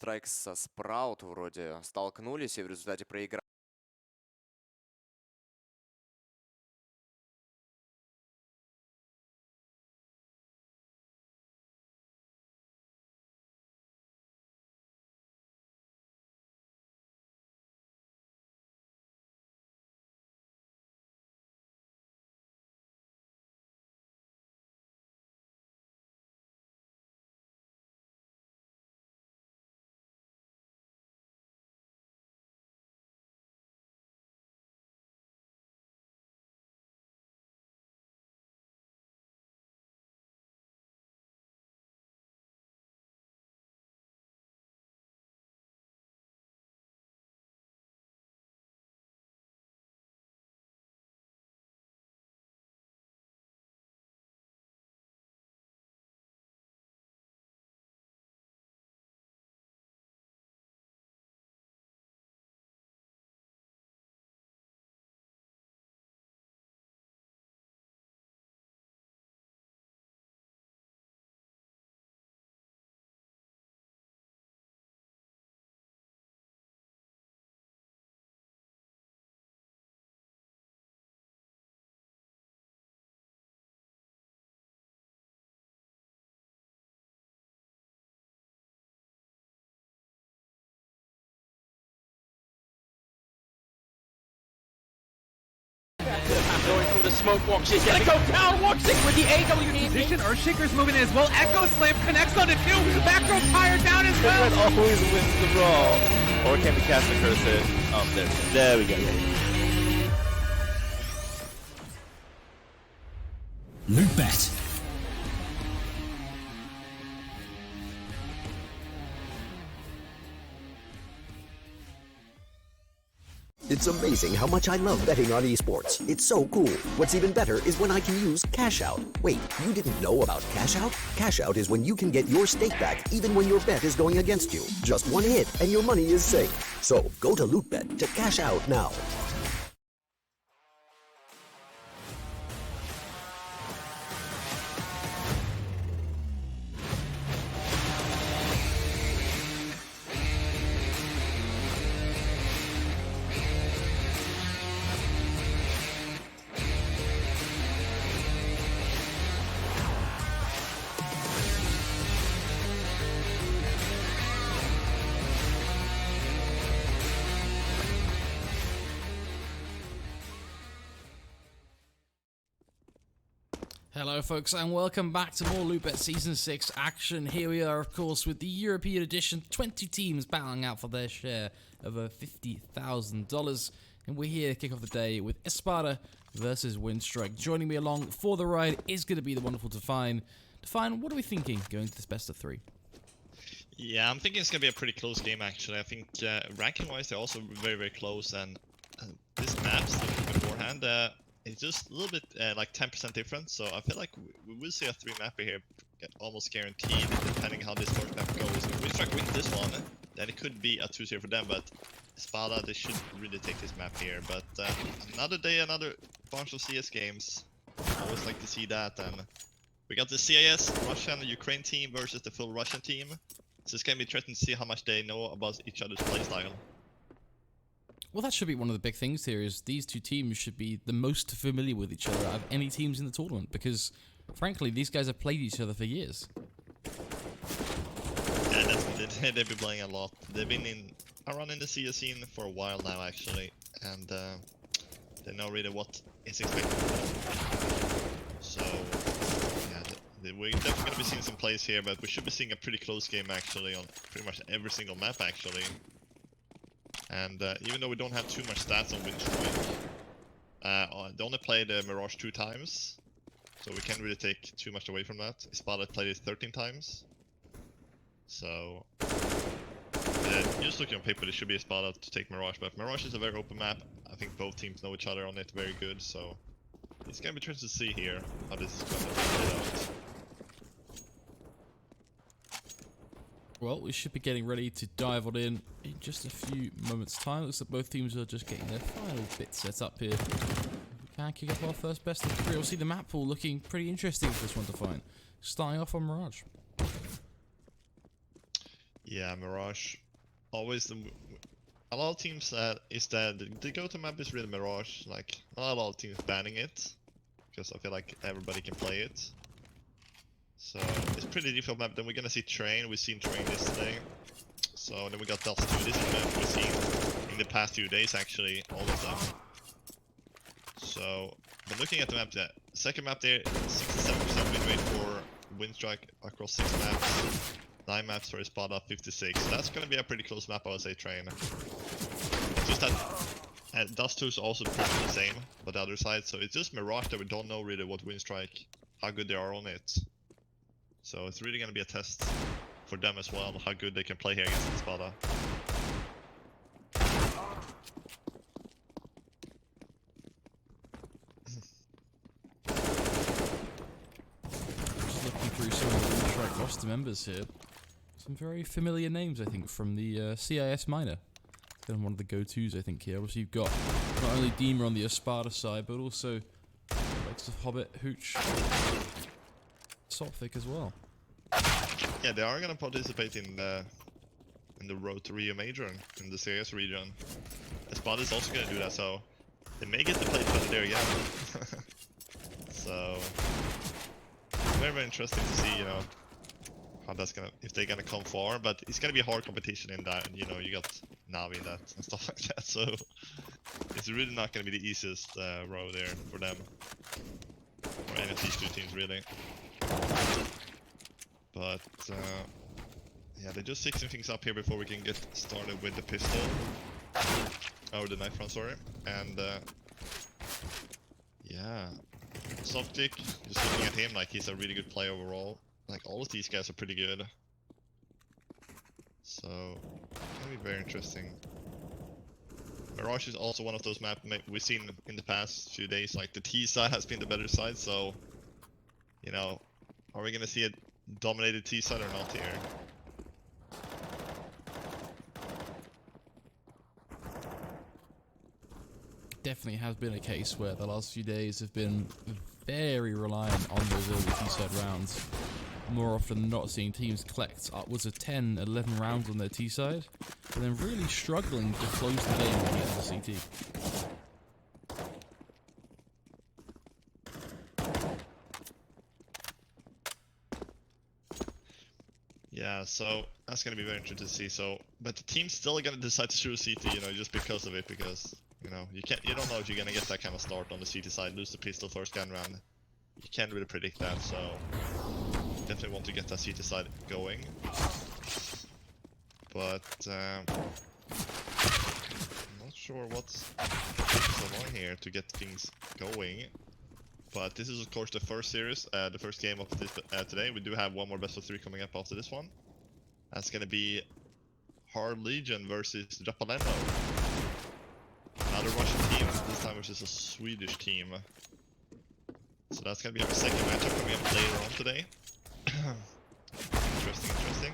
Winstrike со Sprout вроде столкнулись и в результате проиграли. Going through the smoke walk, she's gonna go down, watching with the AW position. Earthshaker's moving in as well. Echo Slam connects onto two. Macro Pyre down as well. Red always wins the brawl. Or can we cast the curse it? Oh, there we go. Lootbet. It's amazing how much I love betting on esports. It's so cool. What's even better is when I can use Cash Out. Wait, you didn't know about Cash Out? Cash Out is when you can get your stake back even when your bet is going against you. Just one hit and your money is safe. So go to Lootbet to cash out now. Hello folks and welcome back to more Lootbet Season 6 action. Here we are of course with the European edition, 20 teams battling out for their share of $50,000, and we're here to kick off the day with Espada versus Winstrike. Joining me along for the ride is going to be the wonderful Define. Define, what are we thinking going to this best of 3? Yeah, I'm thinking it's going to be a pretty close game actually. I think ranking wise they're also very close, and this map's beforehand it's just a little bit like 10% different, so I feel like we will see a 3-mapper here, almost guaranteed, depending how this first map goes. If Winstrike wins this one, then it could be a 2-0 for them, but Espada, they should really take this map here. But another day, another bunch of CS games. I always like to see that. And we got the CIS, Russian, Ukraine team versus the full Russian team. So it's going to be interesting to see how much they know about each other's playstyle. Well, that should be one of the big things here, is these two teams should be the most familiar with each other out of any teams in the tournament, because, frankly, these guys have played each other for years. Yeah, they've been playing a lot. They've been around in the CS scene for a while now, actually, and they know really what is expected of them. So, yeah, we're definitely going to be seeing some plays here, but we should be seeing a pretty close game, actually, on pretty much every single map, actually. And even though we don't have too much stats on Winstrike, they only played Mirage 2 times, so we can't really take too much away from that. Espada played it 13 times, so just looking on paper, it should be Espada to take Mirage, but Mirage is a very open map. I think both teams know each other on it very good, so it's gonna be interesting to see here how this is gonna play out. Well, we should be getting ready to dive on in just a few moments' time. Looks like both teams are just getting their final bit set up here. We can kick off our first best of 3. We'll see the map pool looking pretty interesting for this one to find. Starting off on Mirage. Yeah, Mirage. Always a lot of teams is that the go-to map is really Mirage. Like not a lot of teams banning it because I feel like everybody can play it. So it's pretty difficult map. Then we're gonna see Train. We've seen Train yesterday. So then we got Dust 2. This is a map we've seen in the past few days actually, all of them. So, but looking at the map, the second map there, 67% win rate for Winstrike across 6 maps. 9 maps for Espada, 56. So that's gonna be a pretty close map, I would say, Train. It's just that Dust 2 is also pretty much the same, but the other side. So it's just Mirage that we don't know really what Winstrike, how good they are on it. So it's really gonna be a test for them as well, how good they can play here against Espada. Just looking through some of the Winstrike roster members here. Some very familiar names, I think, from the CIS minor. Kind of one of the go-tos, I think, here. Obviously, you've got not only Dima on the Espada side, but also likes of Hobbit, Hooch, Sophic as well. Yeah, they are gonna participate in the road to Rio Major in the CS region. Espada is also gonna do that, so they may get to play each other there again. So very, very interesting to see, you know, how that's gonna, if they're gonna come far. But it's gonna be hard competition in that, and you know, you got Navi in that and stuff like that. So it's really not gonna be the easiest row there for them, or any of these two teams really. But yeah, they're just fixing things up here before we can get started with the pistol. Or the knife run, sorry. And yeah, Softic, just looking at him, like he's a really good player overall. Like all of these guys are pretty good. So, it's gonna be very interesting. Mirage is also one of those maps we've seen in the past few days, like the T side has been the better side, so, you know, are we gonna see a dominated T side or not here? Definitely has been a case where the last few days have been very reliant on those early T-side rounds. More often than not, seeing teams collect upwards of 10, 11 rounds on their T-side, and then really struggling to close the game on the CT. Yeah, so that's gonna be very interesting to see. So, but the team's still gonna decide to choose CT, you know, just because of it, because you know you don't know if you're gonna get that kind of start on the CT side, lose the pistol first gun round. You can't really predict that, so definitely want to get that CT side going. But I'm not sure what's going on here to get things going. But this is of course the first series, the first game of this today. We do have one more best of 3 coming up after this one. That's gonna be Hard Legion versus Rapaleno. Another Russian team, this time versus a Swedish team. So that's gonna be our second matchup coming up later on today. Interesting.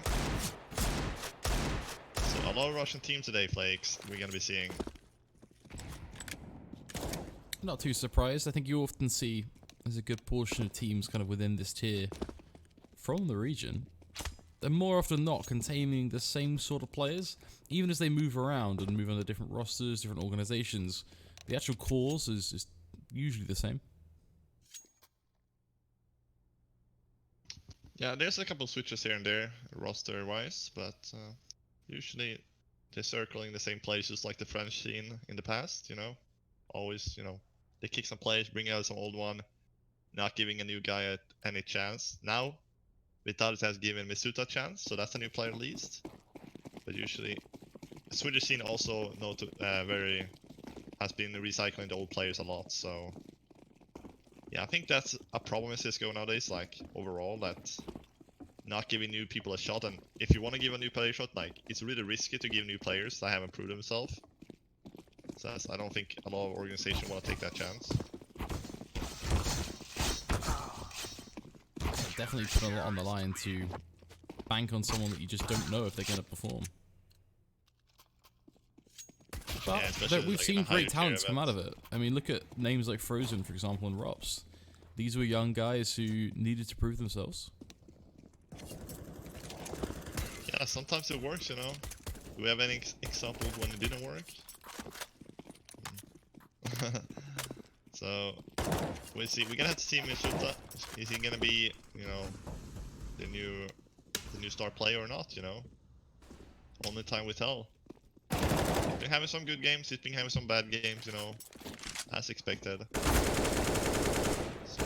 So a lot of Russian teams today, Flakes, we're gonna be seeing. Not too surprised. I think you often see there's a good portion of teams kind of within this tier from the region. They're more often than not containing the same sort of players. Even as they move around and move on to different rosters, different organizations, the actual cause is usually the same. Yeah, there's a couple of switches here and there, roster-wise, but usually they're circling the same places like the French scene in the past, you know? Always, you know, they kick some players, bring out some old one, not giving a new guy any chance. Now, Vitalis has given Misuta a chance, so that's a new player at least. But usually, the Swedish scene also has been recycling the old players a lot, so yeah, I think that's a problem in CSGO nowadays, like overall, that not giving new people a shot. And if you want to give a new player a shot, like it's really risky to give new players that haven't proved themselves. So I don't think a lot of organizations want to take that chance. Definitely put a lot on the line to bank on someone that you just don't know if they're going to perform. But yeah, we've seen great talents come out of it. I mean, look at names like Frozen, for example, and Rops. These were young guys who needed to prove themselves. Yeah, sometimes it works, you know. Do we have any examples when it didn't work? So we'll see. We're gonna have to see Minnesota. Is he gonna be, you know, the new star player or not? You know, only time will tell. He's been having some good games. He's been having some bad games. You know, as expected. So,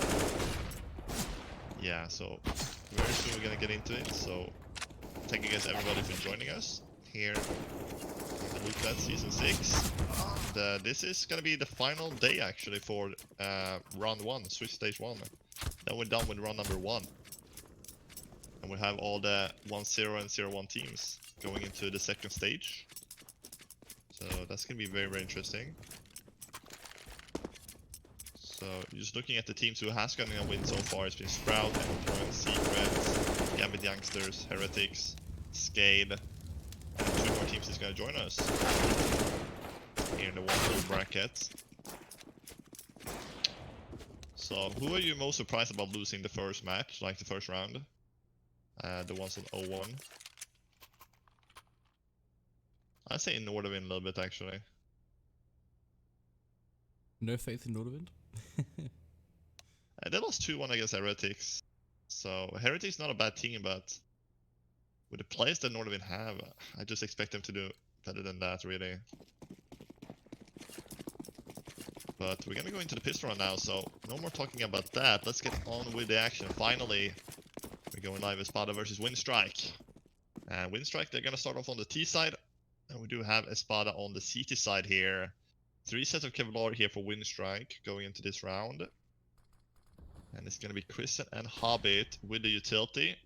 yeah. So very soon we're gonna get into it. So thank you guys everybody for joining us here in the Lootbet Season 6. And, this is gonna be the final day actually for round 1, Switch Stage 1. Then we're done with round number 1. And we have all the 1-0 and 0-1 teams going into the second stage. So that's gonna be very, very interesting. So just looking at the teams who has gotten a win so far, it's been Sprout, Endpoint, Secrets, Gambit Youngsters, Heretics, Scade, and 2 more teams is gonna join us here in the 1-2 bracket. So who are you most surprised about losing the first match, like the first round? The ones on 0-1. I'd say Nordavind a little bit actually. No faith in Nordavind? They lost 2-1 against Heretics. So Heretics not a bad team, but with the players that Nordavind have, I just expect them to do better than that really. But we're gonna go into the pistol run now, so no more talking about that. Let's get on with the action. Finally, we're going live with Espada versus Winstrike. And Winstrike, they're gonna start off on the T side, and we do have Espada on the CT side here. 3 sets of Kevlar here for Winstrike going into this round. And it's gonna be Chrisen and Hobbit with the utility.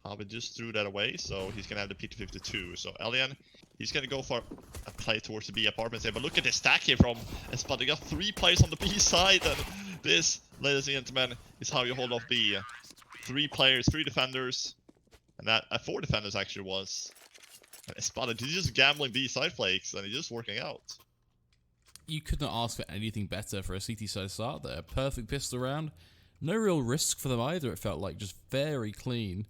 Hobbit just threw that away, so he's gonna have the P252. So Elian, he's gonna go for a play towards the B apartments here. But look at the stack here from Espada. They got 3 players on the B side, and this, ladies and gentlemen, is how you hold off B. 3 players, 3 defenders, and that 4 defenders actually was. And Espada, he's just gambling B side flakes, and he's just working out. You could not ask for anything better for a CT side start there. Perfect pistol round. No real risk for them either, it felt like. Just very clean.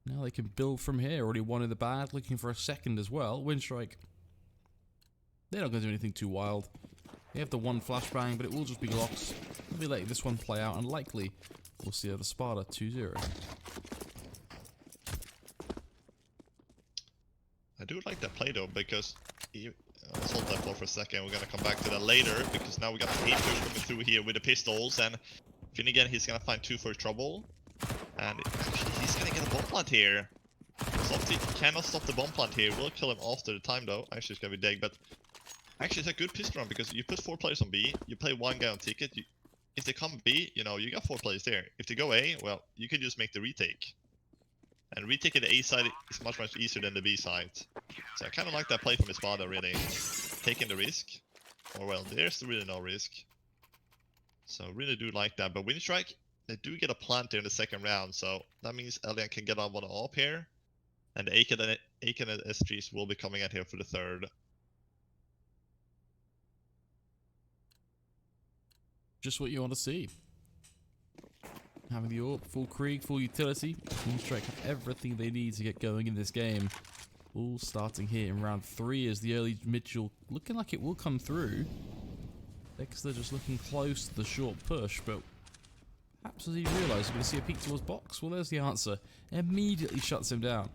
Now they can build from here. Already one in the bag, looking for a second as well. Winstrike. They're not going to do anything too wild. They have the 1 flashbang, but it will just be Glocks. We'll be letting this one play out, and likely we'll see the Sparta 2-0. I do like that play though, because I'll hold that thought for a second. We're gonna come back to that later, because now we got the 8 push coming through here with the pistols, and Finnegan, he's gonna find 2 first trouble, and he's gonna get a bomb plant here. Softy cannot stop the bomb plant here. We'll kill him after the time though. Actually, it's gonna be dead, but actually it's a good pistol run because you put 4 players on B, you play 1 guy on ticket. If they come B, you know, you got 4 players there. If they go A, well, you can just make the retake. And retaking the A side is much, much easier than the B side. So I kind of like that play from Espada, really. Taking the risk. Or well, there's really no risk. So I really do like that. But Winstrike, they do get a plant there in the second round. So that means Elian can get on one up here. And the Aiken and SGs will be coming out here for the third. Just what you want to see. Having the AWP, full Krieg, full utility. Winstrike have everything they need to get going in this game. All starting here in round 3 as the early Mitchell looking like it will come through. Dexter just looking close to the short push, but perhaps does he realise we're going to see a peek towards box? Well, there's the answer. Immediately shuts him down.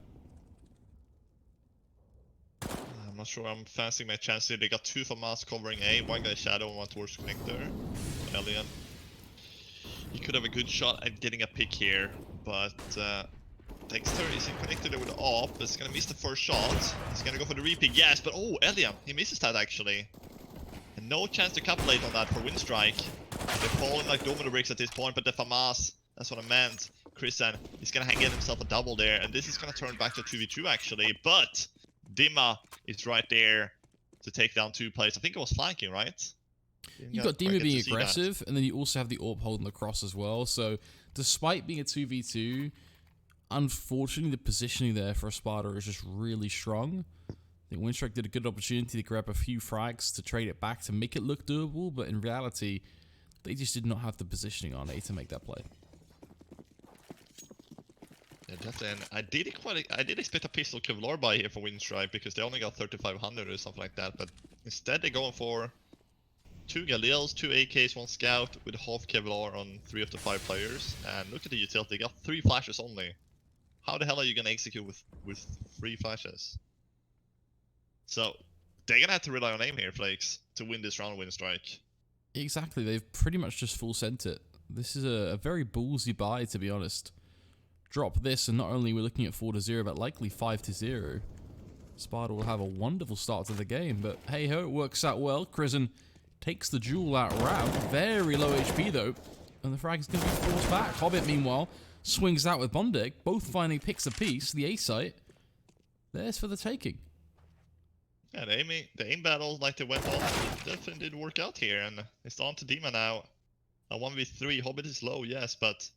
I'm not sure I'm fancying my chance here. They got 2 FAMAS covering A, 1 guy Shadow and 1 towards connector. Elian, he could have a good shot at getting a pick here, but Dexter is in connected there with the AWP. It's gonna miss the first shot. He's gonna go for the repick, yes, but oh, Elian, he misses that actually. And no chance to capitulate on that for Winstrike. They're falling like domino bricks at this point, but the FAMAS, that's what I meant. Chrisen, he's gonna get himself a double there, and this is gonna turn back to 2v2 actually, but Dima is right there to take down 2 players. I think it was flanking, right? You've got Dima being aggressive, and then you also have the AWP holding the cross as well. So, despite being a 2v2, unfortunately, the positioning there for Espada is just really strong. I think Winstrike did a good opportunity to grab a few frags to trade it back to make it look doable, but in reality, they just did not have the positioning on A to make that play. Yeah, that's and I did expect a pistol Kevlar buy here for Winstrike because they only got 3,500 or something like that, but instead they're going for 2 Galils, 2 AKs, 1 Scout with half Kevlar on 3 of the 5 players. And look at the utility, they got 3 flashes only. How the hell are you gonna execute with 3 flashes? So they're gonna have to rely on aim here, Flakes, to win this round, Winstrike. Exactly, they've pretty much just full sent it. This is a very ballsy buy, to be honest. Drop this, and not only we're looking at 4-0, but likely 5-0. Espada will have a wonderful start to the game, but hey ho, it works out well. Crizzen takes the duel out round. Very low HP though, and the frag is going to be forced back. Hobbit, meanwhile, swings out with Bondic, both finding picks apiece. The A site, there's for the taking. Yeah, the aim battle, like they went off, definitely did work out here, and it's on to Dima now. A 1v3, Hobbit is low, yes, but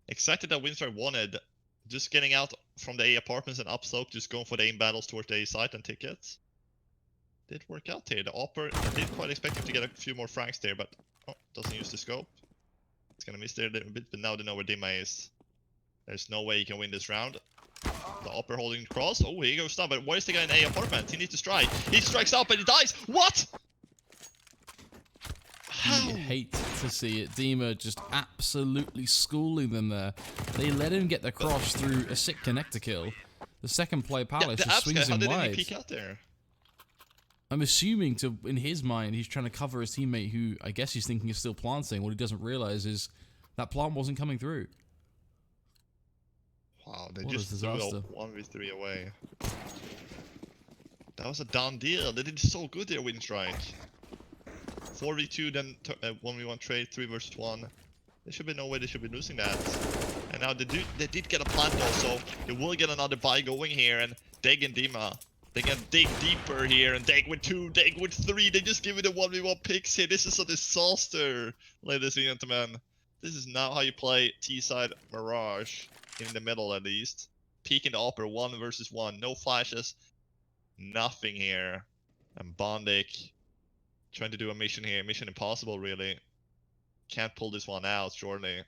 exactly that Winstrike wanted. Just getting out from the A apartments and upslope, just going for the aim battles towards the A site and tickets. Did work out here. The Opper, I did quite expect him to get a few more frags there, but doesn't use the scope. It's gonna miss there a little bit, but now they know where Dima is. There's no way he can win this round. The Opper holding cross. Oh, here goes down, but where's the guy in A apartment? He needs to strike. He strikes up and he dies. What? How? You hate to see it. Dima just absolutely schooling them there. They let him get the cross through a sick connector kill. The second play, Palace just swings him how wide. did he peek out there? I'm assuming in his mind, he's trying to cover his teammate who I guess he's thinking is still planting. What he doesn't realize is that plant wasn't coming through. Wow, they What a just threw disaster. a 1v3 away. That was a done deal. They did so good there, Winstrike. 4v2, then 1v1 trade, 3 versus 1. There should be no way they should be losing that. And now they did get a plant though, so they will get another buy going here. And Deg and Dima, they can dig deeper here. And Deg with 2, Deg with 3. They just give it a 1v1 picks here. This is a disaster, ladies and gentlemen. This is not how you play T-side Mirage, in the middle at least. Peeking the upper, 1 versus 1. No flashes, nothing here. And Bondic trying to do a mission here. Mission impossible, really. Can't pull this one out, surely.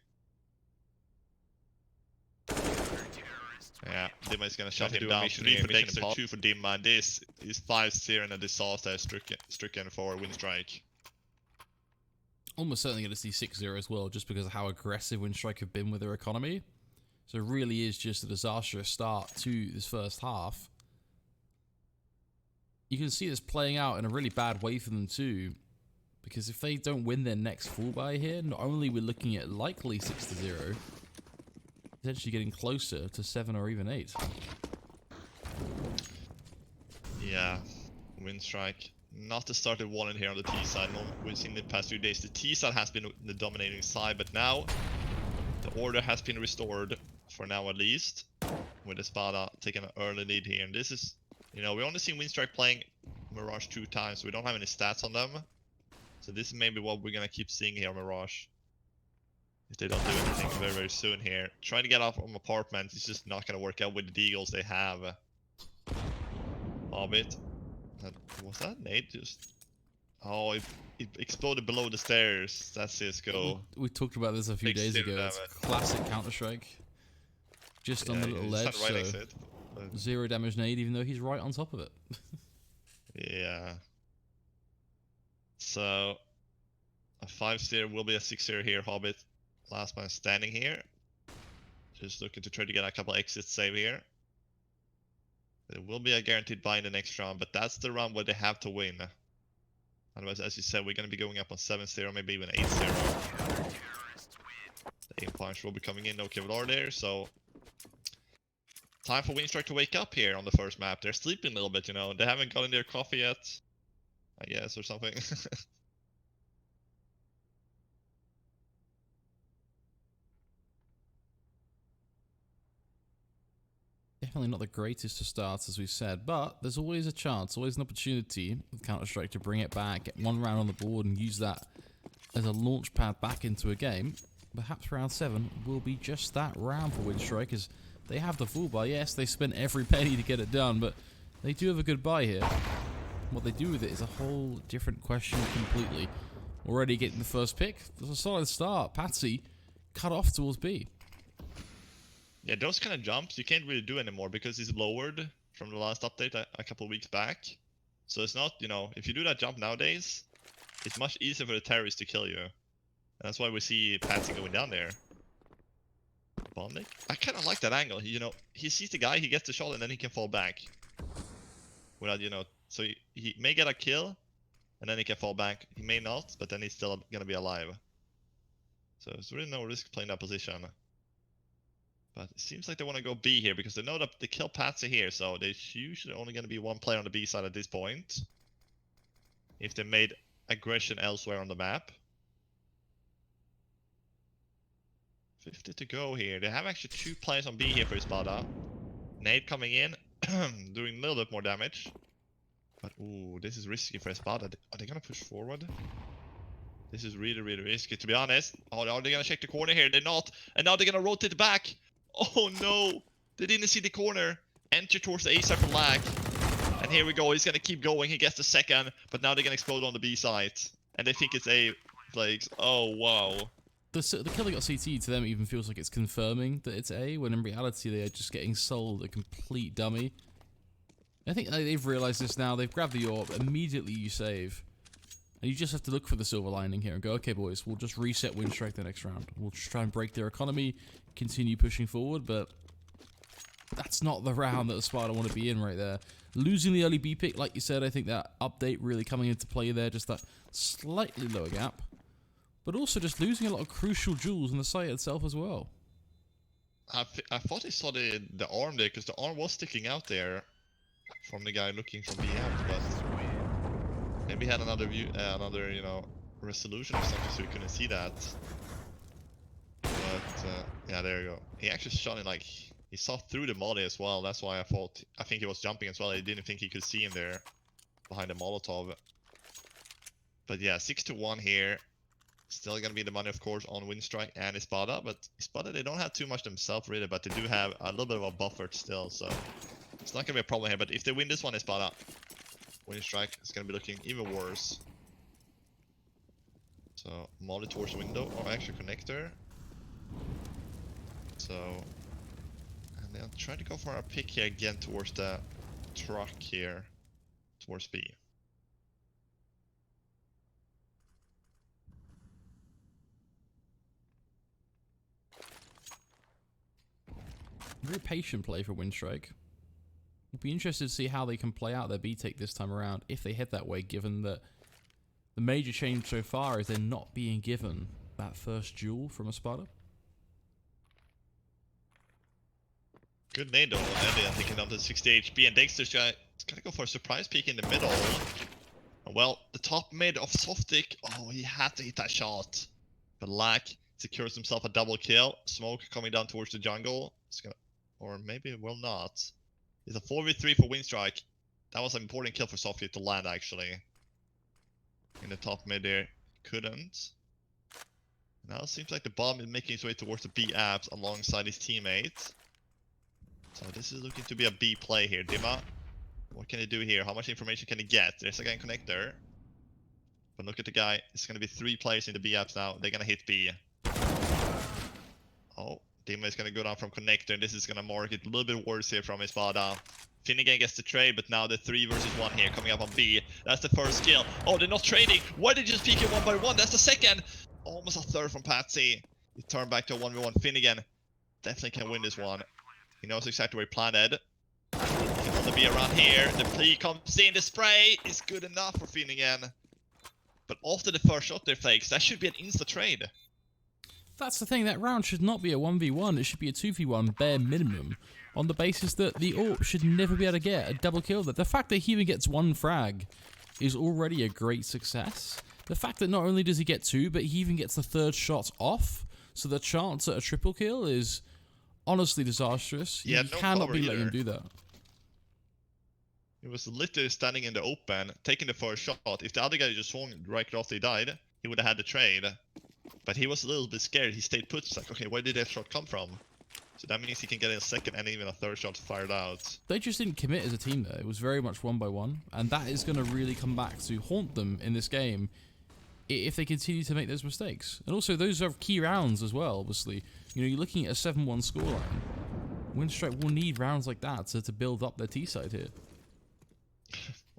Yeah, Dima is gonna shut him down. 3 for Dexter, 2 for Dima. And this is 5-0 and a disaster stricken for Winstrike. Almost certainly going to see 6-0 as well, just because of how aggressive Winstrike have been with their economy. So it really is just a disastrous start to this first half. You can see this playing out in a really bad way for them too, because if they don't win their next full buy here, not only we're looking at likely 6-0, potentially getting closer to 7 or even 8. Yeah, Winstrike. Not the started one in here on the T side. No, we've seen the past few days the T side has been the dominating side, but now the order has been restored for now at least, with Espada taking an early lead here. And this is, you know, we only seen Winstrike playing Mirage 2 times, so we don't have any stats on them. So this is maybe what we're gonna keep seeing here on Mirage. If they don't do anything very, very soon here. Trying to get off from apartments is just not gonna work out with the deagles they have. Hobbit. Was that nade just? Oh, it exploded below the stairs. That's CSGO. We talked about this a few days ago. It's classic Counter-Strike. Just on the little ledge, right so 0 damage nade, even though he's right on top of it. Yeah. So a 5-0 will be a 6-0 here, Hobbit. Last man standing here. Just looking to try to get a couple exits save here. There will be a guaranteed buy in the next round, but that's the round where they have to win. Otherwise, as you said, we're going to be going up on 7-0, maybe even 8-0. The aim punch will be coming in, no Kevlar there, so time for Winstrike to wake up here on the first map. They're sleeping a little bit, you know. They haven't gotten their coffee yet, I guess, or something. Definitely not the greatest to start, as we said, but there's always a chance, always an opportunity with Counter-Strike to bring it back, get one round on the board, and use that as a launch pad back into a game. Perhaps round 7 will be just that round for Winstrike, as they have the full buy. Yes, they spent every penny to get it done, but they do have a good buy here. What they do with it is a whole different question completely. Already getting the first pick. There's a solid start. Patsy cut off towards B. Yeah, those kind of jumps you can't really do anymore because it's lowered from the last update a couple of weeks back. So it's not, you know, if you do that jump nowadays, it's much easier for the terrorists to kill you. And that's why we see Patsy going down there. Bombnik? I kind of like that angle. You know, he sees the guy, he gets the shot, and then he can fall back. Without, you know, so he may get a kill, and then he can fall back. He may not, but then he's still gonna be alive. So there's really no risk playing that position. But it seems like they want to go B here because they know that they kill Patsy here, so there's usually only going to be one player on the B side at this point. If they made aggression elsewhere on the map. 50 to go here. They have actually 2 players on B here for Espada. Nade coming in, doing a little bit more damage. But ooh, this is risky for Espada. Are they going to push forward? This is really, really risky, to be honest. Oh, are they going to check the corner here? They're not. And now they're going to rotate back. Oh no! They didn't see the corner. Enter towards the A side for lag. And here we go. He's gonna keep going. He gets the second, but now they're gonna explode on the B side. And they think it's A flags. Oh wow. The kill they got CT to them even feels like it's confirming that it's A, when in reality they are just getting sold a complete dummy. I think they've realized this now. They've grabbed the orb. Immediately you save. And you just have to look for the silver lining here and go, okay boys, we'll just reset Winstrike the next round. We'll just try and break their economy, continue pushing forward, but that's not the round that Espada want to be in right there. Losing the early B pick, like you said, I think that update really coming into play there, just that slightly lower gap. But also just losing a lot of crucial jewels in the site itself as well. I thought he saw the arm there, because the arm was sticking out there from the guy looking from B out, but maybe he had another view, you know, resolution or something, so we couldn't see that. But yeah, there you go. He actually shot it like he saw through the molly as well. That's why I think he was jumping as well. I didn't think he could see him there behind the Molotov. But yeah, 6-1 here. Still gonna be the money, of course, on Winstrike and Espada. But Espada, they don't have too much themselves really, but they do have a little bit of a buffer still, so it's not gonna be a problem here. But if they win this one, Espada, Winstrike is gonna be looking even worse. So molly towards the window, or actually connector. So, and they'll try to go for a pick here again towards the truck here, towards B. Very patient play for Winstrike. We'll be interested to see how they can play out their B take this time around, if they head that way, given that the major change so far is they're not being given that first duel from Espada. Good nade though, and they can down to 60 HP, and Dexter's gonna go for a surprise peek in the middle. Well, the top mid of Softic, oh, he had to hit that shot. But Lack secures himself a double kill. Smoke coming down towards the jungle. It's gonna, or maybe it will not. It's a 4v3 for Winstrike. That was an important kill for Softic to land, actually. In the top mid there, couldn't. Now it seems like the bomb is making its way towards the B apps alongside his teammate. So this is looking to be a B play here. Dima, what can he do here? How much information can he get? There's a guy in connector. But look at the guy. It's going to be 3 players in the B apps now. They're going to hit B. Oh, Dima is going to go down from connector, and this is going to mark it a little bit worse here from Espada. Finnegan gets the trade, but now the 3 versus 1 here coming up on B. That's the first kill. Oh, they're not trading. Why did they just peek it 1 by 1? That's the second. Almost a third from Patsy. He turned back to a 1v1. Finnegan definitely can win this one. He knows exactly where he planted. He can only be around here. The plea comes in. The spray is good enough for Finnegan. But after the first shot there, Flakes, that should be an insta trade. That's the thing, that round should not be a 1v1, it should be a 2v1 bare minimum, on the basis that the AWP should never be able to get a double kill. The fact that he even gets 1 frag is already a great success. The fact that not only does he get 2, but he even gets the 3rd shot off, so the chance at a triple kill is honestly disastrous. Yeah, you no cannot be cover letting him either. do that. He was literally standing in the open, taking the first shot. If the other guy just swung right after he died, he would have had the trade. But he was a little bit scared. He stayed put. It's like, okay, where did that shot come from? So that means he can get a second and even a 3rd shot fired out. They just didn't commit as a team there. It was very much 1 by 1. And that is going to really come back to haunt them in this game if they continue to make those mistakes. And also, those are key rounds as well, obviously. You know, you're looking at a 7-1 scoreline. Winstrike will need rounds like that to build up their T side here.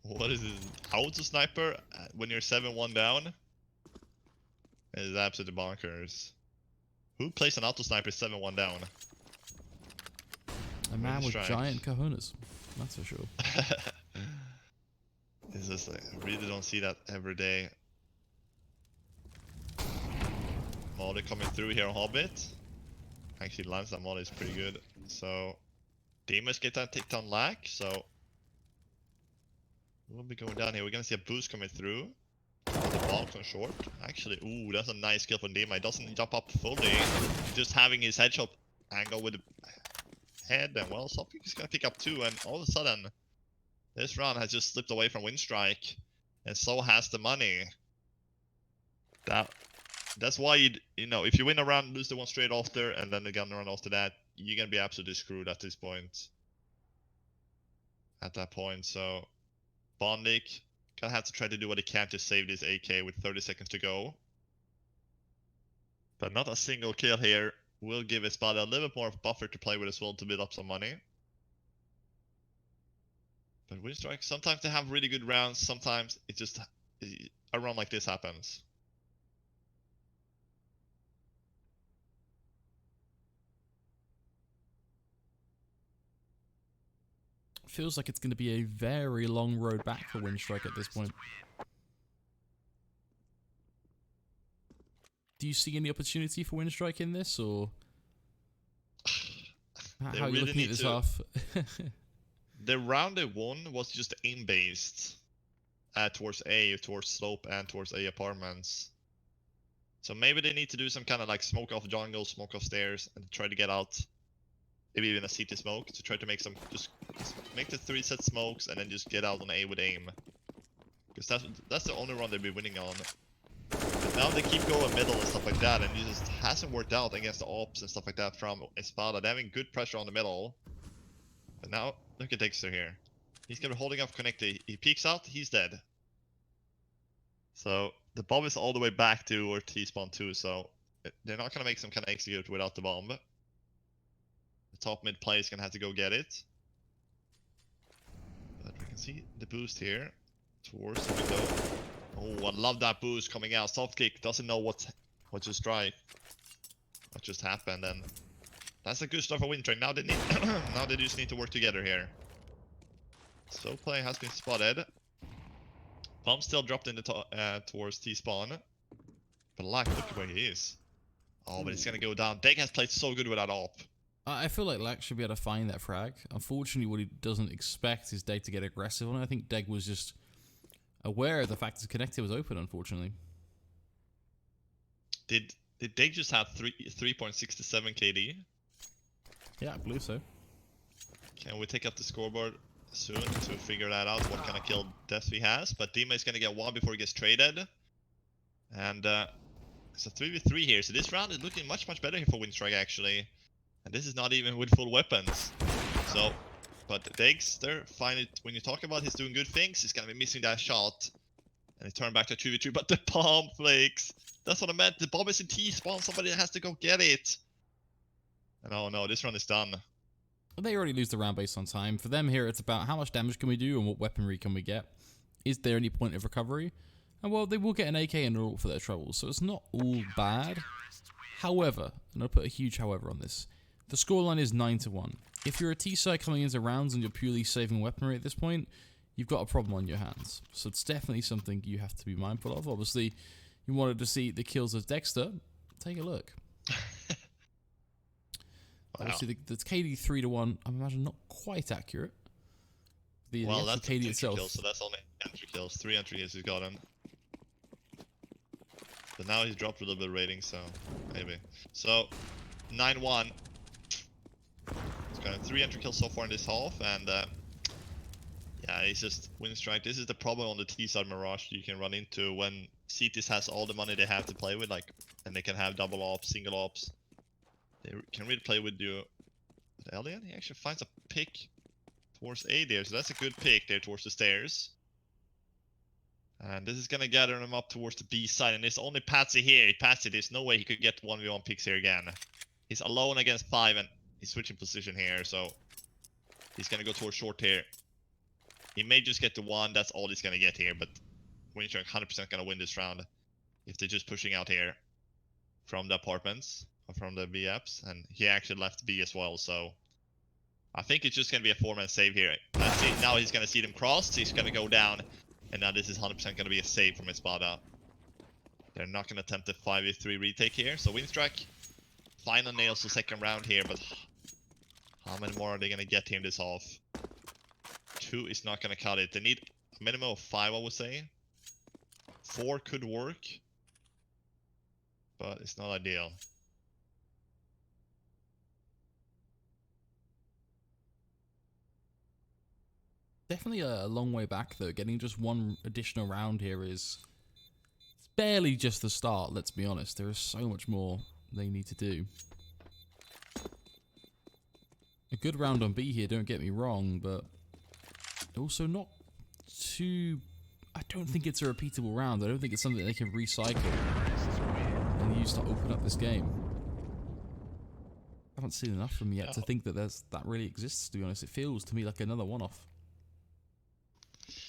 What is this? Auto sniper when you're 7-1 down? It is absolutely bonkers. Who plays an auto sniper 7-1 down? A man with Winstrike. giant cojones, that's for sure. It's just like, I really don't see that every day. Molly coming through here on Hobbit. Actually lands that Molly is pretty good. So Demons get that takedown lack, so we'll be going down here. We're gonna see a boost coming through. The box on short. Actually, ooh, that's a nice kill from Dima. He doesn't jump up fully. Just having his headshot angle with the head, and well, something's gonna pick up too, and all of a sudden this round has just slipped away from Winstrike, and so has the money. That's why you know, if you win a round, lose the one straight after, and then the gun run after that, you're gonna be absolutely screwed at this point. At that point, so Bondik gonna have to try to do what he can to save this AK with 30 seconds to go. But not a single kill here. Will give Espada a little bit more of a buffer to play with as well to build up some money. But Winstrike, sometimes they have really good rounds, sometimes it just a run like this happens. Feels like it's going to be a very long road back for Winstrike at this point. Do you see any opportunity for Winstrike in this, or how are you looking at this half? The round they won was just aim based towards A, towards slope, and towards A apartments. So maybe they need to do some kind of like smoke off jungle, smoke off stairs, and try to get out. Maybe even a CT smoke to try to make some, just make the 3 set smokes and then just get out on A with aim. Because that's the only run they'll be winning on. But now they keep going middle and stuff like that, and it just hasn't worked out against the ops and stuff like that from Espada. They're having good pressure on the middle. But now, look at Dexter here. He's gonna be holding off Connect. He peeks out, he's dead. So the bomb is all the way back to or T-spawn 2, so they're not gonna make some kind of execute without the bomb. The top mid play is gonna have to go get it. But we can see the boost here towards the window. Oh, I love that boost coming out. Soft kick doesn't know what just happened, and that's a good start for Winstrike. Now they need now they just need to work together here. Slow play has been spotted. Bomb still dropped in the towards T-spawn. But Lack, look at where he is. Oh, but it's gonna go down. Deg has played so good with that op. I feel like Lack should be able to find that frag. Unfortunately, what he doesn't expect is Deg to get aggressive on it. I think Deg was just aware of the fact his connector was open, unfortunately. Did Deg just have 3.67 KD? Yeah, I believe so. Can we take up the scoreboard soon to figure that out, what kind of kill death he has? But Dima is gonna get one before he gets traded. And it's a 3v3 here, so this round is looking much better here for Winstrike actually. And this is not even with full weapons. So, but Dexter, finally, when you talk about he's doing good things, he's gonna be missing that shot. And he turned back to 2v2, but the bomb flakes. That's what I meant. The bomb is in T-spawn, somebody has to go get it. And oh no, this run is done. They already lose the round based on time. For them here, it's about how much damage can we do and what weaponry can we get. Is there any point of recovery? And well, they will get an AK and an ult for their troubles, so it's not all bad. However, and I'll put a huge however on this, the scoreline is 9-1. If you're a T-side coming into rounds and you're purely saving weaponry at this point, you've got a problem on your hands. So it's definitely something you have to be mindful of. Obviously, you wanted to see the kills of Dexter. Take a look. Wow. Obviously, the KD 3-1, I imagine not quite accurate. Well, that's KD itself. Kills, so that's only entry kills. 3 entry kills he's gotten. But now he's dropped a little bit of rating, so maybe. So 9-1. He's got 3 entry kills so far in this half, and yeah, he's just Winstrike. This is the problem on the T side Mirage you can run into when CTs has all the money they have to play with, like, and they can have double ops, single ops. They can really play with you. But Alien, he actually finds a pick towards A there, so that's a good pick there towards the stairs. And this is gonna gather him up towards the B side, and there's only Patsy here. Patsy, there's no way he could get 1v1 picks here again. He's alone against 5, and He's switching position here, so he's gonna go towards short here. He may just get the one, that's all he's gonna get here, but Winstrike 100% gonna win this round if they're just pushing out here from the apartments or from the B apps, and he actually left B as well, so I think it's just gonna be a 4-man save here. See, now he's gonna see them cross, he's gonna go down, and now this is 100% gonna be a save from Espada. They're not gonna attempt the 5v3 retake here, so Winstrike final nails the second round here, but how many more are they gonna get here in this half? 2 is not gonna cut it. They need a minimum of 5, I would say. 4 could work, but it's not ideal. Definitely a long way back, though. Getting just one additional round here is it's barely just the start, let's be honest. There is so much more they need to do. A good round on B here, don't get me wrong, but also not too... I don't think it's a repeatable round. I don't think it's something they can recycle and use to open up this game. I haven't seen enough from yet to think that that really exists, to be honest. It feels to me like another one-off.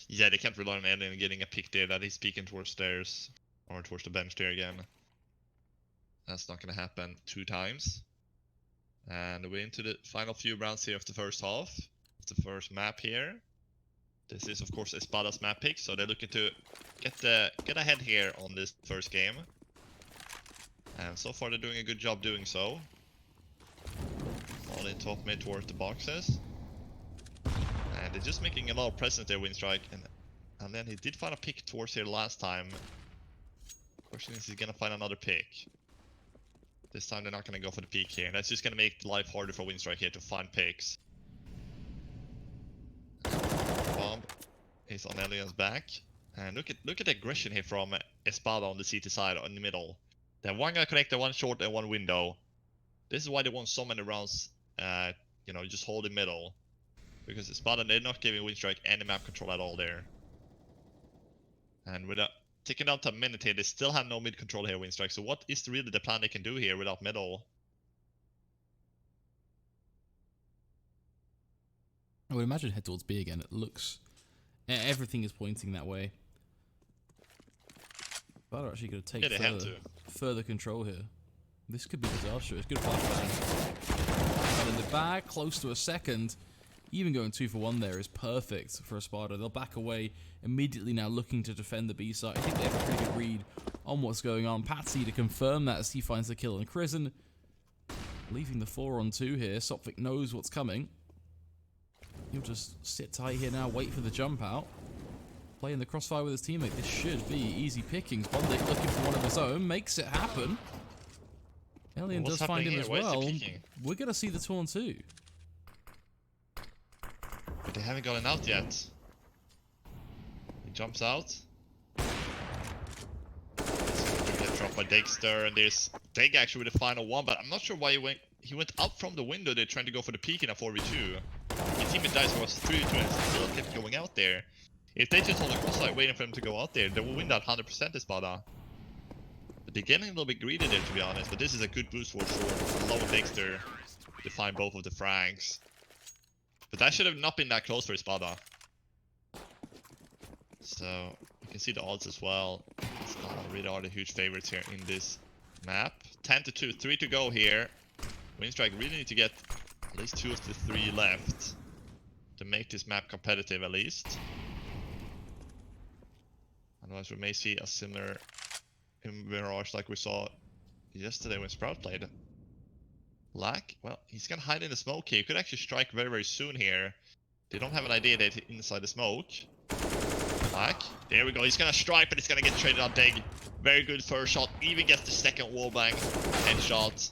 Yeah, they can't rely on Alien getting a pick there that he's peeking towards stairs or towards the bench there again. That's not going to happen 2 times. And we're into the final few rounds here of the first half. It's the first map here. This is of course Espada's map pick, so they're looking to get ahead here on this first game. And so far they're doing a good job doing so. All in top mid towards the boxes. And they're just making a lot of presence there, Winstrike. And then he did find a pick towards here last time. Question is, he's gonna find another pick. This time they're not gonna go for the peak here. That's just gonna make life harder for Winstrike here to find picks. Bomb is on Alien's back. And look at the aggression here from Espada on the CT side in the middle. They have one guy connected, one short, and one window. This is why they won so many rounds. You know, just hold the middle. Because Espada, they're not giving Winstrike any map control at all there. And without taking down to a minute here, they still have no mid control here, Winstrike. So what is really the plan they can do here without middle? I would imagine head towards B again. It looks... everything is pointing that way. But they're actually going to take further control here. This could be disastrous. Good flashbang. And in the back, close to a second. Even going 2 for 1 there is perfect for Espada. They'll back away immediately now, looking to defend the B side. I think they have a pretty good read on what's going on. Patsy to confirm that as he finds the kill in Prison. Leaving the 4-on-2 here. Sopvik knows what's coming. He'll just sit tight here now, wait for the jump out. Playing the crossfire with his teammate. This should be easy pickings. Bondic looking for one of his own. Makes it happen. Alien does find him as well. We're going to see the 2-on-2. But they haven't gotten out yet. He jumps out. Get dropped by Dexter, and there's Deg actually with the final one, but I'm not sure why he went up from the window there trying to go for the peek in a 4v2. His teammate dies was 3v2 and still kept going out there. If they just hold the crossfire waiting for him to go out there, they will win that 100% Espada. But they're getting a little bit greedy there, to be honest, but this is a good boost for sure. Allow Dexter to find both of the frags. But that should have not been that close for Espada. So, you can see the odds as well. Espada really are the huge favorites here in this map. 10-2, 3 to go here. Winstrike really need to get at least 2 of the 3 left to make this map competitive at least. Otherwise we may see a similar Mirage like we saw yesterday when Sprout played. Black, well, he's gonna hide in the smoke here. He could actually strike very, very soon here. They don't have an idea that he's inside the smoke. Black, there we go. He's gonna strike, but he's gonna get traded on Deg. Very good first shot. Even gets the second wallbang headshot.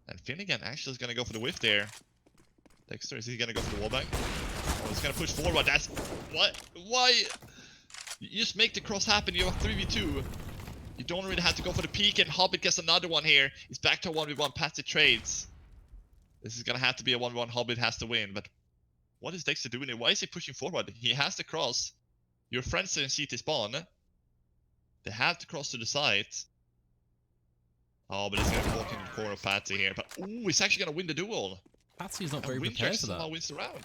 And Finnegan actually is gonna go for the whiff there. Dexter, is he gonna go for the wallbang? Oh, he's gonna push forward. That's what? Why? You just make the cross happen. You have a 3v2. You don't really have to go for the peek, and Hobbit gets another one here. It's back to a 1v1. Patsy trades. This is gonna have to be a 1v1. Hobbit has to win, but what is Dexter doing here? Why is he pushing forward? He has to cross. Your friends are in CT spawn. They have to cross to the site. Oh, but he's gonna walk in the corner of Patsy here. But ooh, he's actually gonna win the duel. Patsy's not And very Winstrike prepared for somehow that. wins the round.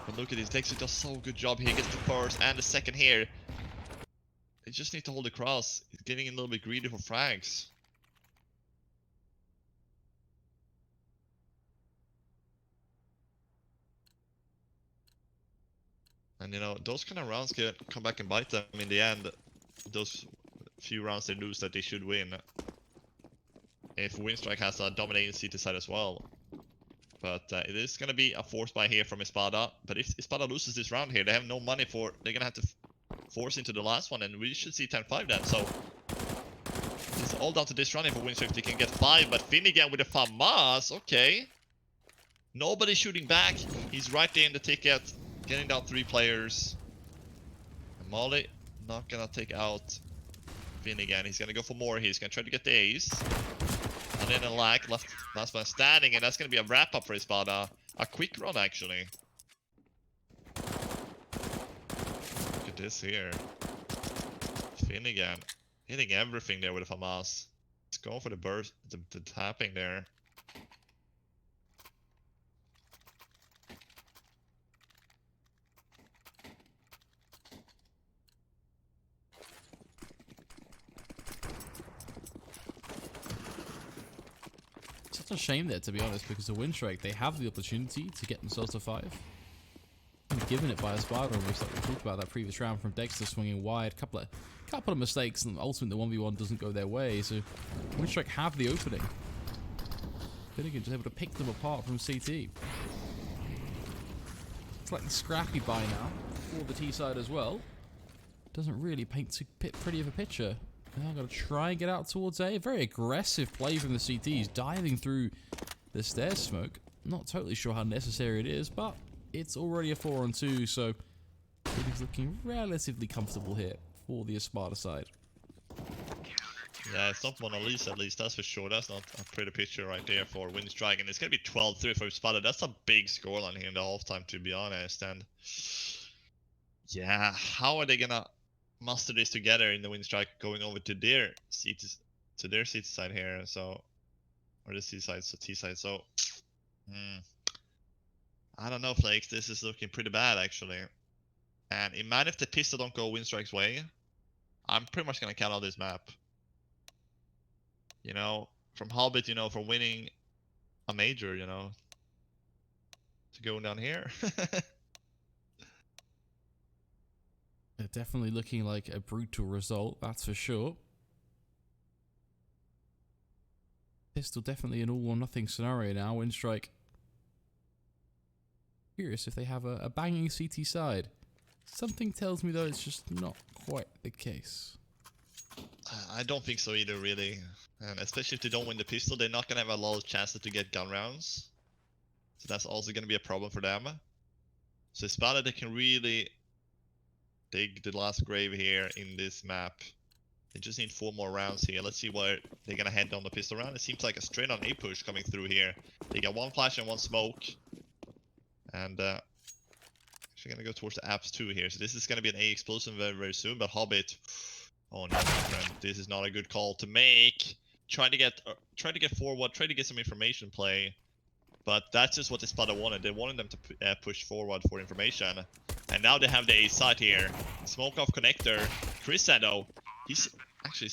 But look at this, Dexter does so good job here, gets the first and the second here. They just need to hold the cross. He's getting a little bit greedy for frags. And you know, those kind of rounds can come back and bite them in the end. Those few rounds they lose that they should win. If Winstrike has a dominating CT side as well. But it is going to be a force buy here from Espada. But if Espada loses this round here, they have no money for... They're going to have to force into the last one, and we should see 10-5 then. So it's all down to this round here for Winstrike if they can get 5. But Finnegan with a FAMAS, okay. Nobody shooting back. He's right there in the ticket. Getting down 3 players. And Molly not gonna take out Finnegan. He's gonna go for more. He's gonna try to get the ace. And then a lag. Last man standing. And that's gonna be a wrap up for Espada. A quick run actually. Look at this here. Finnegan hitting everything there with a FAMAS. He's going for the burst, the tapping there. It's a shame there, to be honest, because the Winstrike, they have the opportunity to get themselves to 5. And given it by Espada almost, like we talked about that previous round from Dexter swinging wide, couple of mistakes, and ultimately the 1v1 doesn't go their way, so Winstrike have the opening. Finnegan just able to pick them apart from CT. It's like the scrappy buy now, for the T side as well. Doesn't really paint too pretty of a picture. Now got to try and get out towards A. Very aggressive play from the CTs, diving through the stairs smoke. Not totally sure how necessary it is, but it's already a 4-on-2, so he's looking relatively comfortable here for the Espada side. Yeah, it's not Mona Lisa at least, that's for sure. That's not a pretty picture right there for Winstrike. And it's going to be 12-3 for Espada. That's a big scoreline here in the halftime, to be honest. And yeah, how are they going to muster this together in the Winstrike going over to their CT side here? So, or the C side, so T side. So, I don't know, Flakes. This is looking pretty bad, actually. And imagine if the pistol don't go Winstrike's way, I'm pretty much going to count out this map. You know, from Hobbit, you know, from winning a major, you know, to going down here. They're definitely looking like a brutal result, that's for sure. Pistol definitely an all-or-nothing scenario now. Winstrike. Curious if they have a banging CT side. Something tells me, though, it's just not quite the case. I don't think so either, really. And especially if they don't win the pistol, they're not going to have a lot of chances to get gun rounds. So that's also going to be a problem for them. So Espada, they can really dig the last grave here in this map. They just need 4 more rounds here. Let's see where they're going to head down the pistol round. It seems like a straight on A push coming through here. They got 1 flash and 1 smoke. And actually going to go towards the apps 2 here. So this is going to be an A explosion very, very soon. But Hobbit, oh no, my friend, this is not a good call to make. Try to get forward, try to get some information play. But that's just what Espada wanted. They wanted them to push forward for information. And now they have the A side here. Smoke off connector. Crisado, he's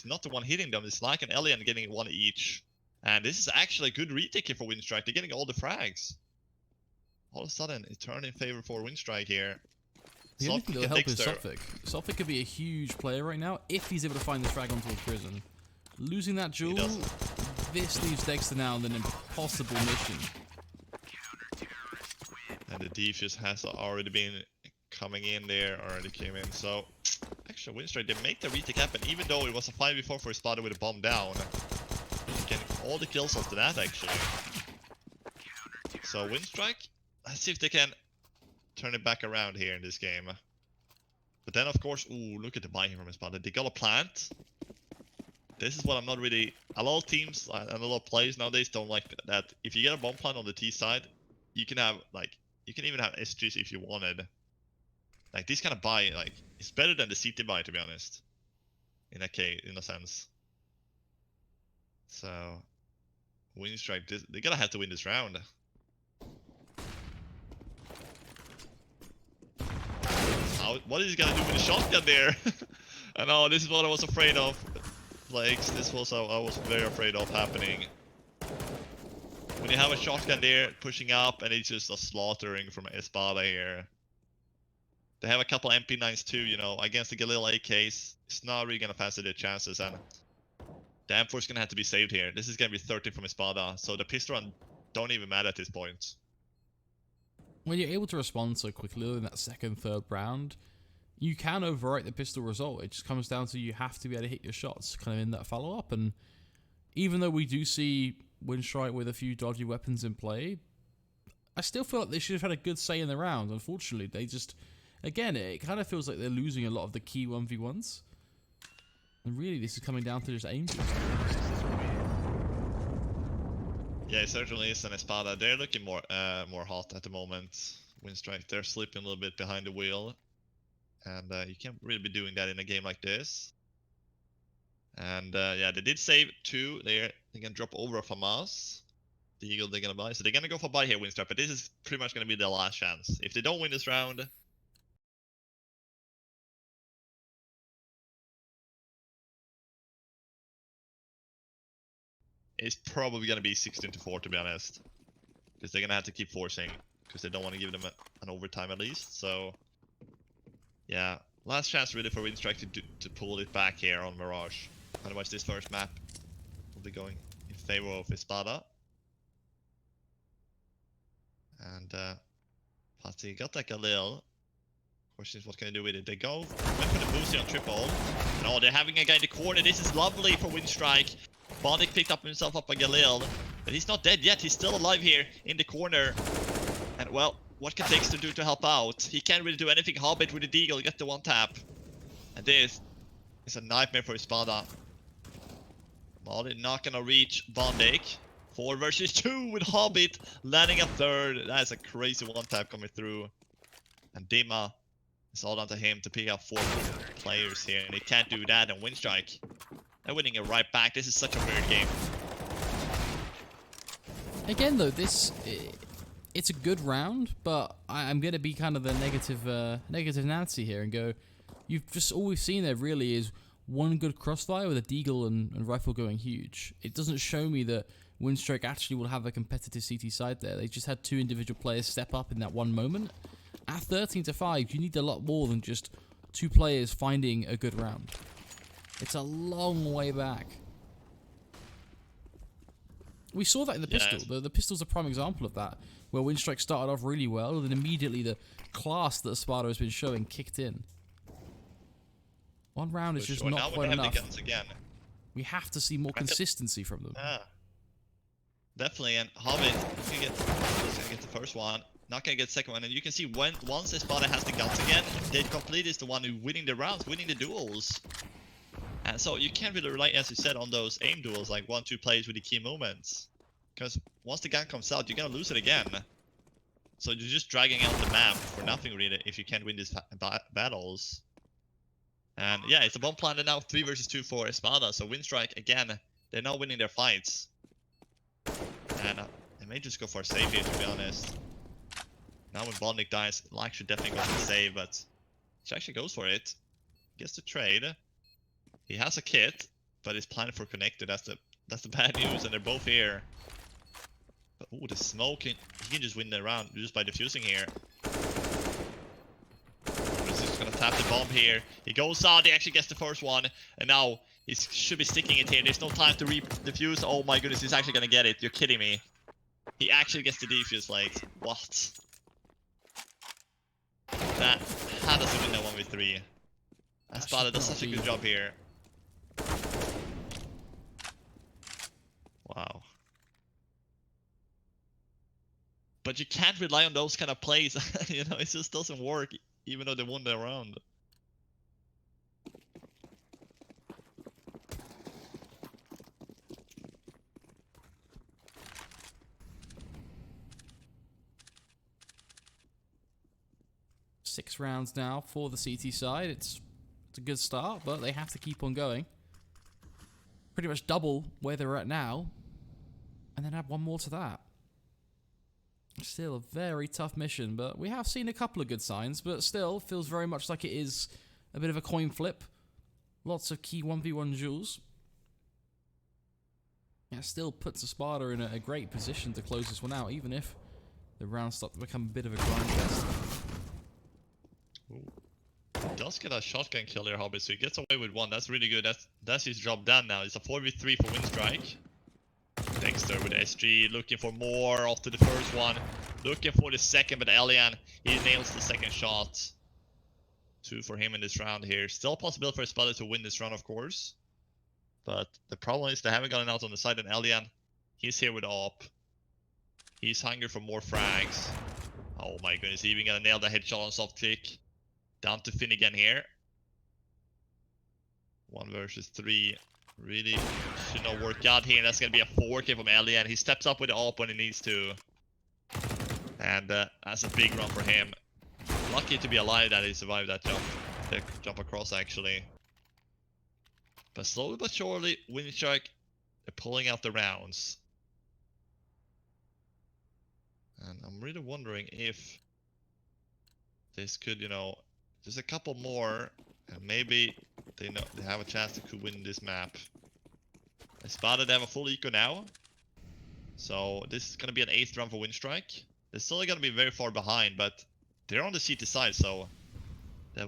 not the one hitting them. It's like an Alien getting 1 each. And this is actually a good retake here for Winstrike. They're getting all the frags. All of a sudden, it turned in favor for Winstrike here. The only thing that will help is Sophic. Sophic could be a huge player right now if he's able to find this frag onto a prison. Losing that duel, this leaves Dexter now in an impossible mission. And the defuse has already been coming in there, already came in. So, actually, Winstrike, they make the retake happen, even though it was a 5v4 for Espada with a bomb down. Getting all the kills after that, actually. So, Winstrike, let's see if they can turn it back around here in this game. But then, of course, ooh, look at the buy here from Espada. They got a plant. This is what I'm not really... A lot of teams and a lot of players nowadays don't like that. If you get a bomb plant on the T side, you can have, like... You can even have SGs if you wanted. Like, this kind of buy, like, it's better than the CT buy, to be honest. In a sense. So... Winstrike, they're gonna have to win this round. What is he gonna do with the shotgun there? I know, this is what I was afraid of. Flakes, this was what I was very afraid of happening. When you have a shotgun there, pushing up, and it's just a slaughtering from Espada here. They have a couple MP9s too, you know, against the Galil AKs. It's not really gonna fancy their chances, and the M4 is gonna have to be saved here. This is gonna be 13 from Espada, so the pistol run don't even matter at this point. When you're able to respond so quickly in that second, third round, you can overwrite the pistol result. It just comes down to you have to be able to hit your shots kind of in that follow-up. And even though we do see Winstrike with a few dodgy weapons in play, I still feel like they should have had a good say in the round. Unfortunately, they just, again, it kind of feels like they're losing a lot of the key 1v1s. And really, this is coming down to just aim. Yeah, it certainly is an Espada. They're looking more hot at the moment. Winstrike, they're slipping a little bit behind the wheel. And you can't really be doing that in a game like this. And yeah, they did save 2. They're gonna drop over from us. The Eagle they're gonna buy. So they're gonna go for buy here, Winstrike, but this is pretty much gonna be their last chance. If they don't win this round, it's probably gonna be 16-4 to be honest. Because they're gonna have to keep forcing. Because they don't want to give them an overtime at least. So yeah, last chance really for Winstrike to pull it back here on Mirage. Otherwise this first map will be going in favor of Espada. And Patti got that Galil. Question is what can they do with it? They go went for the boost on triple. And oh, they're having a guy in the corner. This is lovely for Winstrike. Bondic picked up himself up a Galil. But he's not dead yet. He's still alive here in the corner. And well, what can Takes to do to help out? He can't really do anything. Hobbit with the Deagle, get the one tap. And this is a nightmare for Espada. Molly not gonna reach Bondic. 4 versus 2 with Hobbit landing a third. That is a crazy one tap coming through. And Dima, it's all down to him to pick up 4 players here. And he can't do that. And Winstrike, they're winning it right back. This is such a weird game. Again, though, it's a good round, but I'm going to be kind of the negative Nancy here and go, you've just, all we've seen there really is one good crossfire with a Deagle and rifle going huge. It doesn't show me that Winstrike actually will have a competitive CT side there. They just had 2 individual players step up in that one moment. At 13-5, you need a lot more than just 2 players finding a good round. It's a long way back. We saw that in the pistol. The pistol's a prime example of that, where Winstrike started off really well, and then immediately the class that Espada has been showing kicked in. One round is just not quite enough. We have to see more consistency from them. Yeah, definitely. And Hobbit is gonna get the first one, not gonna get the second one. And you can see once Espada has the guns again, they complete is the one who's winning the rounds, winning the duels. And so you can't really rely, as you said, on those aim duels, like 1-2 plays with the key moments. Because once the gun comes out, you're gonna lose it again. So you're just dragging out the map for nothing really if you can't win these battles. And yeah, it's a bomb planted now, 3 versus 2 for Espada. So Winstrike, again, they're not winning their fights. And they may just go for a save here, to be honest. Now when Bondic dies, Like should definitely go for a save, but she actually goes for it. Gets the trade. He has a kit, but he's planning for connected. That's the bad news, and they're both here. But ooh, the smoke, he can just win the round just by defusing here. He's just gonna tap the bomb here. He goes out, he actually gets the first one, and now he should be sticking it here. There's no time to defuse. Oh my goodness, he's actually gonna get it. You're kidding me. He actually gets the defuse, like, what? How does he win that 1v3? Espada does such a good job here. Wow. But you can't rely on those kind of plays. You know, it just doesn't work, even though they won the round. Six rounds now for the CT side. It's a good start, but they have to keep on going. Pretty much double where they're at now. and then add one more to that. Still a very tough mission, but we have seen a couple of good signs, but still feels very much like it is a bit of a coin flip. Lots of key 1v1 duels. Yeah, still puts Espada in a great position to close this one out, even if the rounds start to become a bit of a grind fest. He does get a shotgun kill here, Hobby, so he gets away with one. That's really good. That's his job done now. It's a 4v3 for Winstrike. Dexter with SG looking for more after the first one. Looking for the second, but Elian, he nails the second shot. 2 for him in this round here. Still a possibility for Espada to win this round, of course. But the problem is they haven't gotten out on the side, and Elian, he's here with AWP. He's hungry for more frags. Oh my goodness, he even gonna nail the headshot on soft click. Down to Finnegan here. 1 versus 3. Really should not work out here. That's gonna be a 4K from Elian. He steps up with the AWP when he needs to. And that's a big run for him. Lucky to be alive that he survived that jump. The jump across actually. But slowly but surely, Winstrike, they're pulling out the rounds. And I'm really wondering if this could, you know, just a couple more, and maybe they have a chance to win this map. Espada, they have a full eco now. So this is going to be an 8th round for Winstrike. They're still going to be very far behind, but they're on the CT side, so they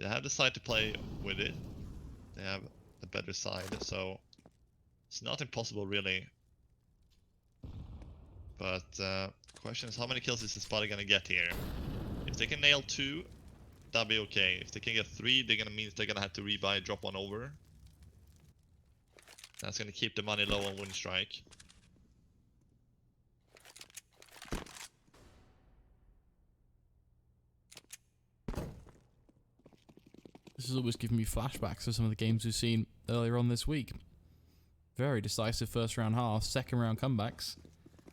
have the side to play with it. They have the better side, so it's not impossible really. But the question is, how many kills is Espada gonna get here? If they can nail 2, that'll be okay. If they can get 3, they're gonna have to rebuy, drop 1 over. That's gonna keep the money low on Winstrike. This is always giving me flashbacks to some of the games we've seen earlier on this week. Very decisive first round half, second round comebacks.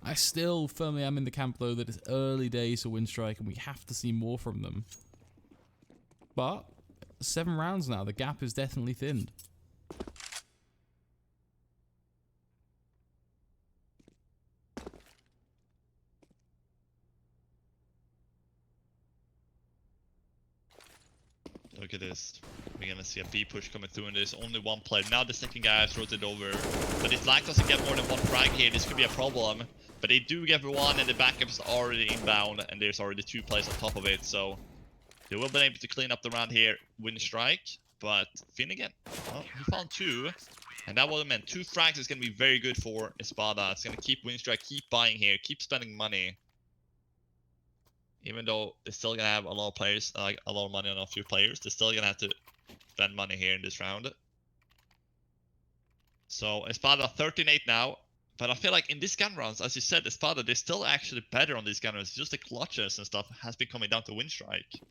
I still firmly am in the camp though that it's early days for Winstrike and we have to see more from them. But 7 rounds now, the gap is definitely thinned. Look at this. We're gonna see a B push coming through, and there's only 1 player. Now the second guy has rotated over. But if Black doesn't get more than 1 frag here, this could be a problem. But they do get 1, and the backup is already inbound, and there's already 2 players on top of it. So they will be able to clean up the round here, Winstrike. But Finnegan, well, he found 2. And that would have meant 2 frags is gonna be very good for Espada. It's gonna keep Winstrike, keep buying here, keep spending money. Even though they're still gonna have a lot of players, like a lot of money on a few players, they're still gonna have to spend money here in this round. So Espada 13-8 now, but I feel like in these gun rounds, as you said, Espada, they're still actually better on these gun rounds. Just the clutches and stuff has been coming down to Winstrike.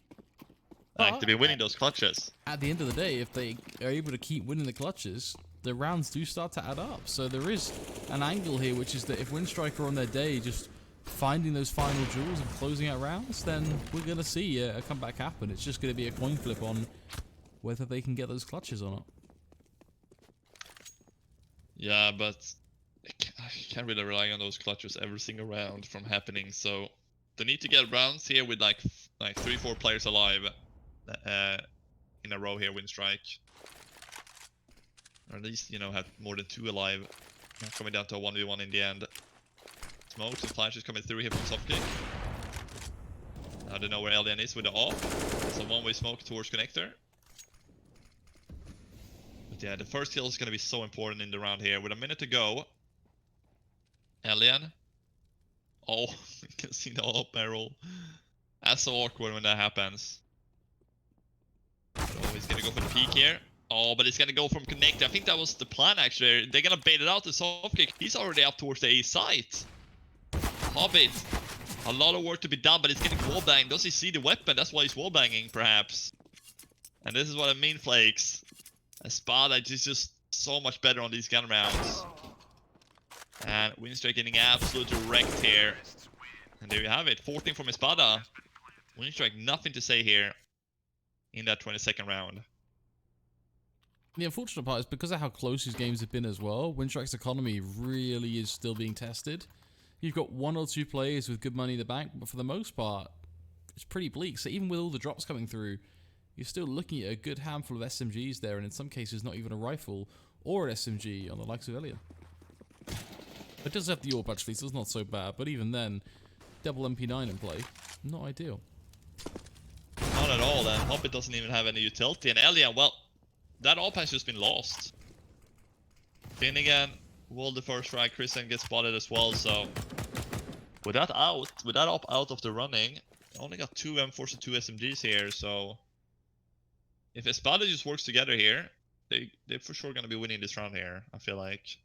Like, they've been winning those clutches. At the end of the day, if they are able to keep winning the clutches, the rounds do start to add up. So there is an angle here, which is that if Winstrike are on their day, just finding those final jewels and closing out rounds, then we're going to see a comeback happen. It's just going to be a coin flip on whether they can get those clutches or not. Yeah, but I can't really rely on those clutches every single round from happening. So they need to get rounds here with like 3-4 players alive in a row here, Winstrike. Or at least, you know, have more than 2 alive. Not coming down to a 1v1 in the end. Smokes and flashes coming through here from softkick. I don't know where Elian is with the AWP. It's a one-way smoke towards connector. But yeah, the first kill is going to be so important in the round here. With a minute to go, Elian. Oh, you can see the AWP barrel. That's so awkward when that happens. Oh, he's going to go for the peek here. Oh, but it's going to go from connector. I think that was the plan actually. They're going to bait it out to softkick. He's already up towards the A site. Hobbit, a lot of work to be done, but it's getting wallbanged. Does he see the weapon? That's why he's wallbanging, perhaps. And this is what I mean, Flakes. Espada is just so much better on these gun rounds. And Winstrike getting absolutely wrecked here. And there you have it, 14 from Espada. Winstrike, nothing to say here in that 22nd round. The unfortunate part is because of how close these games have been as well, Winstrike's economy really is still being tested. You've got 1 or 2 players with good money in the bank, but for the most part, it's pretty bleak. So even with all the drops coming through, you're still looking at a good handful of SMGs there, and in some cases not even a rifle or an SMG on the likes of Elian. It does have the AWP actually, so it's not so bad, but even then, double MP9 in play, not ideal. Not at all, and Hobbit doesn't even have any utility, and Elian, well, that AWP has just been lost. Finnegan will the first strike, Christian gets spotted as well, so with that AWP out of the running, only got 2 M4s and 2 SMGs here, so if Espada just works together here, they're for sure gonna be winning this round here, I feel like.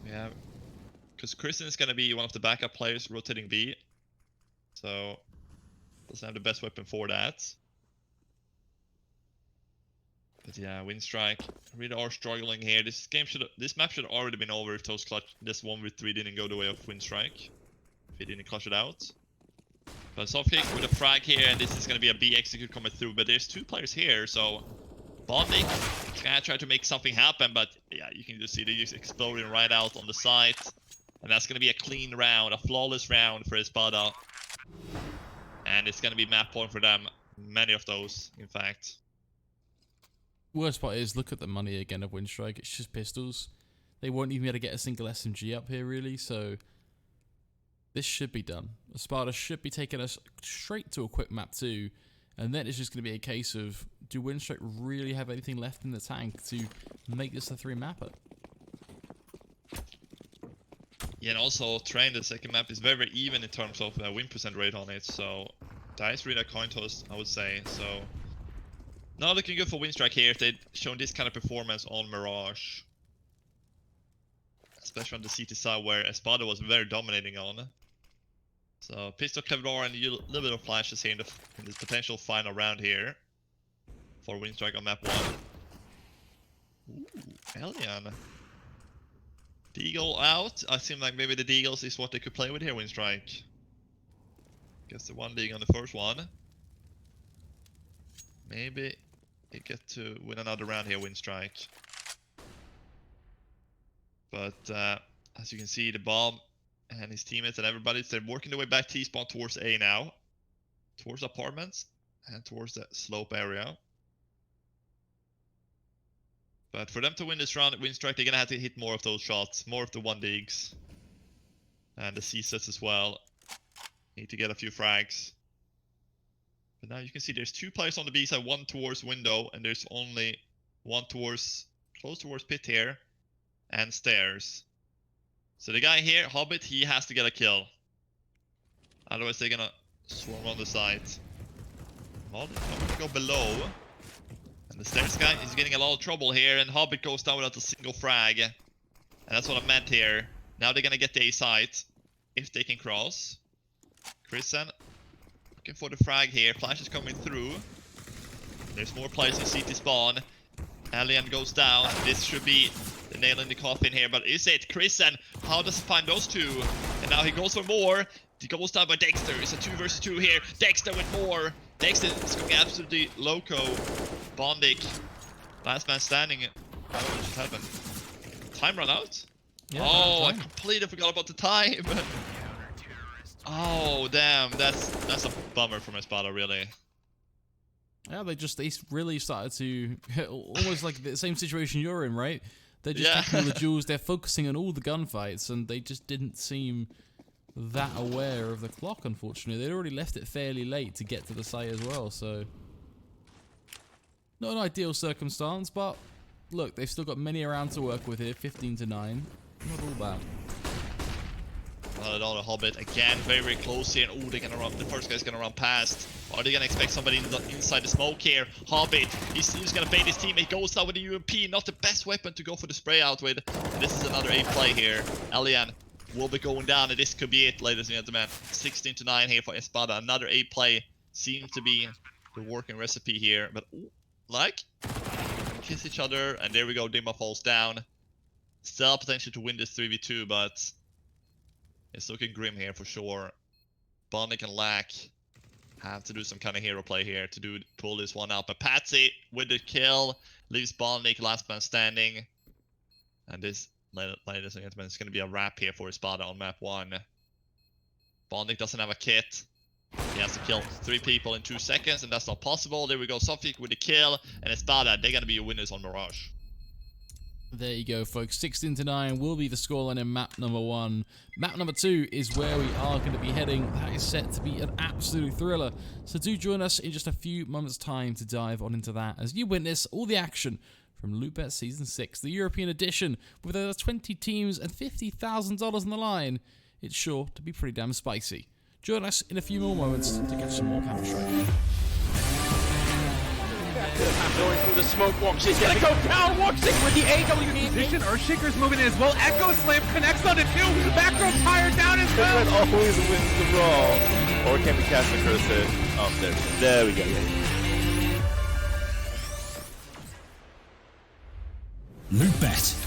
Yeah, because Christian is gonna be one of the backup players rotating B, so doesn't have the best weapon for that. But yeah, Winstrike really are struggling here. This map should have already been over if this 1v3 didn't go the way of Winstrike. If he didn't clutch it out. But soft kick with a frag here, and this is gonna be a B execute coming through. But there's 2 players here, so Bonding is gonna try to make something happen. But yeah, you can just see they just exploding right out on the site, and that's gonna be a clean round, a flawless round for Espada. And it's gonna be map point for them. Many of those, in fact. Worst part is, look at the money again of Winstrike. It's just pistols. They won't even be able to get a single SMG up here, really, so this should be done. Espada should be taking us straight to a quick map 2, and then it's just going to be a case of, do Winstrike really have anything left in the tank to make this a 3-mapper? Yeah, and also, Train, the second map, is very, very even in terms of win percent rate on it, so that is really a coin toss, I would say, so not looking good for Winstrike here if they'd shown this kind of performance on Mirage. Especially on the CT side where Espada was very dominating on. So pistol, Kevlar, and a little bit of flashes here in this potential final round here for Winstrike on map 1. Ooh, Elian. Deagle out. I seem like maybe the Deagles is what they could play with here, Winstrike. Guess the 1 Deagle on the first one. Maybe they get to win another round here, Winstrike. But as you can see, the bomb and his teammates and everybody, they're working their way back T-spawn towards A now. Towards apartments and towards the slope area. But for them to win this round at Winstrike, they're gonna have to hit more of those shots, more of the 1 digs. And the C-sets as well. Need to get a few frags. But now you can see there's 2 players on the B side, 1 towards window, and there's only 1 towards, close towards pit here, and stairs. So the guy here, Hobbit, he has to get a kill. Otherwise they're gonna swarm on the site. Hobbit gonna go below. And the stairs guy is getting a lot of trouble here, and Hobbit goes down without a single frag. And that's what I meant here. Now they're gonna get the A site, if they can cross. Christian looking for the frag here. Flash is coming through. There's more players in CT spawn. Alien goes down. This should be the nail in the coffin here, but is it? Christian, how does he find those 2? And now he goes for more. He goes down by Dexter. It's a 2 versus 2 here. Dexter with more. Dexter is going absolutely loco. Bondic, last man standing. What just happened? Time run out? Yeah, oh, I completely forgot about the time. Oh, damn. That's a bummer from Espada, really. Yeah, they really started to, almost like the same situation you're in, right? They're just taking all the jewels, they're focusing on all the gunfights, and they just didn't seem that aware of the clock, unfortunately. They'd already left it fairly late to get to the site as well, so not an ideal circumstance, but look, they've still got many around to work with here, 15 to 9. Not all bad. Not at all, a Hobbit again, very, very close here. Oh, they're gonna run. The first guy's gonna run past. Are they gonna expect somebody inside the smoke here? Hobbit, he's gonna bait his teammate. Goes down with the UMP, not the best weapon to go for the spray out with. And this is another A play here. Elian will be going down, and this could be it, ladies and gentlemen. 16 to 9 here for Espada. Another A play seems to be the working recipe here. But like, kiss each other, and there we go. Dima falls down. Still potential to win this 3v2, but it's looking grim here for sure. Bondic and Lack Have to do some kind of hero play here to pull this one out. But Patsy with the kill leaves Bondnik last man standing. And this, ladies and gentlemen, it's going to be a wrap here for Espada on map 1. Bondnik doesn't have a kit. He has to kill 3 people in 2 seconds, and that's not possible. There we go, Sofik with the kill, and Espada, they're going to be your winners on Mirage. There you go, folks. 16-9 will be the scoreline in map number 1. Map number 2 is where we are going to be heading. That is set to be an absolute thriller. So do join us in just a few moments' time to dive on into that as you witness all the action from Lootbet Season 6, the European edition, with over 20 teams and $50,000 on the line. It's sure to be pretty damn spicy. Join us in a few more moments to catch some more Counter-Strike. Going through the smoke walk. She's gonna go down. Woxic with the AWP. Position, Earthshaker's moving in as well. Echo Slam connects on it too. Back row tired down as well. This one always wins the brawl. Or can we cast the curses? Oh, there we go. Lootbet.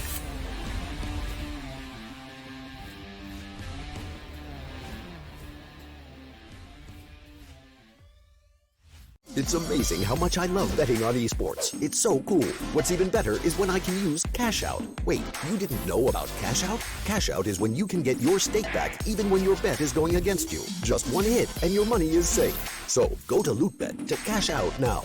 It's amazing how much I love betting on esports. It's so cool. What's even better is when I can use Cash Out. Wait, you didn't know about Cash Out? Cash Out is when you can get your stake back even when your bet is going against you. Just one hit and your money is safe. So go to Lootbet to cash out now.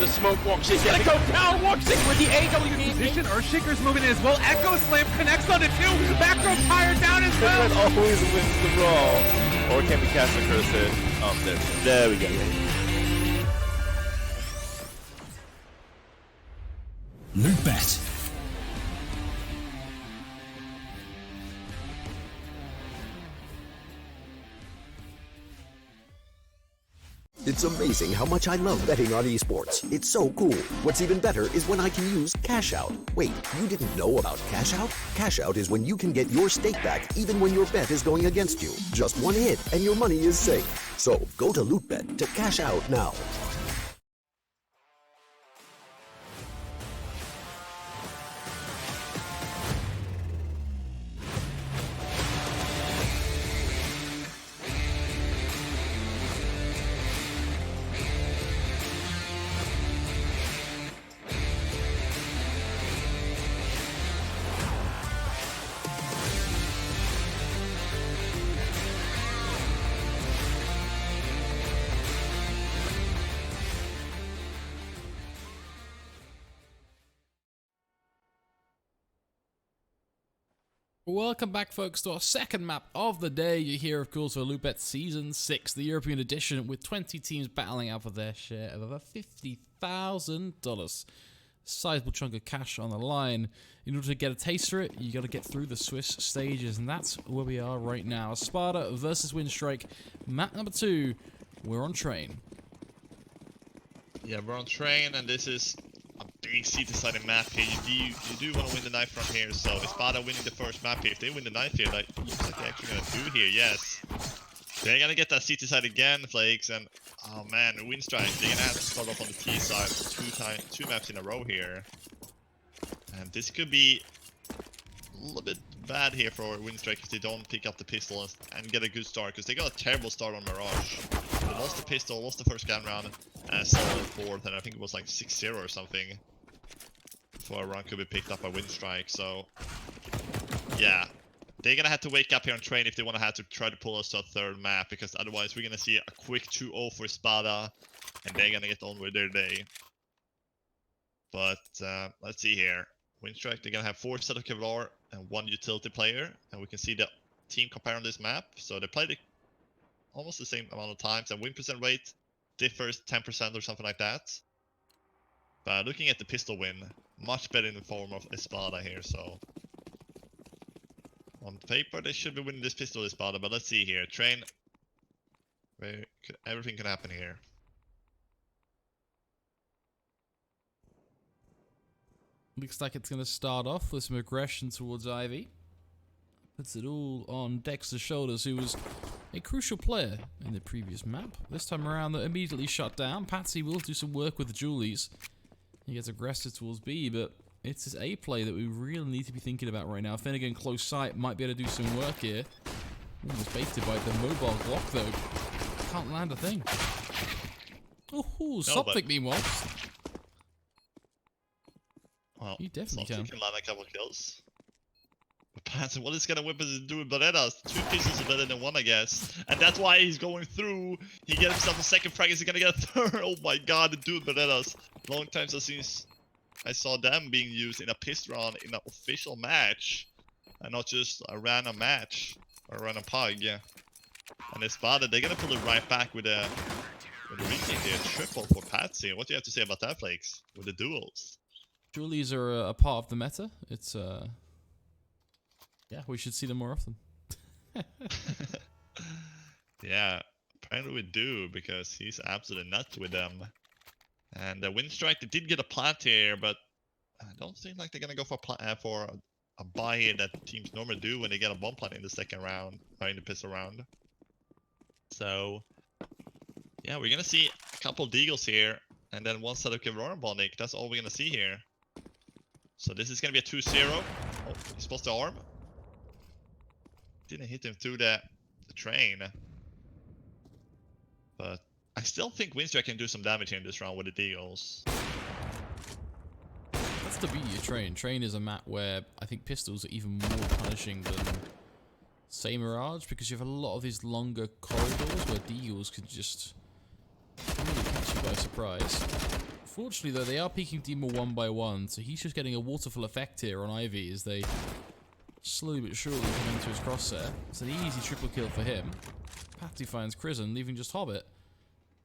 the smoke. Wongsik gonna go down. Wongsik with the AWP. Position, Earthshaker's moving in as well. Echo Slam connects on it too. Back row tire down as well. Lootbet always wins the brawl. Or can we cast the curse it? There we go. Lootbet. It's amazing how much I love betting on esports. It's so cool. What's even better is when I can use Cash Out. Wait, you didn't know about Cash Out? Cash Out is when you can get your stake back even when your bet is going against you. Just one hit and your money is safe. So go to Lootbet to cash out now. Welcome back, folks, to our second map of the day. You're here, of course, for Lootbet Season 6, the European edition, with 20 teams battling out for their share of over $50,000. Sizable chunk of cash on the line. In order to get a taste for it, you got to get through the Swiss stages, and that's where we are right now. Espada versus Winstrike, map number 2. We're on train. Yeah, we're on train, and this is a big seat-deciding map here. You do want to win the knife from here, so Espada winning the first map here. If they win the knife here, like, looks like they're actually going to do here, yes. They're going to get that seat-decide again, Flakes, and oh man, Winstrike, they're going to have to start off on the T side for two maps in a row here. And this could be a little bit bad here for Winstrike if they don't pick up the pistol and get a good start, because they got a terrible start on Mirage. They lost the pistol, lost the first gun round, and solid fourth, and I think it was like 6-0 or something before a run could be picked up by Winstrike. So yeah, they're gonna have to wake up here on train if they want to have to try to pull us to a third map, because otherwise we're gonna see a quick 2-0 for Espada, and they're gonna get on with their day. But let's see here. Winstrike, they're gonna have 4 set of Kevlar and 1 utility player, and we can see the team compare on this map. So they played it almost the same amount of times, and win percent rate differs 10% or something like that. But looking at the pistol win, much better in the form of Espada here. So on paper they should be winning this pistol Espada, but let's see here. Train, everything can happen here. Looks like it's going to start off with some aggression towards Ivy. Puts it all on Dexter's shoulders, who was a crucial player in the previous map. This time around, they're immediately shut down. Patsy will do some work with the Julies. He gets aggressive towards B, but it's his A play that we really need to be thinking about right now. Finnegan, close sight, might be able to do some work here. Almost baited by the mobile Glock, though. Can't land a thing. Oh, something meanwhile. Well, he definitely can land a couple kills. But Patsy, what is gonna weapons do with Berettas? 2 pieces are better than 1, I guess. And that's why he's going through. He gets himself a second frag. Is he gonna get a third? Oh my god, the dude Berettas. Long time since I saw them being used in a pistol round in an official match. And not just a random match. Or a random pug, yeah. And Espada, they're gonna pull it right back with a retake here. Triple for Patsy. What do you have to say about that, Flakes? With the duels? Julies are a part of the meta. It's yeah, we should see them more often. Yeah, apparently we do, because he's absolutely nuts with them. And Winstrike, they did get a plant here, but I don't think like they're gonna go for a buy here that teams normally do when they get a bomb plant in the second round, or in the pistol round. So yeah, we're gonna see a couple deagles here, and then 1 set of Kevlar and Bondic. That's all we're gonna see here. So this is gonna be a 2-0. Oh, he's supposed to arm. Didn't hit him through the train. But I still think Winstrike can do some damage here in this round with the deagles. That's the beauty of Train. Train is a map where I think pistols are even more punishing than, say, Mirage, because you have a lot of these longer corridors where deagles could just really catch you by surprise. Unfortunately, though, they are peeking Demo one by one, so he's just getting a waterfall effect here on Ivy as they slowly but surely come into his crosshair. It's an easy triple kill for him. Patsy finds Crizzen, leaving just Hobbit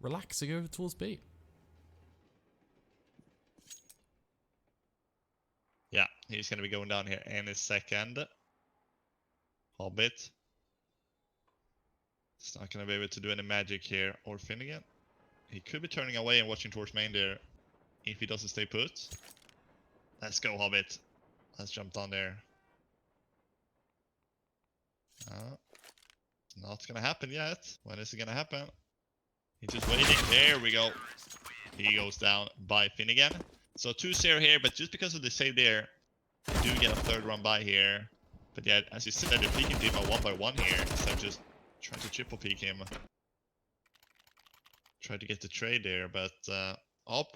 relaxing over towards B. Yeah, he's going to be going down here any second. Hobbit. He's not going to be able to do any magic here. Or Finnegan. He could be turning away and watching towards main there if he doesn't stay put. Let's go, Hobbit. Let's jump down there. Not going to happen yet. When is it going to happen? He's just waiting. There we go. He goes down by Finnegan. So 2-0 here, but just because of the save there, you do get a third run by here. But yeah, as you said, they're peeking Dima one by one here, instead of just trying to triple peek him. Try to get the trade there, but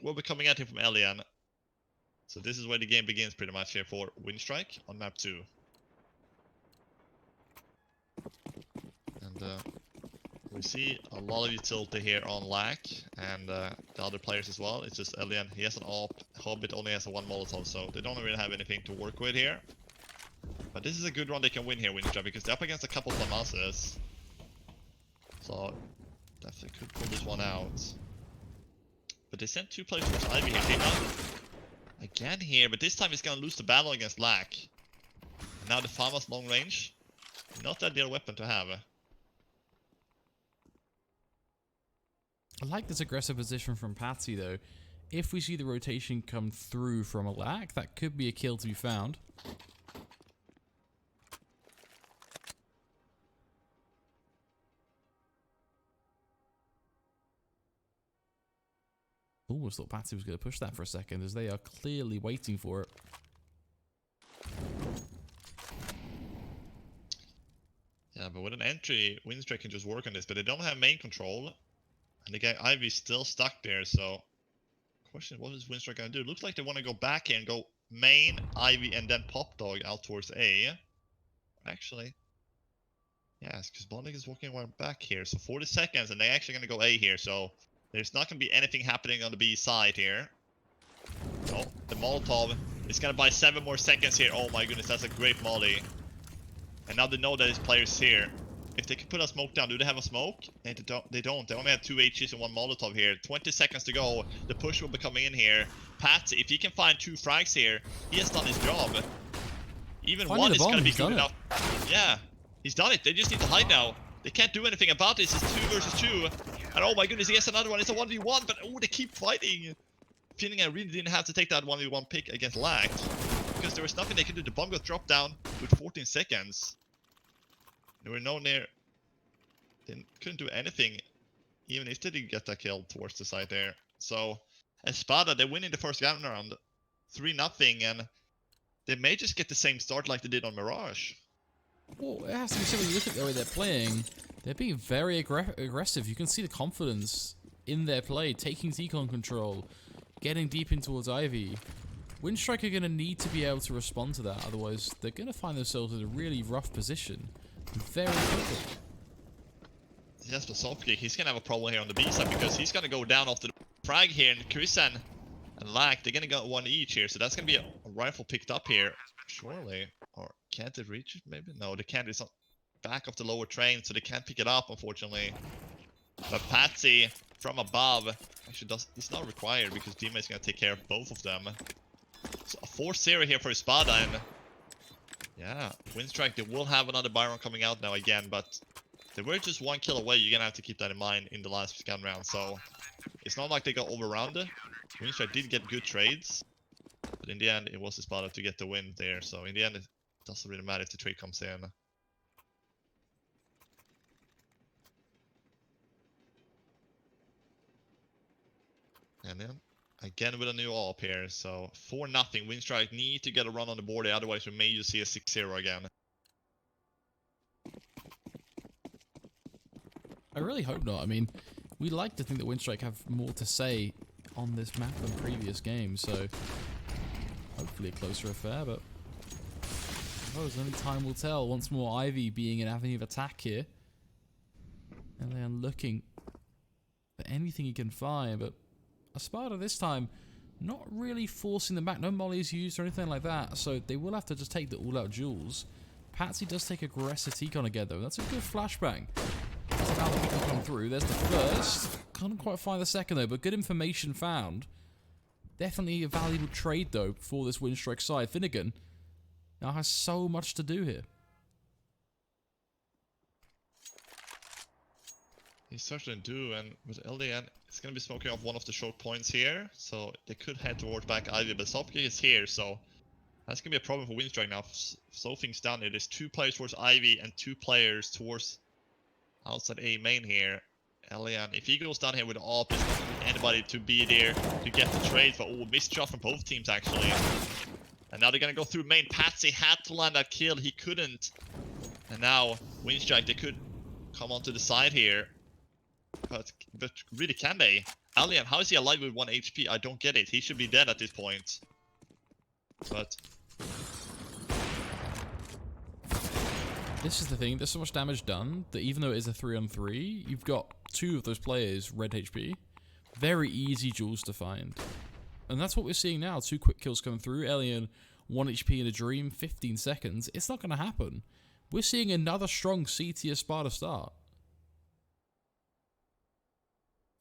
we'll be coming at him from Elian. So this is where the game begins pretty much here for Winstrike on map 2. And we see a lot of utility here on Lack and the other players as well. It's just Elian, he has an AWP, Hobbit only has a 1 Molotov, so they don't really have anything to work with here. But this is a good run they can win here, Winstrike, because they're up against a couple of Flamasses. So definitely could pull this one out. But they sent 2 players towards Ivy here. Again here, but this time he's gonna lose the battle against Lack. And now the Famas long range. Not the ideal weapon to have. I like this aggressive position from Patsy, though. If we see the rotation come through from a Lack, that could be a kill to be found. Almost thought Patsy was going to push that for a second, as they are clearly waiting for it. Yeah, but with an entry, Winstrike can just work on this, but they don't have main control. And the guy Ivy's still stuck there, so... Question, what is Winstrike going to do? Looks like they want to go back here and go main, Ivy, and then Pop Dog out towards A. Actually... Yes, because Bondig is walking around back here, so 40 seconds, and they're actually going to go A here, so... There's not going to be anything happening on the B side here. Oh, the Molotov is going to buy 7 more seconds here. Oh my goodness, that's a great molly. And now they know that his player's here. If they can put a smoke down, do they have a smoke? They don't. They only have 2 HGs and 1 Molotov here. 20 seconds to go. The push will be coming in here. Patsy, if he can find 2 frags here, he has done his job. Even Finding one is going to be he's good enough. Yeah, he's done it. They just need to hide now. They can't do anything about this. It's 2 versus 2. And oh my goodness, he has another one. It's a 1v1, but oh, they keep fighting. Feeling I really didn't have to take that 1v1 pick against Lack, because there was nothing they could do. The bomb got dropped down with 14 seconds. There were no near... They couldn't do anything, even if they didn't get that kill towards the side there. So, Espada, they win in the first round 3-0, and they may just get the same start like they did on Mirage. Well, it has to be said when you look at the way they're playing, they're being very aggressive. You can see the confidence in their play, taking T-Con control, getting deep in towards Ivy. Winstrike are going to need to be able to respond to that, otherwise they're going to find themselves in a really rough position very quickly. Yes, but Softkick, he's going to have a problem here on the B side, because he's going to go down after the frag here, and Chrisan and Lack, they're going to go 1 each here, so that's going to be a rifle picked up here, surely. Or can't they reach it, maybe? No, they can't. It's on back of the lower train, so they can't pick it up, unfortunately. But Patsy, from above, actually it's not required, because Dima is going to take care of both of them. So a 4-0 here for Espada, and yeah, Winstrike, they will have another Byron coming out now again, but they were just 1 kill away. You're going to have to keep that in mind in the last scan round, so it's not like they got overrounded. Winstrike did get good trades, but in the end, it was Espada to get the win there, so in the end, it doesn't really matter if the trade comes in. And then, again with a new AWP here, so 4-0, Winstrike need to get a run on the board, otherwise we may just see a 6-0 again. I really hope not. I mean, we like to think that Winstrike have more to say on this map than previous games, so hopefully a closer affair, but I suppose only time will tell. Once more, Ivy being an avenue of attack here. And then looking for anything he can find, but Espada this time not really forcing them back. No mollies used or anything like that, so they will have to just take the all-out duels. Patsy does take aggressive T-Con again, though. That's a good flashbang. That's how the people come through. There's the first. Can't quite find the second, though, but good information found. Definitely a valuable trade, though, for this Winstrike side. Finnegan now has so much to do here. He certainly do, and with LDN, it's going to be smoking off one of the short points here, so they could head towards back Ivy, but Sopki is here, so that's going to be a problem for Winstrike now. Slow things down here. There's 2 players towards Ivy and 2 players towards outside A main here. LDN, if he goes down here with the AWP, there's not anybody to be there to get the trade, but missed shot from both teams actually. And now they're going to go through main. Patsy had to land that kill, he couldn't. And now Winstrike, they could come onto the side here. But really, can they? Alien, how is he alive with 1 HP? I don't get it. He should be dead at this point. But this is the thing. There's so much damage done that even though it is a 3-on-3, you've got 2 of those players red HP. Very easy jewels to find. And that's what we're seeing now. 2 quick kills coming through. Alien, 1 HP in a dream, 15 seconds. It's not going to happen. We're seeing another strong CT Espada start.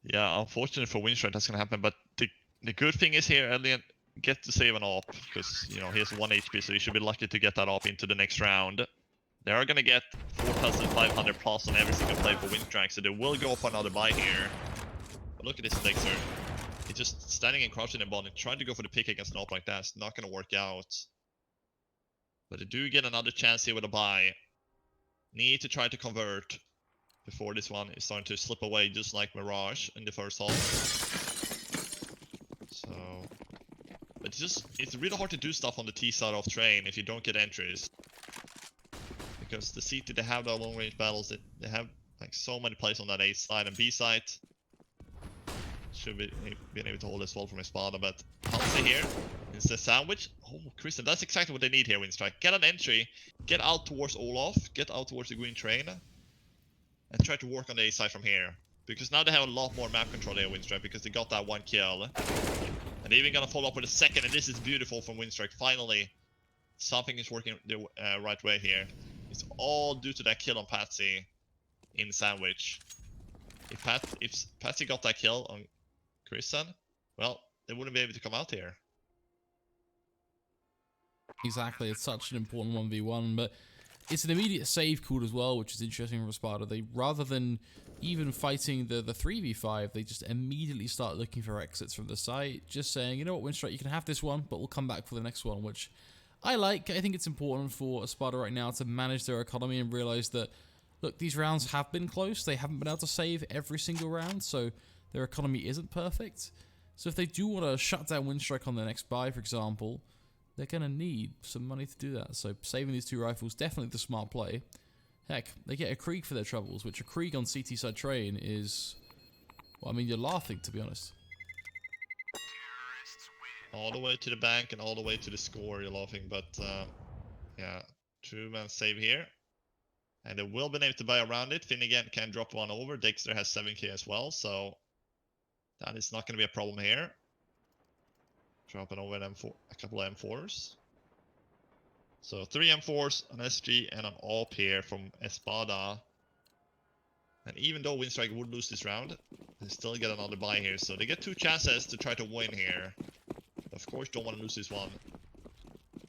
yeah, unfortunately for Winstrike, that's gonna happen. But the good thing is here, Alien get to save an AWP because he has 1 HP, so you should be lucky to get that AWP into the next round. They are gonna get 4,500 plus on every single play for Winstrike, so they will go for another buy here. But look at this Elixir. He's just standing and crouching in bond and trying to go for the pick against an AWP like that. It's not gonna work out. But they do get another chance here with a buy. Need to try to convert before this one is starting to slip away, just like Mirage in the first half. So, but it's really hard to do stuff on the T side of train if you don't get entries. Because the CT, they have their long range battles, they have like so many plays on that A side and B side. Should be being able to hold this wall from Espada, but Halsey here is the sandwich. Oh, Christian, that's exactly what they need here, Winstrike. Get an entry, get out towards Olaf, get out towards the green train, and try to work on the A side from here. Because now they have a lot more map control here, Winstrike, because they got that 1 kill. And they're even gonna follow up with a second, and this is beautiful from Winstrike. Finally, something is working the right way here. It's all due to that kill on Patsy in Sandwich. If Patsy got that kill on Christian, well, they wouldn't be able to come out here. Exactly, it's such an important 1v1, but it's an immediate save call as well, which is interesting from Espada. They, rather than even fighting the 3v5, they just immediately start looking for exits from the site, just saying, you know what, Winstrike, you can have this one, but we'll come back for the next one, which I like. I think it's important for Espada right now to manage their economy and realize that, look, these rounds have been close. They haven't been able to save every single round, so their economy isn't perfect. So if they do want to shut down Winstrike on their next buy, for example, they're going to need some money to do that. So saving these 2 rifles, definitely the smart play. Heck, they get a Krieg for their troubles, which a Krieg on CT side train is... Well, I mean, you're laughing, to be honest. All the way to the bank and all the way to the score, you're laughing, but yeah, 2-man save here. And they will be able to buy around it. Finnegan can drop 1 over. Dexter has 7k as well, so that is not going to be a problem here. Dropping over an M4, a couple of M4s. So 3 M4s, an SG, and an AWP here from Espada. And even though Winstrike would lose this round, they still get another buy here. So they get 2 chances to try to win here. Of course, don't want to lose this one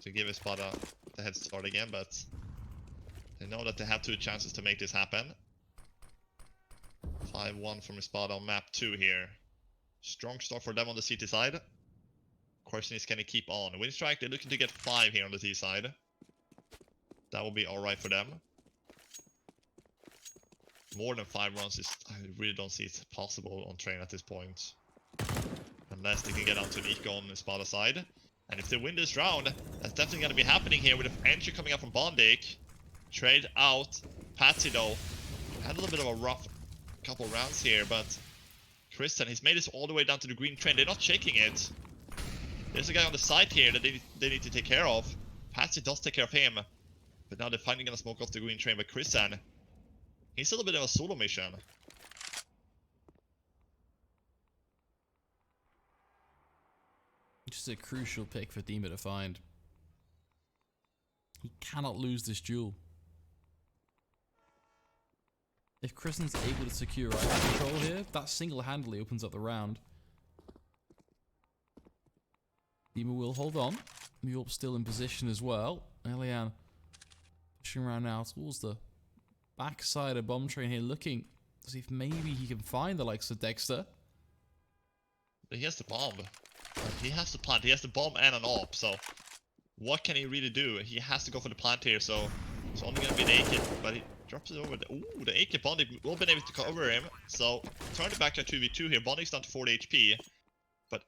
to give Espada the head start again, but they know that they have 2 chances to make this happen. 5-1 from Espada on map 2 here. Strong start for them on the CT side. Question is, can they keep on? Winstrike, they're looking to get 5 here on the T side. That will be alright for them. More than 5 runs is, I really don't see it possible on train at this point. Unless they can get onto an eco on the Espada side. And if they win this round, that's definitely going to be happening here with an entry coming up from Bondik. Trade out. Patsy though had a little bit of a rough couple rounds here, but Christian, he's made this all the way down to the green train. They're not shaking it. There's a guy on the side here that they need to take care of. Patsy does take care of him, but now they're finally gonna smoke off the green train. But Christian, he's still a bit of a solo mission. Which is a crucial pick for Dima to find. He cannot lose this duel. If Kristen's able to secure right control here, that single-handedly opens up the round. Dima will hold on. Mjolp's still in position as well. Elian pushing around now towards the backside of Bomb Train here, looking to see if maybe he can find the likes of Dexter. But he has the bomb. He has the plant. He has the bomb and an AWP. So what can he really do? He has to go for the plant here. So it's only gonna be the AK, but he drops it over. Ooh, the AK Bondic will be able to cover him. So turn it back to a 2v2 here. Bondic's down to 40 HP. But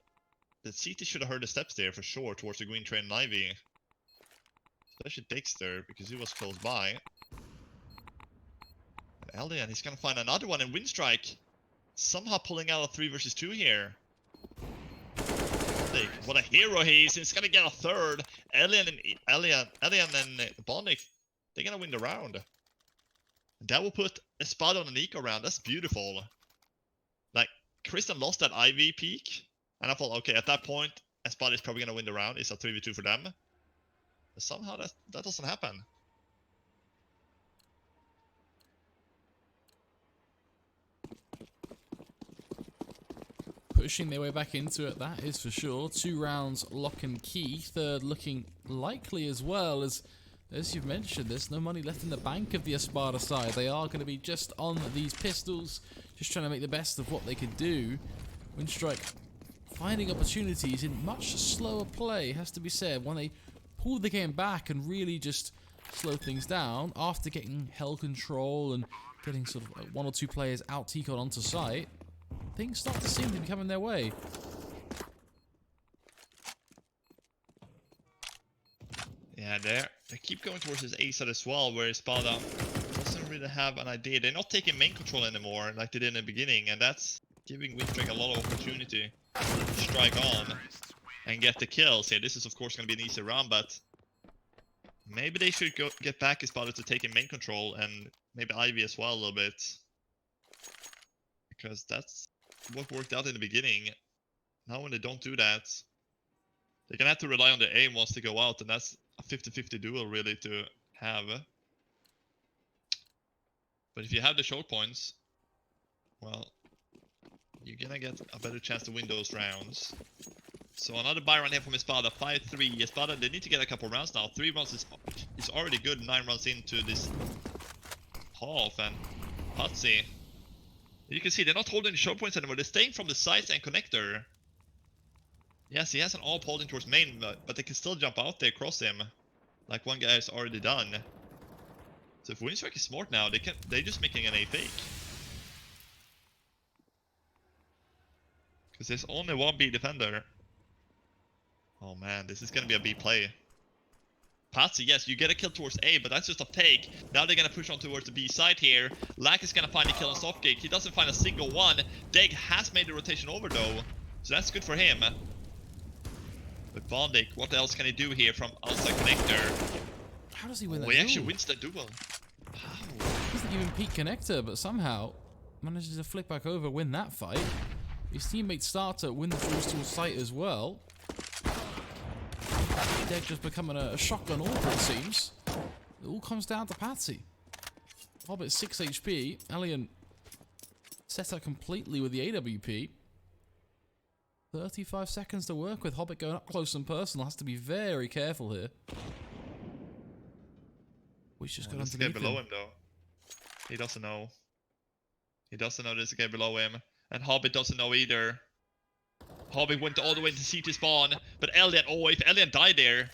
the CT should have heard the steps there for sure towards the green train and Ivy. Especially Dexter, because he was close by. Eldian, he's gonna find another one in Winstrike. Somehow pulling out a 3 versus 2 here. What a hero he is. He's gonna get a third. Elian and Bondic, they're gonna win the round. That will put Espada on an eco round. That's beautiful. Like, Kristen lost that Ivy peak. And I thought, okay, at that point, Espada is probably gonna win the round. It's a 3v2 for them. But somehow that doesn't happen. Pushing their way back into it, that is for sure. 2 rounds lock and key. Third looking likely as well, as you've mentioned, there's no money left in the bank of the Espada side. They are going to be just on these pistols, just trying to make the best of what they could do. Winstrike finding opportunities in much slower play, has to be said, when they pull the game back and really just slow things down after getting hell control and getting sort of 1 or 2 players out T-Con onto site. Things start to seem to be coming their way. Yeah, they keep going towards this A side as well, where Espada doesn't really have an idea. They're not taking main control anymore like they did in the beginning, and that's giving Winstrike a lot of opportunity to strike on and get the kills here. This is of course going to be an easy round, but maybe they should get back Espada to taking main control, and maybe Ivy as well a little bit. Because that's what worked out in the beginning. Now when they don't do that, they're gonna have to rely on their aim once they go out, and that's a 50-50 duel really to have. But if you have the choke points, well, you're gonna get a better chance to win those rounds. So another buy round here from Espada, 5-3. Espada, they need to get a couple rounds now. 3 rounds is already good, 9 rounds into this half, and Patsy, you can see they're not holding the choke points anymore. They're staying from the sides and connector. Yes, he has an AWP holding towards main, but they can still jump out there, cross him, like one guy has already done. So if Winstrike is smart now, they're just making an A fake. Because there's only one B defender. Oh man, this is gonna be a B play. Patsy, yes, you get a kill towards A, but that's just a fake. Now they're gonna push on towards the B side here. Lack is gonna find a kill on Softgate. He doesn't find a single one. Deg has made the rotation over though, so that's good for him. But Bondic, what else can he do here from outside connector? How does he win that He duel? actually wins that duel. How? He doesn't even peek connector, but somehow manages to flick back over, win that fight. His teammates start to win the duels towards site as well. Deg just becoming a shotgun order, it seems. It all comes down to Patsy. Hobbit 6 HP. Elian set up completely with the AWP. 35 seconds to work with. Hobbit going up close and personal. Has to be very careful here. We just got There's a underneath guy below him though. He doesn't know. He doesn't know there's a guy below him. And Hobbit doesn't know either. Hobbit went all the way to CT spawn, but Elian, oh, if Elian died there,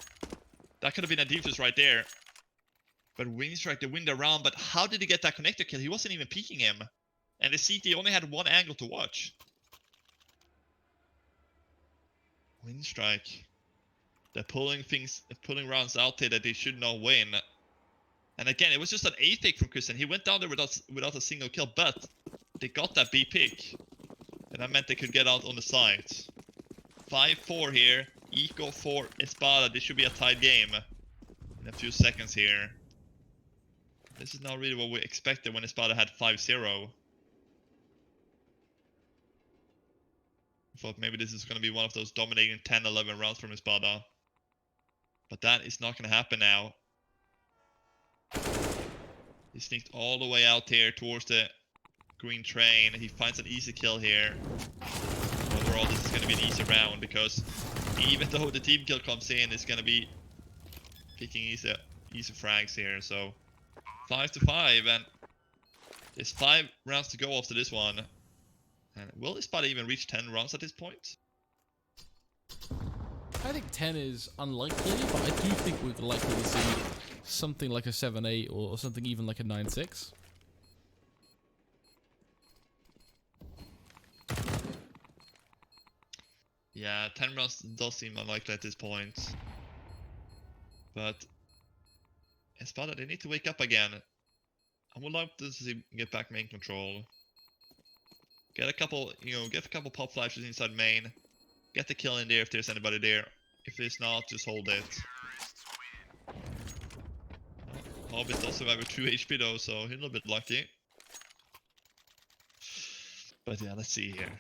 that could have been a defense right there. But Winstrike, they win the round, but how did he get that connector kill? He wasn't even peeking him. And the CT only had one angle to watch. Winstrike, they're pulling rounds out there that they should not win. And again, it was just an A fake from Kristen. He went down there without a single kill, but they got that B pick. And that meant they could get out on the side. 5-4 here. Eco for Espada. This should be a tied game in a few seconds here. This is not really what we expected when Espada had 5-0. Thought maybe this is going to be one of those dominating 10-11 rounds from Espada. But that is not going to happen now. He sneaked all the way out here towards the green train. He finds an easy kill here. Overall, this is going to be an easy round because even though the team kill comes in, it's going to be picking easy frags here. So 5-5, and there's 5 rounds to go after this one. And will Espada even reach 10 rounds at this point? I think 10 is unlikely, but I do think we're likely to see something like a 7-8 or something even like a 9-6. Yeah, 10 rounds does seem unlikely at this point. But Espada, they need to wake up again. I would love to see get back main control. Get a couple, get a couple pop flashes inside main. Get the kill in there if there's anybody there. If there's not, just hold it. Hobbit does survive with 2 HP though, so he's a little bit lucky. But yeah, let's see here.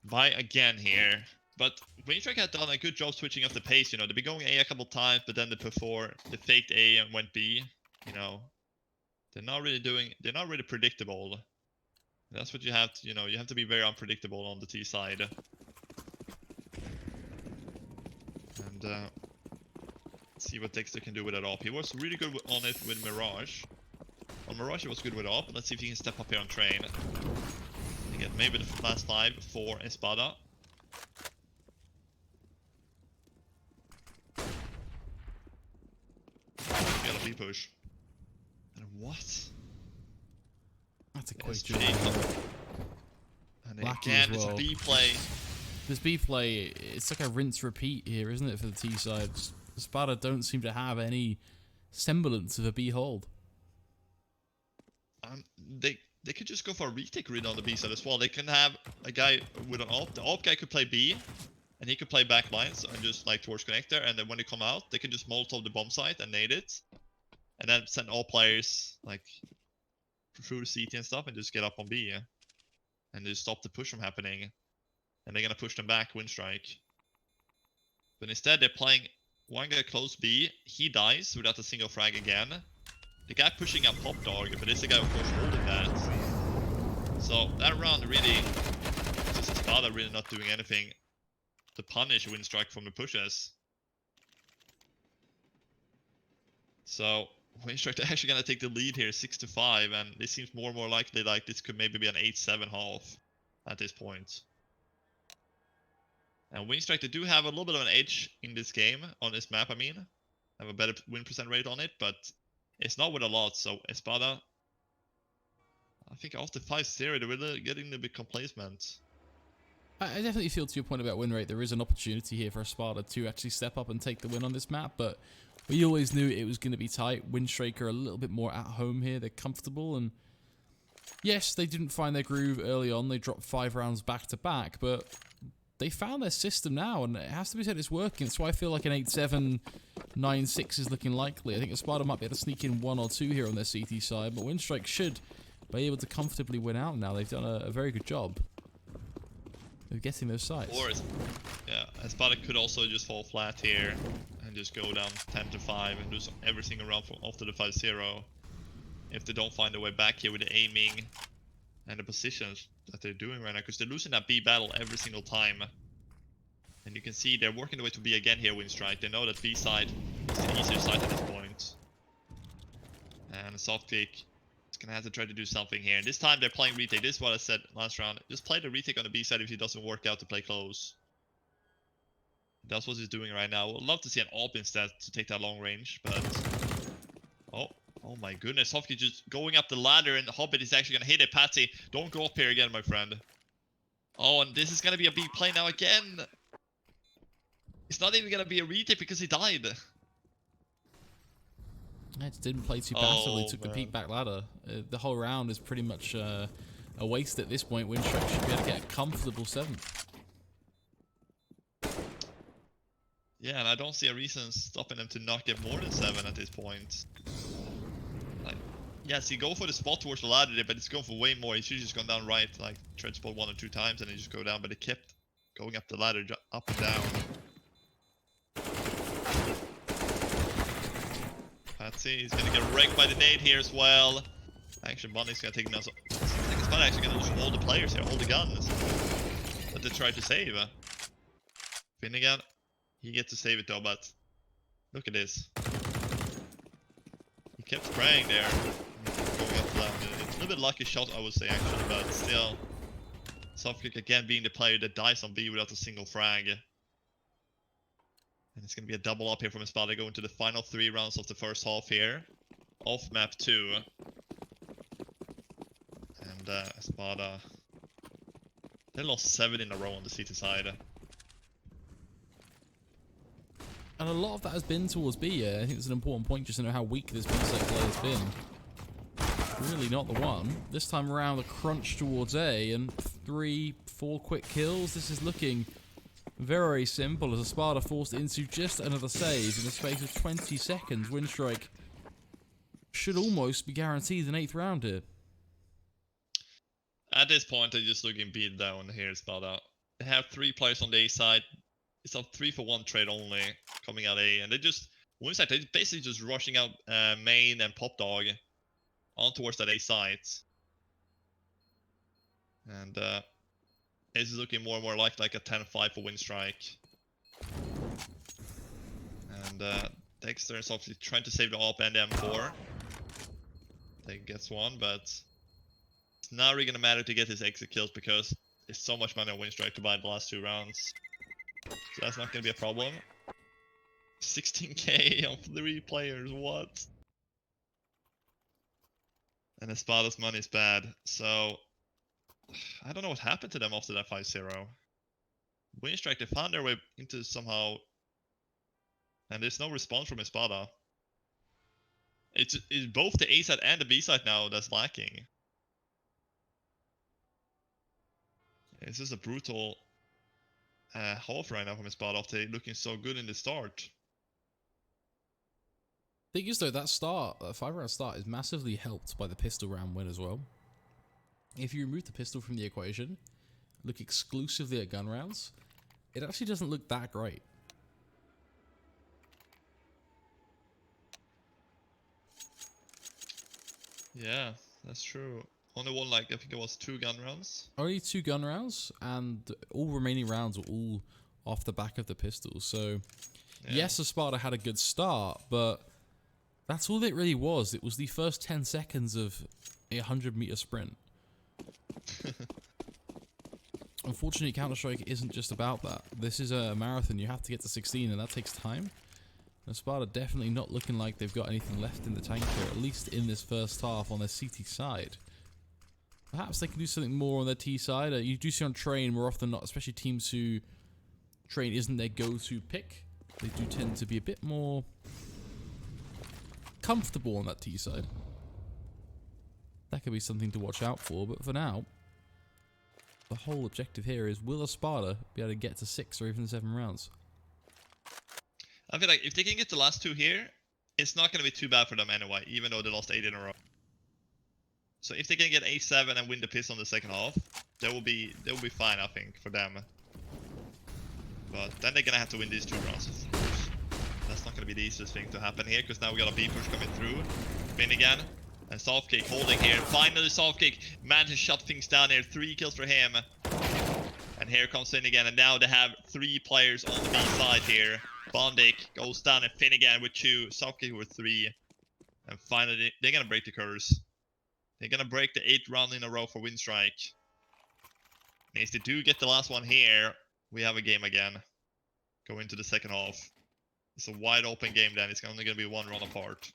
Buy again here. But Winstrike had done a good job switching up the pace, They've been going A a couple times, but then they faked A and went B, They're not really predictable. That's what you have to, you have to be very unpredictable on the T side. And see what Dexter can do with it up. He was really good on it with Mirage. On Mirage he was good with up. Let's see if he can step up here on train. And get maybe the last 5 for Espada. Got a B push. And what? That's a quick SG. job. And Lucky again, as well. it's a B play. This B play, it's like a rinse repeat here, isn't it, for the T side? Espada don't seem to have any semblance of a B hold. They could just go for a retake read on the B side as well. They can have a guy with an AWP. The AWP guy could play B, and he could play back lines and just like towards connector. And then when they come out, they can just molotov the bomb site and nade it, and then send all players like through the CT and stuff, and just get up on B, and just stop the push from happening. And they're gonna push them back, Winstrike. But instead, they're playing one guy close B. He dies without a single frag again. The guy pushing up Pop Dog, but it's the guy, of course, holding that. So that round really, just Espada really not doing anything to punish Winstrike from the pushes. So Winstrike are actually gonna take the lead here, 6-5, and this seems more and more likely like this could maybe be an 8-7 half at this point. And Winstrike, they do have a little bit of an edge in this game, on this map, have a better win percent rate on it, but it's not with a lot, so Espada, I think after 5-0, they're really getting a bit complacent. I definitely feel to your point about win rate, there is an opportunity here for Espada to actually step up and take the win on this map, but we always knew it was going to be tight. Winstrike are a little bit more at home here, they're comfortable, and yes, they didn't find their groove early on, they dropped 5 rounds back to back, but they found their system now, and it has to be said it's working. That's why I feel like an 8-7, 9-6 is looking likely. I think Espada might be able to sneak in 1 or 2 here on their CT side, but Winstrike should be able to comfortably win out now. They've done a very good job of getting those sites. Or, yeah, Espada could also just fall flat here and just go down 10-5 and do everything around from after the 5-0. If they don't find a way back here with the aiming and the positions that they're doing right now, because they're losing that B battle every single time. And you can see they're working their way to B again here, Winstrike. They know that B side is the easier side at this point. And Softkick is going to have to try to do something here. And this time they're playing retake. This is what I said last round. Just play the retake on the B side if it doesn't work out to play close. That's what he's doing right now. Would love to see an AWP instead to take that long range, but... Oh my goodness, Softkick just going up the ladder, and the Hobbit is actually going to hit it. Patsy, don't go up here again, my friend. Oh, and this is going to be a big play now again. It's not even going to be a retake because he died. It didn't play too passively, took the peek back ladder. The whole round is pretty much a waste at this point. Winstrike should be able to get a comfortable 7th. Yeah, and I don't see a reason stopping them to not get more than 7 at this point. Yes, he go for the spot towards the ladder there, but it's going for way more. He should have just gone down right, like tried spot 1 or 2 times, and then just go down. But he kept going up the ladder, up and down. Patsy is gonna get wrecked by the nade here as well. Actually, Bunny's gonna take him now. So I think Espada actually gonna lose all the players here, all the guns that they tried to save. Finnegan, he gets to save it though, but look at this. He kept spraying there. Going up down. It's a little bit lucky shot, I would say, actually, but still. Softkick again being the player that dies on B without a single frag. And it's going to be a double up here from Espada, going to the final 3 rounds of the first half here. Off map 2. And Espada, they lost 7 in a row on the CT side. And a lot of that has been towards B. I think it's an important point just to know how weak this B-side player has been. Really not the one. This time around, the crunch towards A and 3-4 quick kills. This is looking very simple as Espada forced into just another save in the space of 20 seconds. Winstrike should almost be guaranteed an 8th round here. At this point, they're just looking beat down here, Espada. They have 3 players on the A side. It's a 3-for-1 trade only coming out A, and they just Winstrike, they're basically just rushing out main and pop dog on towards that A site. And this is looking more and more like a 10-5 for Winstrike. And Dexter is obviously trying to save the AWP and the M4. They gets one, but it's not really gonna matter to get his exit kills because there's so much money on Winstrike to buy the last 2 rounds. So that's not gonna be a problem. 16k on 3 players, what? And Espada's money is bad, so I don't know what happened to them after that 5-0. Winstrike, they found their way into somehow, and there's no response from Espada. It's both the A side and the B side now that's lacking. It's just a brutal half right now from Espada after looking so good in the start. Thing is though, that 5-round start is massively helped by the pistol round win as well. If you remove the pistol from the equation, look exclusively at gun rounds, it actually doesn't look that great. Yeah, that's true. Only one, like, I think it was 2 gun rounds. Only 2 gun rounds, and all remaining rounds were all off the back of the pistol. So, yeah. Yes, Espada had a good start, but that's all it really was. It was the first 10 seconds of a 100-meter sprint. Unfortunately, Counter-Strike isn't just about that. This is a marathon. You have to get to 16, and that takes time. Espada definitely not looking like they've got anything left in the tank here, at least in this first half on their CT side. Perhaps they can do something more on their T side. You do see on Train more often than not, especially teams who Train isn't their go-to pick. They do tend to be a bit more comfortable on that T side. That could be something to watch out for, but for now, the whole objective here is, will Espada be able to get to 6 or even 7 rounds? I feel like if they can get the last 2 here, it's not going to be too bad for them anyway, even though they lost 8 in a row. So if they can get A7 and win the pistol in the second half, they will be fine, I think, for them. But then they're going to have to win these 2 rounds, of course. That's not going to be the easiest thing to happen here, because now we got a B push coming through. Finnegan and Softkick holding here. Finally, Softkick managed to shut things down here. 3 kills for him. And here comes Finnegan, and now they have 3 players on the B side here. Bondic goes down, and Finnegan with 2. Softkick with 3. And finally, they're going to break the curse. They're going to break the 8th round in a row for Winstrike. And if they do get the last one here, we have a game again. Go into the second half. It's a wide open game then. It's only going to be 1 round apart.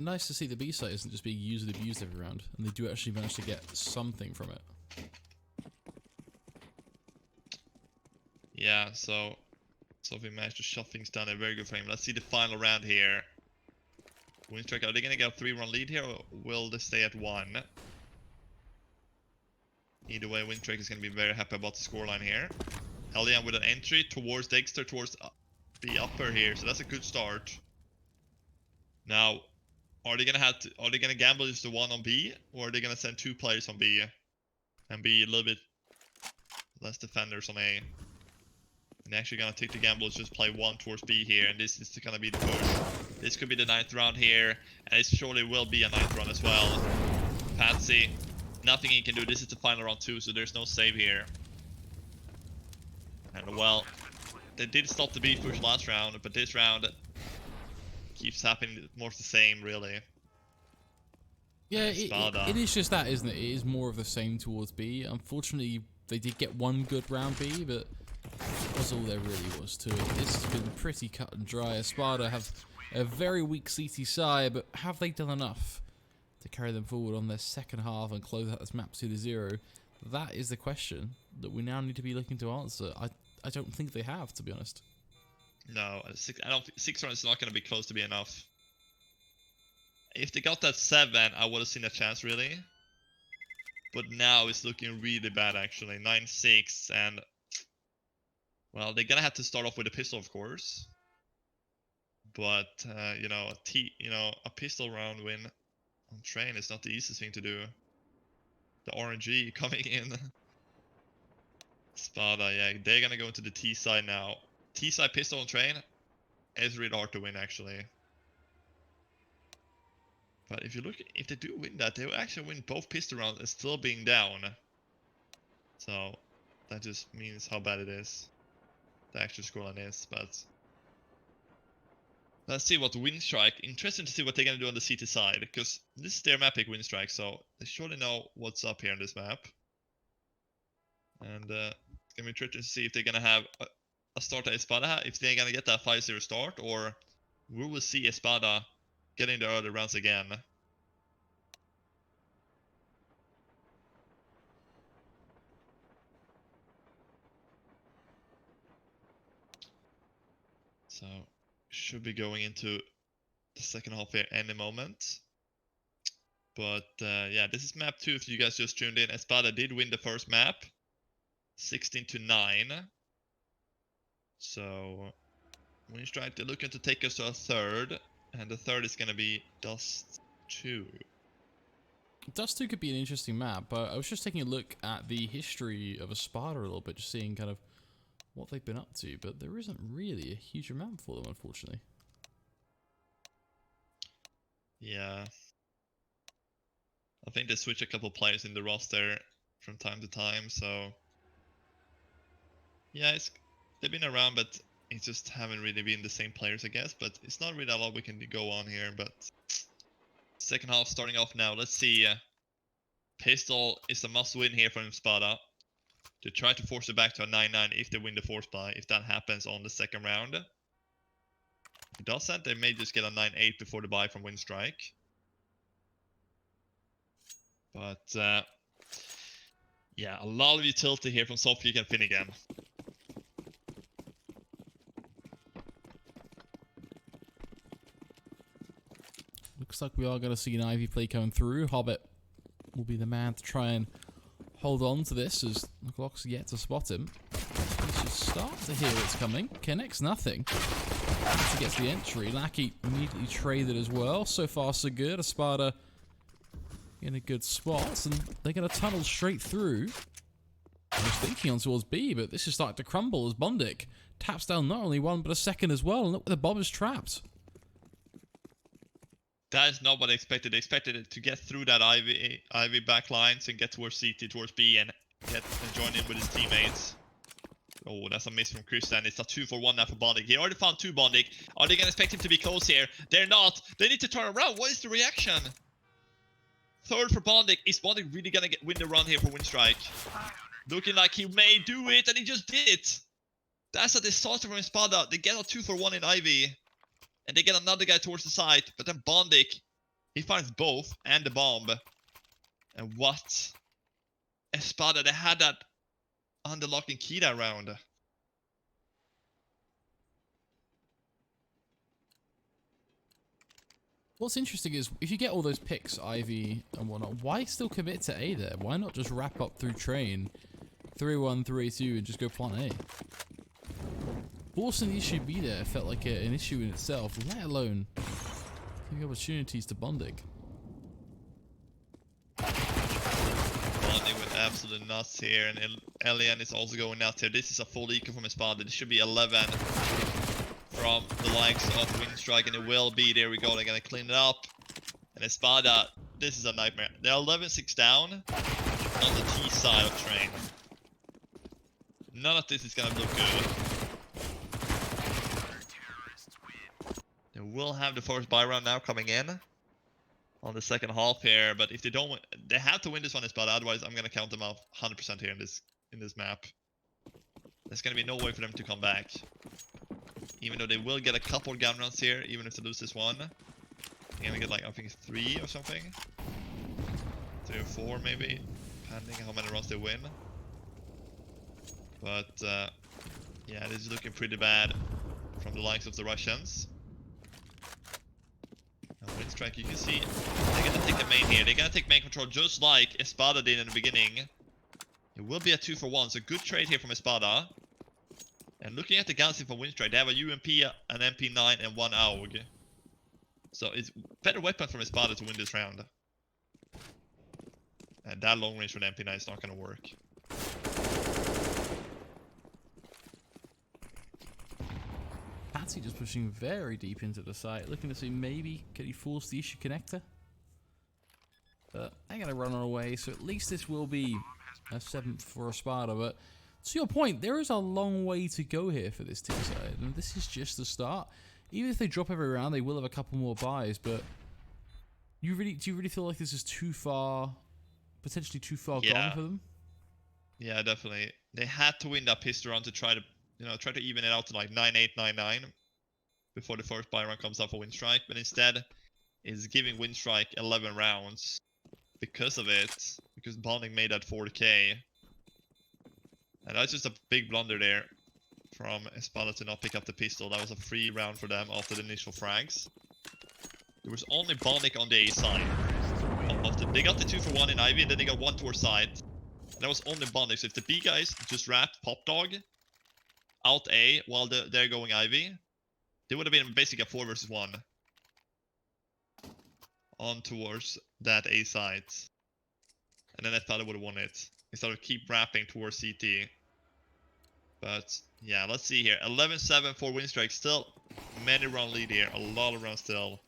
Nice to see the B side isn't just being used and abused every round, and they do actually manage to get something from it. Yeah, so we managed to shut things down. A very good frame. Let's see the final round here. Winstrike, are they going to get a 3-round lead here, or will they stay at 1? Either way, Winstrike is going to be very happy about the scoreline here. Elian with an entry towards Dexter, towards the upper here, so that's a good start. Now, are they gonna gamble just the 1 on B, or are they gonna send 2 players on B and be a little bit less defenders on A? And actually gonna take the gamble, just play 1 towards B here, and this is gonna be the push. This could be the 9th round here, and it surely will be a 9th round as well. Patsy, nothing he can do. This is the final round too, so there's no save here. And well, they did stop the B push last round, but this round keeps happening more of the same, really. Yeah, it is just that, isn't it? It is more of the same towards B. Unfortunately, they did get one good round B, but that's all there really was to it. This has been pretty cut and dry. Espada have a very weak CT side, but have they done enough to carry them forward on their second half and close out this map 2-0? That is the question that we now need to be looking to answer. I don't think they have, to be honest. No, I don't think 6 rounds is not going to be close to be enough. If they got that 7, I would have seen a chance, really. But now it's looking really bad, actually. 9-6, and well, they're gonna have to start off with a pistol, of course. But you know, a pistol round win on train is not the easiest thing to do. The RNG coming in. Espada, yeah, they're gonna go into the T side now. T side pistol on train is really hard to win, actually. But if you look, if they do win that, they will actually win both pistol rounds and still being down. So that just means how bad it is. The actual scoreline is, but let's see what Winstrike. Interesting to see what they're gonna do on the CT side, because this is their map pick, Winstrike, so they surely know what's up here on this map. And it's gonna be interesting to see if they're gonna have a start at Espada, if they're gonna get that 5-0 start, or we will see Espada getting the early rounds again. So, should be going into the second half here any moment. But yeah, this is map 2 if you guys just tuned in. Espada did win the first map, 16-9. So, Winstrike, they're looking to take us to a 3rd. And the 3rd is going to be Dust 2. Dust 2 could be an interesting map, but I was just taking a look at the history of Espada a little bit, just seeing kind of what they've been up to, but there isn't really a huge amount for them, unfortunately. Yeah. I think they switch a couple players in the roster from time to time, so yeah, they've been around, but it just haven't really been the same players, I guess. But it's not really a lot we can go on here. But second half starting off now. Let's see. Pistol is a must-win here for Espada to try to force it back to a 9-9 if they win the force buy. If that happens on the second round, if it doesn't, they may just get a 9-8 before the buy from Winstrike. But yeah, a lot of utility here from Sofkick and Finnegan. Looks like we are going to see an Ivy play coming through. Hobbit will be the man to try and hold on to this as the clock's yet to spot him. He should start to hear it's coming. Connects nothing. He gets the entry. Lackey immediately traded as well. So far, so good. Espada in a good spot, and they're going to tunnel straight through. I was thinking on towards B, but this is starting to crumble as Bondic taps down not only one, but a second as well. And look where the Bob is trapped. That is not what they expected. They expected it to get through that Ivy backlines and get towards CT, towards B, and join in with his teammates. Oh, that's a miss from Christian. It's a 2-for-1 now for Bondic. He already found 2 Bondic. Are they going to expect him to be close here? They're not. They need to turn around. What is the reaction? 3rd for Bondic. Is Bondic really going to win the run here for Winstrike? Looking like he may do it, and he just did it. That's a disaster from Espada. They get a 2-for-1 in Ivy. And they get another guy towards the side, but then Bondic, he finds both and the bomb. And what? Espada, they had that underlocking key that round. What's interesting is, if you get all those picks, Ivy and whatnot, why still commit to A there? Why not just wrap up through train, 3-1, 3-2, and just go plan A? Forcing the issue B there felt like an issue in itself, let alone giving opportunities to Bondic. Bondic with absolutely nuts here, and Elian is also going nuts here. This is a full eco from Espada. This should be 11 from the likes of Winstrike, and it will be. There we go. They're gonna clean it up. And Espada, this is a nightmare. They're 11-6 down on the T side of train. None of this is gonna look good. They will have the first buy round now coming in on the second half here, but if they don't win, they have to win this one, Espada. Otherwise, I'm gonna count them out 100% here in this map. There's gonna be no way for them to come back. Even though they will get a couple gun runs here, even if they lose this one. They're gonna get like, I think 3 or something. 3 or 4 maybe, depending on how many runs they win. But yeah, this is looking pretty bad from the likes of the Russians. Now Winstrike, you can see they're gonna take the main here. They're gonna take main control just like Espada did in the beginning. It will be a 2-for-1, so good trade here from Espada. And looking at the guns here from Winstrike, they have a UMP, an MP9, and 1 AUG. So it's better weapon from Espada to win this round. And that long range for the MP9 is not gonna work. Patsy just pushing very deep into the site, looking to see maybe can he force the issue connector. But they're gonna run on away, so at least this will be a 7th for Espada. But to your point, there is a long way to go here for this team side, and this is just the start. Even if they drop every round, they will have a couple more buys. But do you really feel like this is too far, potentially too far gone for them? Yeah, definitely. They had to win that pistol round to try to, try to even it out to like 9-8, 9-9 before the first buy round comes up for Winstrike. But instead, is giving Winstrike 11 rounds because of it, because Bonding made that 4K. And that's just a big blunder there from Espada to not pick up the pistol. That was a free round for them after the initial frags. There was only Bonic on the A side. They got the 2-for-1 in Ivy, and then they got 1 towards side. And that was only Bonic. So if the B guys just wrapped Pop Dog out A while they're going Ivy, they would have been basically a 4 versus 1 on towards that A side. And then Espada would have won it instead of keep wrapping towards CT. But yeah, let's see here. 11-7 for Winstrike. Still many round lead here. A lot of rounds still.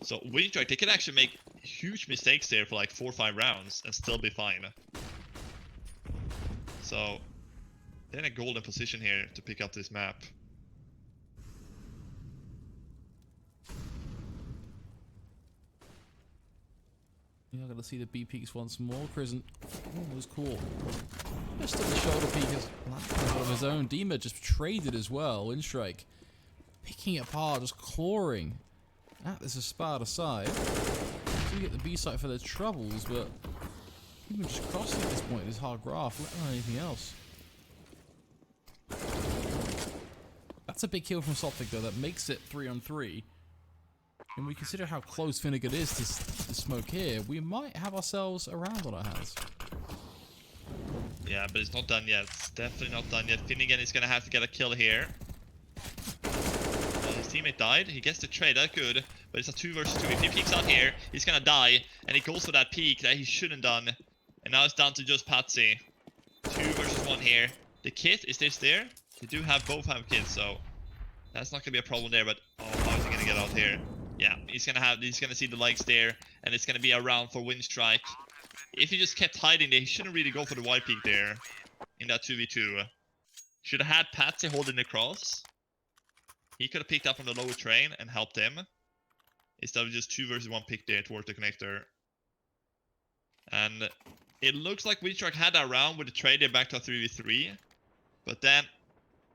So Winstrike, they can actually make huge mistakes there for like 4 or 5 rounds and still be fine. So they're in a golden position here to pick up this map. You're not going to see the B peaks once more. Crescent was cool. Just at the shoulder peak of his own. Dima just traded as well. Winstrike picking it apart, just clawing at this Espada side. So you get the B site for their troubles, but even just crossing at this point is hard graph, let alone anything else. That's a big kill from Soptic though, that makes it 3-on-3. And we consider how close Finnegan is to smoke here, we might have ourselves a round on our hands. Yeah, but it's not done yet. It's definitely not done yet. Finnegan is gonna have to get a kill here. Well, his teammate died. He gets the trade, that's good. But it's a 2 versus 2. If he peeks out here, he's gonna die. And he goes for that peek that he shouldn't done. And now it's down to just Patsy. 2 versus 1 here. The kit, is this there? They do both have kits, so that's not gonna be a problem there. But oh, how is he gonna get out here? Yeah, he's gonna see the legs there, and it's gonna be a round for Winstrike. If he just kept hiding there, he shouldn't really go for the wide peak there in that 2v2. Should have had Patsy holding the cross. He could have picked up on the lower train and helped him instead of just 2 versus 1 pick there towards the connector. And it looks like Winstrike had that round with the trade there back to a 3v3, but then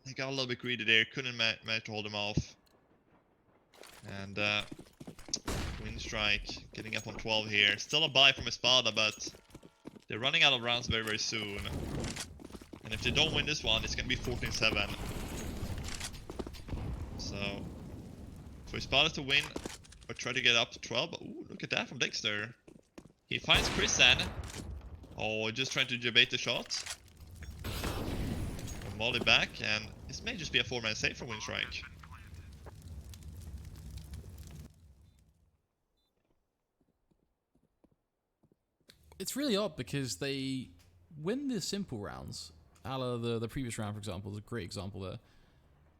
they got a little bit greedy there, couldn't manage to hold him off. And Winstrike getting up on 12 here. Still a buy from Espada, but they're running out of rounds very, very soon. And if they don't win this one, it's going to be 14-7. So, for Espada to win or try to get up to 12. But, ooh, look at that from Dexter. He finds Chrisen. Oh, just trying to debate the shot. And Molly back, and this may just be a 4-man save for Winstrike. it's really odd because they win the simple rounds. A la the previous round, for example, is a great example there.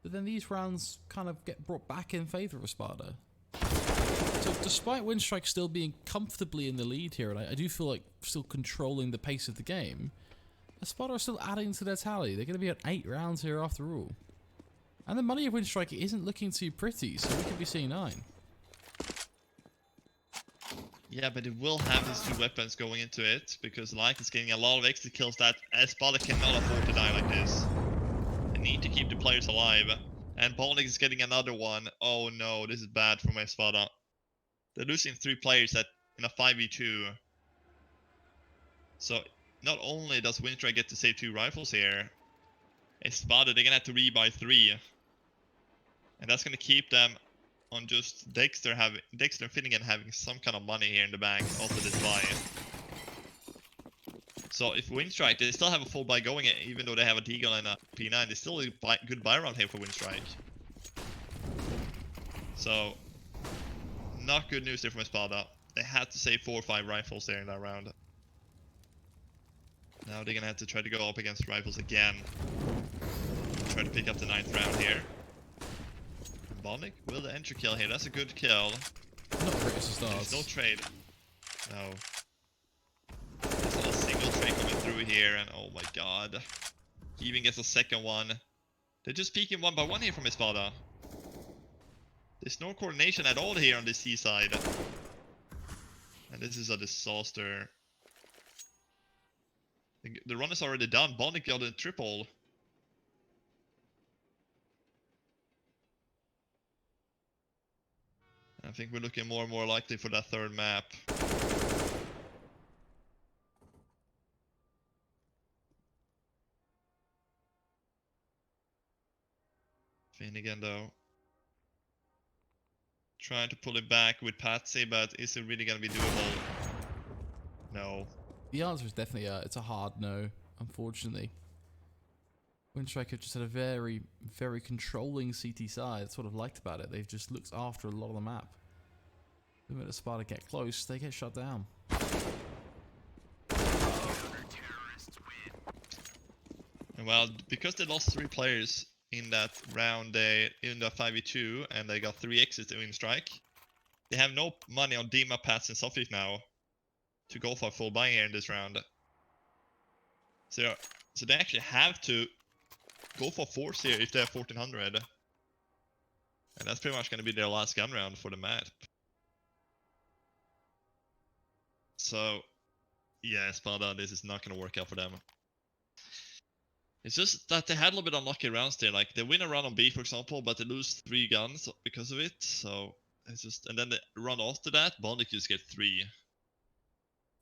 But then these rounds kind of get brought back in favor of Espada. So despite Winstrike still being comfortably in the lead here, and I do feel like still controlling the pace of the game, Espada are still adding to their tally. They're going to be at 8 rounds here after all. And the money of Winstrike isn't looking too pretty, so we could be seeing 9. Yeah, but it will have these 2 weapons going into it, because Like is getting a lot of extra kills that Espada cannot afford to die like this. They need to keep the players alive. And Baltic is getting another one. Oh no, this is bad for my Espada. They're losing 3 players in a 5v2. So not only does Winstrike get to save 2 rifles here, Espada, they're gonna have to rebuy 3. And that's gonna keep them on just Dexter and Finnegan having some kind of money here in the bank after this buy. So if Winstrike, they still have a full buy going, even though they have a Deagle and a P9, there's still a good buy round here for Winstrike. So, not good news there from Espada. They had to save 4 or 5 rifles there in that round. Now they're gonna have to try to go up against rifles again. Try to pick up the 9th round here. Bonnick will the entry kill here. That's a good kill. Not great as a start. There's no trade. No. There's not a single trade coming through here, and oh my god. He even gets a second one. They're just peeking 1 by 1 here from Espada. There's no coordination at all here on the C side. And this is a disaster. The run is already done. Bonnick got a triple. I think we're looking more and more likely for that 3rd map. Finnegan though. Trying to pull it back with Patsy, but is it really gonna be doable? No. The answer is definitely it's a hard no, unfortunately. Winstrike have just had a very, very controlling CT side. That's what I've liked about it. They've just looked after a lot of the map. The minute Espada get close, they get shut down. And well, because they lost 3 players in that round, in the 5v2, and they got 3 exits in Winstrike, they have no money on Dima, Pats, and Sofik now to go for a full buy here in this round. So they actually have to go for force here if they have 1400. And that's pretty much going to be their last gun round for the map. So, yeah, Espada, this is not going to work out for them. It's just that they had a little bit unlucky rounds there. Like, they win a round on B, for example, but they lose 3 guns because of it. So, it's just... And then the run after that, Bondic just get 3.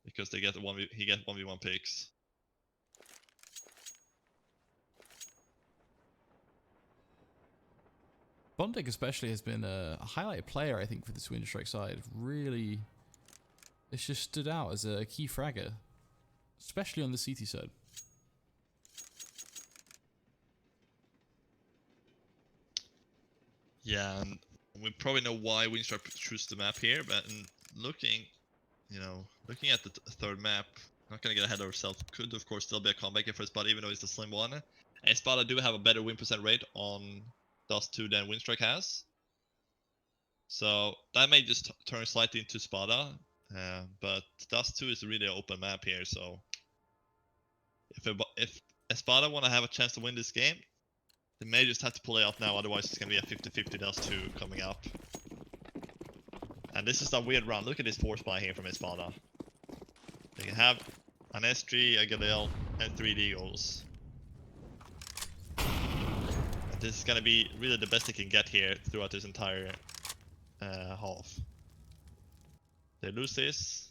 Because they get he gets 1v1 picks. Bondic especially has been a highlighted player, I think, for this Winstrike side. Really, it's just stood out as a key fragger, especially on the CT side. Yeah, and we probably know why Winstrike chose the map here, but looking, looking at the 3rd map, not gonna get ahead of ourselves. Could of course still be a comeback for Espada, even though it's the slim one. Espada do have a better win % rate on Dust 2 than Winstrike has. So that may just turn slightly into Espada, but Dust 2 is really an open map here, so if Espada want to have a chance to win this game, they may just have to pull it off now, otherwise it's going to be a 50-50 Dust 2 coming up. And this is a weird round. Look at this force buy here from Espada. They can have an S3, a Galil, and 3 Deagles. This is gonna be really the best they can get here throughout this entire half. They lose this,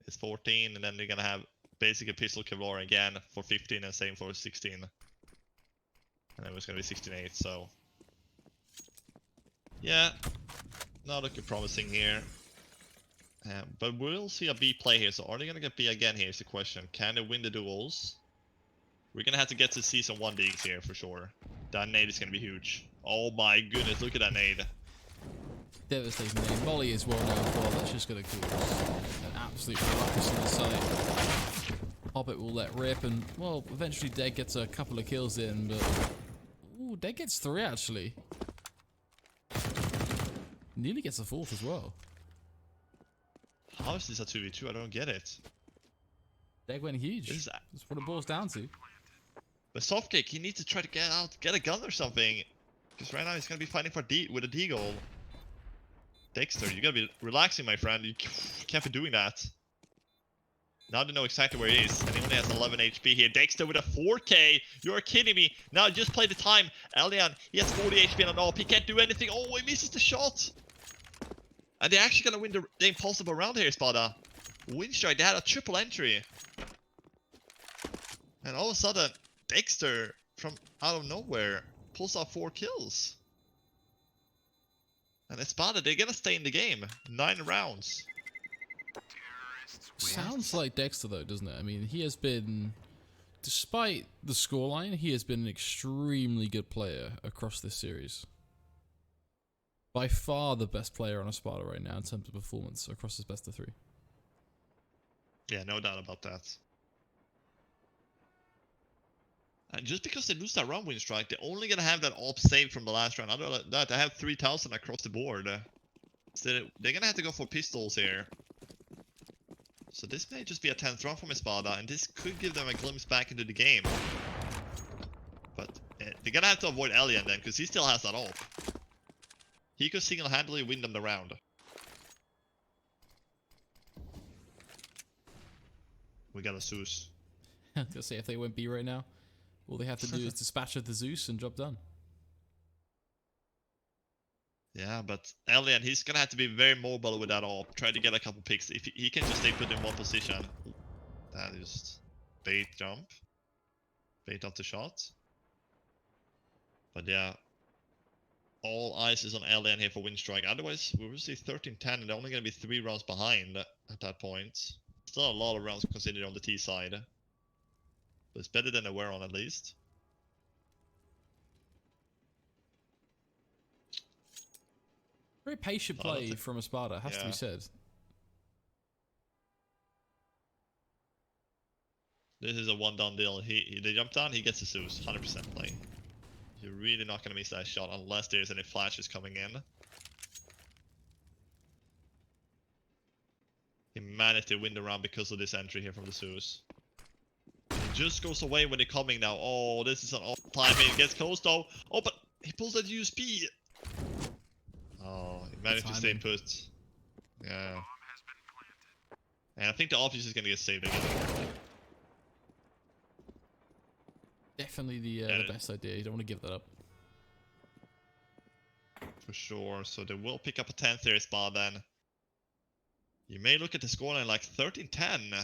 it's 14, and then they're gonna have basically pistol Kevlar again for 15 and same for 16. And then it's gonna be 16-8, so... Yeah, not looking promising here. But we'll see a B play here, so are they gonna get B again here is the question. Can they win the duels? We're gonna have to get to see some 1Ds here for sure. That nade is gonna be huge. Oh my goodness, look at that nade. devastating name. Molly is well known for. That's just going to cause an absolute ruckus in the site. Hobbit will let rip, and well, eventually Dead gets a couple of kills in, but ooh, Dead gets 3 actually. Nearly gets a 4th as well. How is this a 2v2? I don't get it. Dead went huge. That's what it boils down to. But Softcake, he needs to try to get a gun or something. Because right now he's gonna be fighting for with a deagle. Dexter, you gotta be relaxing, my friend. You can't be doing that. Now they know exactly where he is, and he only has 11 HP here. Dexter with a 4K. You're kidding me. Now just play the time. Elian, he has 40 HP on AWP. He can't do anything. Oh, he misses the shot. And they're actually gonna win the impossible round here, Espada. Winstrike, they had a triple entry. And all of a sudden, Dexter, from out of nowhere, pulls out 4 kills. And Espada, they're gonna stay in the game. 9 rounds. Sounds like Dexter though, doesn't it? I mean, he has been, despite the scoreline, he has been an extremely good player across this series. By far the best player on Espada right now in terms of performance across his best of 3. Yeah, no doubt about that. And just because they lose that round, Winstrike, they're only gonna have that AWP saved from the last round. Other than that, they have 3,000 across the board. So they're gonna have to go for pistols here. So this may just be a 10th round from Espada, and this could give them a glimpse back into the game. But they're gonna have to avoid Elian then, because he still has that AWP. He could single-handedly win them the round. We got a Zeus. I was gonna say, if they went B right now, all they have to do is dispatch of the Zeus and job done. Yeah, but Elian, he's gonna have to be very mobile with that AWP. Try to get a couple picks. If he can just stay put in one position. That is bait jump. Bait off the shot. But yeah. All eyes is on Elian here for Winstrike. Otherwise, we will see 13-10 and they're only gonna be 3 rounds behind at that point. Still a lot of rounds considered on the T side. But it's better than they were on at least. Very patient play from Espada, has to be said. This is a one-down deal. They jump down, he gets a Zeus. 100% play. You're really not going to miss that shot unless there's any flashes coming in. He managed to win the round because of this entry here from the Zeus. It just goes away when they're coming now. Oh, this is an all time. It gets close though. Oh, but he pulls that USP. Oh, he managed to stay put. Yeah. And I think the office is going to get saved again. Definitely the best idea. You don't want to give that up. For sure. So they will pick up a 10th here, Spa then. You may look at the scoreline like 13-10.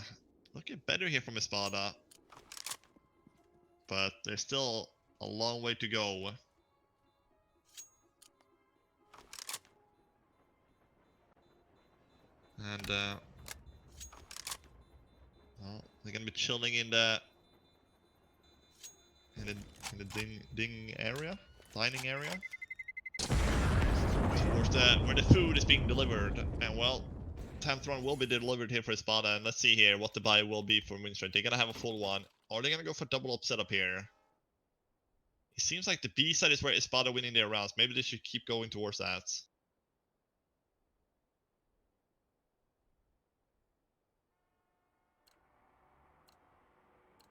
Looking better here from Espada. But there's still a long way to go. And well, they're gonna be chilling in the ding area, dining area, towards where the food is being delivered. And well, 10th round will be delivered here for Espada, and let's see here what the buy will be for Winstrike. They're gonna have a full one, or they're gonna go for double up setup here. It seems like the B side is where Espada winning their rounds. Maybe they should keep going towards that.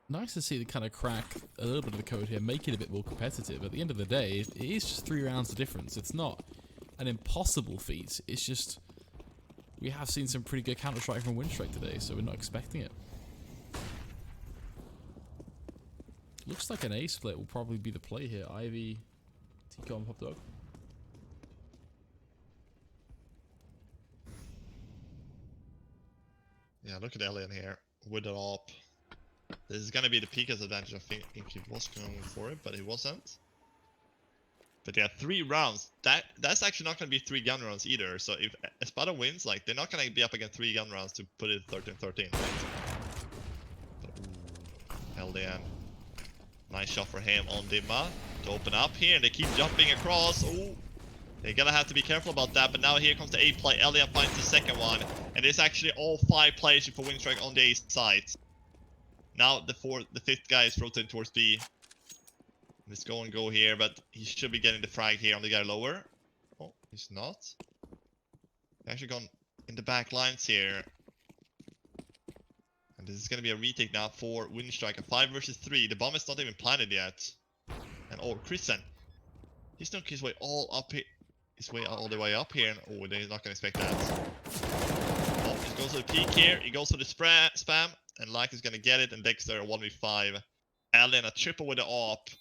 Nice to see the kind of crack a little bit of the code here, make it a bit more competitive. At the end of the day, it is just 3 rounds of difference. It's not an impossible feat. It's just we have seen some pretty good Counter-Strike from Winstrike today, so we're not expecting it. Looks like an A split will probably be the play here. Ivy, T-Com, Hop Dog. Yeah, look at Elian here with it up. This is gonna be the Pika's advantage. I think he was going for it, but he wasn't. But yeah, 3 rounds. That's actually not gonna be 3 gun rounds either. So if Espada wins, like they're not gonna be up against 3 gun rounds to put it 13-13. Right? But, LDN. Nice shot for him on Dimma to open up here, and they keep jumping across. Oh, They're gonna have to be careful about that, but now here comes the A play. Elian finds the second one, and there's actually all 5 players for Winstrike on the A side. Now the 5th guy is rotating towards B. Let's go and go here, but he should be getting the frag here on the guy lower. Oh, he's not. He's actually gone in the back lines here. And this is gonna be a retake now for Winstrike. A 5 versus 3. The bomb is not even planted yet. And oh, Christian. He's not his way all up here. His way all the way up here, and oh, they're not gonna expect that. Oh, he goes to the peak here, he goes to the spam, and Like is gonna get it, and Dexter a 1v5. Alien a triple with the AWP,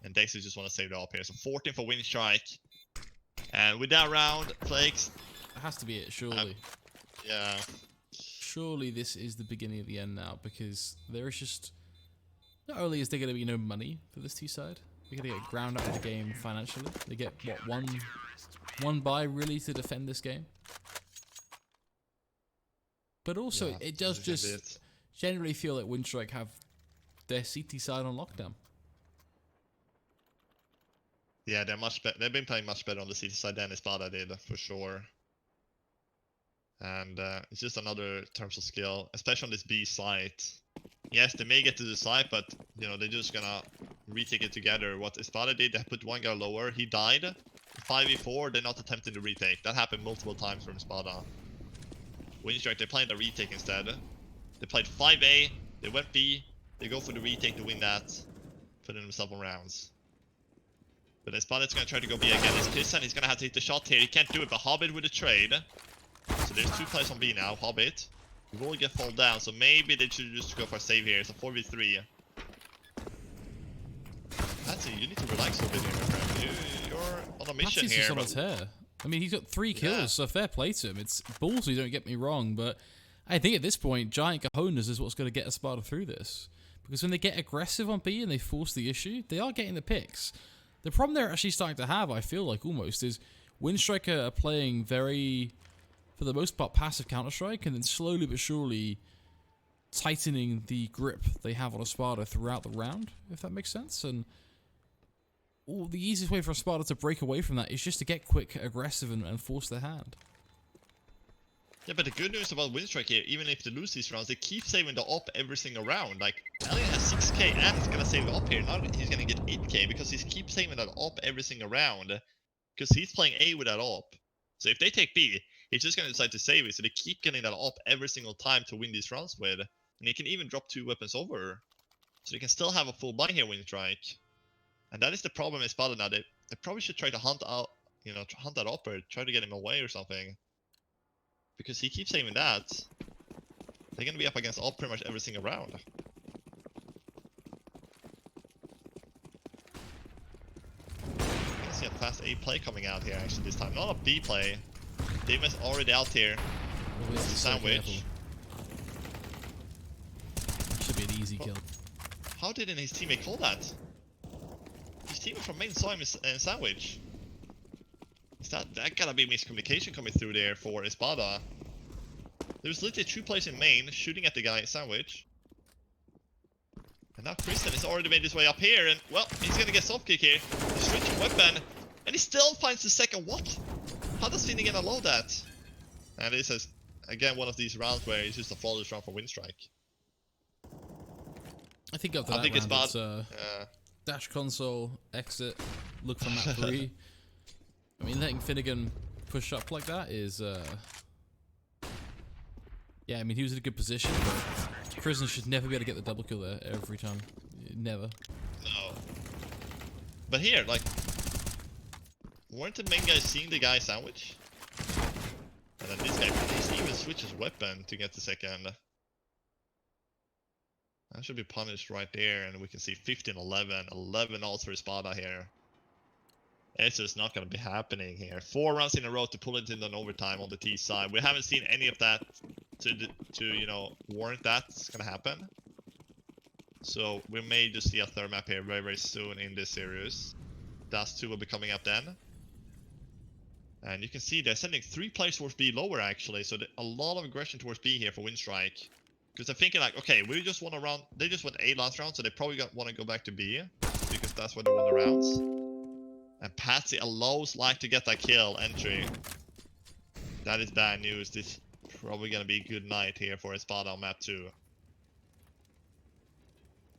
and Dexter just wanna save the AWP here. So 14 for Winstrike. And with that round, Flakes. It has to be it, surely. Yeah. Surely this is the beginning of the end now, because there is just... Not only is there gonna be no money for this T side, they're gonna get ground out of the game financially. They get, what, one buy really to defend this game? But also, Yeah, it does just generally feel like Winstrike have their CT side on lockdown. Yeah, they're much better. They've been playing much better on the CT side than Espada did, for sure. And it's just another terms of skill, especially on this B site. Yes, they may get to the site, but you know they're just gonna retake it together. What Espada did, they put one guy lower, he died. 5v4, they're not attempting the retake. That happened multiple times from Espada. Winstrike, they're playing the retake instead. They played 5A, they went B, they go for the retake to win that, putting themselves on rounds. But Espada's gonna try to go B again. It's Christian, he's gonna have to hit the shot here. He can't do it, but Hobbit with the trade. So there's 2 players on B now. Hobbit. He will get fall down, so maybe they should just go for a save here. It's a 4v3. Patsy, you need to relax a bit here, my friend. You're on a mission Patsy's here. just on his hair. I mean, he's got 3 kills, Yeah. so fair play to him. It's ballsy, don't get me wrong, but I think at this point, giant cojones is what's going to get Espada through this. Because when they get aggressive on B and they force the issue, they are getting the picks. The problem they're actually starting to have, I feel like almost, is Winstrike are playing very, for the most part, passive Counter-Strike, and then slowly but surely tightening the grip they have on Espada throughout the round, if that makes sense. And the easiest way for Espada to break away from that is just to get quick, aggressive, and force their hand. Yeah, but the good news about Winstrike here, even if they lose these rounds, they keep saving the op every single round. Like, Alien has 6k and he's gonna save the op here. Now he's gonna get 8k because he keeps saving that op every single round. Because he's playing A with that op. So if they take B, he's just gonna decide to save it. So they keep getting that op every single time to win these rounds with. And he can even drop 2 weapons over. So they can still have a full buy here, Winstrike. And that is the problem with Espada now. They probably should try to hunt out, you know, hunt that op or try to get him away or something. Because he keeps saving that. They're gonna be up against all pretty much every single round. I can see a fast A play coming out here actually this time. Not a B play. Damon's already out here. Sandwich. Should be an easy kill. How didn't his teammate call that? His teammate from main saw him in sandwich. Is that gotta be miscommunication coming through there for Espada. There's literally 2 players in main shooting at the guy in sandwich. And now Christian has already made his way up here, and well, he's gonna get soft kick here. He's switching weapon, and he still finds the second. What? How does Finnegan allow that? And this is again one of these rounds where it's just a flawless round for Winstrike. I think after that round, it's dash console, exit, look for map 3. I mean, letting Finnegan push up like that is, yeah, I mean, he was in a good position, but Prison should never be able to get the double kill there every time. Never. No. But here, like, weren't the main guys seeing the guy sandwich? And then this guy, he even switches weapon to get the second. That should be punished right there, and we can see 15-11, 11 ults for Espada here. It's just not going to be happening here. 4 rounds in a row to pull it in an overtime on the T side. We haven't seen any of that to you know, warrant that's going to happen. So we may just see a third map here very, very soon in this series. Dust 2 will be coming up then. And you can see they're sending 3 players towards B lower actually. So a lot of aggression towards B here for Winstrike. Because they're thinking like, okay, we just won a round. They just won A last round, so they probably want to go back to B. Because that's where they won the rounds. And Patsy allows like to get that kill entry. That is bad news. This is probably gonna be a good night here for Espada on map 2.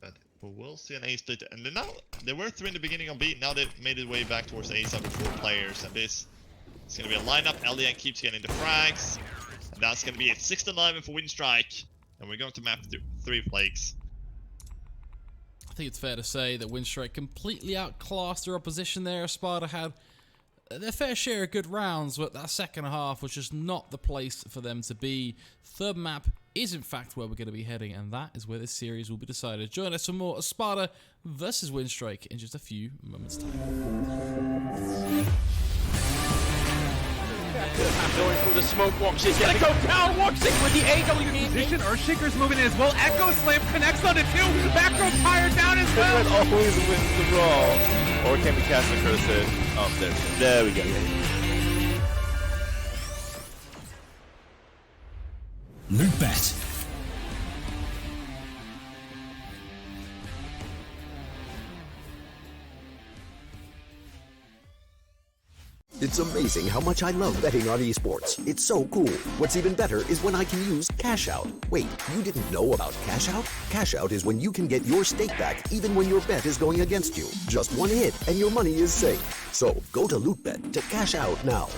But we will see an A split. And then now they were 3 in the beginning on B. Now they've made it way back towards A side with 4 players. And this is gonna be a lineup. LDN keeps getting the frags. And that's gonna be it. 6-11 for Winstrike. And we're going to map 3 flakes. I think it's fair to say that Winstrike completely outclassed their opposition there. Espada had their fair share of good rounds, but that second half was just not the place for them to be. Third map is in fact where we're going to be heading, and that is where this series will be decided. Join us for more Espada versus Winstrike in just a few moments' time. Going through the smoke walk. She's gonna go down. Walksing with the AW. Position, Earthshaker's moving in as well. Echo Slam connects on it too. Back row tire down as well. Red always wins the brawl. Or can we cast the curses? Oh, there we go. Lootbet. It's amazing how much I love betting on esports. It's so cool. What's even better is when I can use Cash Out. Wait, you didn't know about Cash Out? Cash Out is when you can get your stake back even when your bet is going against you. Just one hit and your money is safe. So go to Lootbet to cash out now.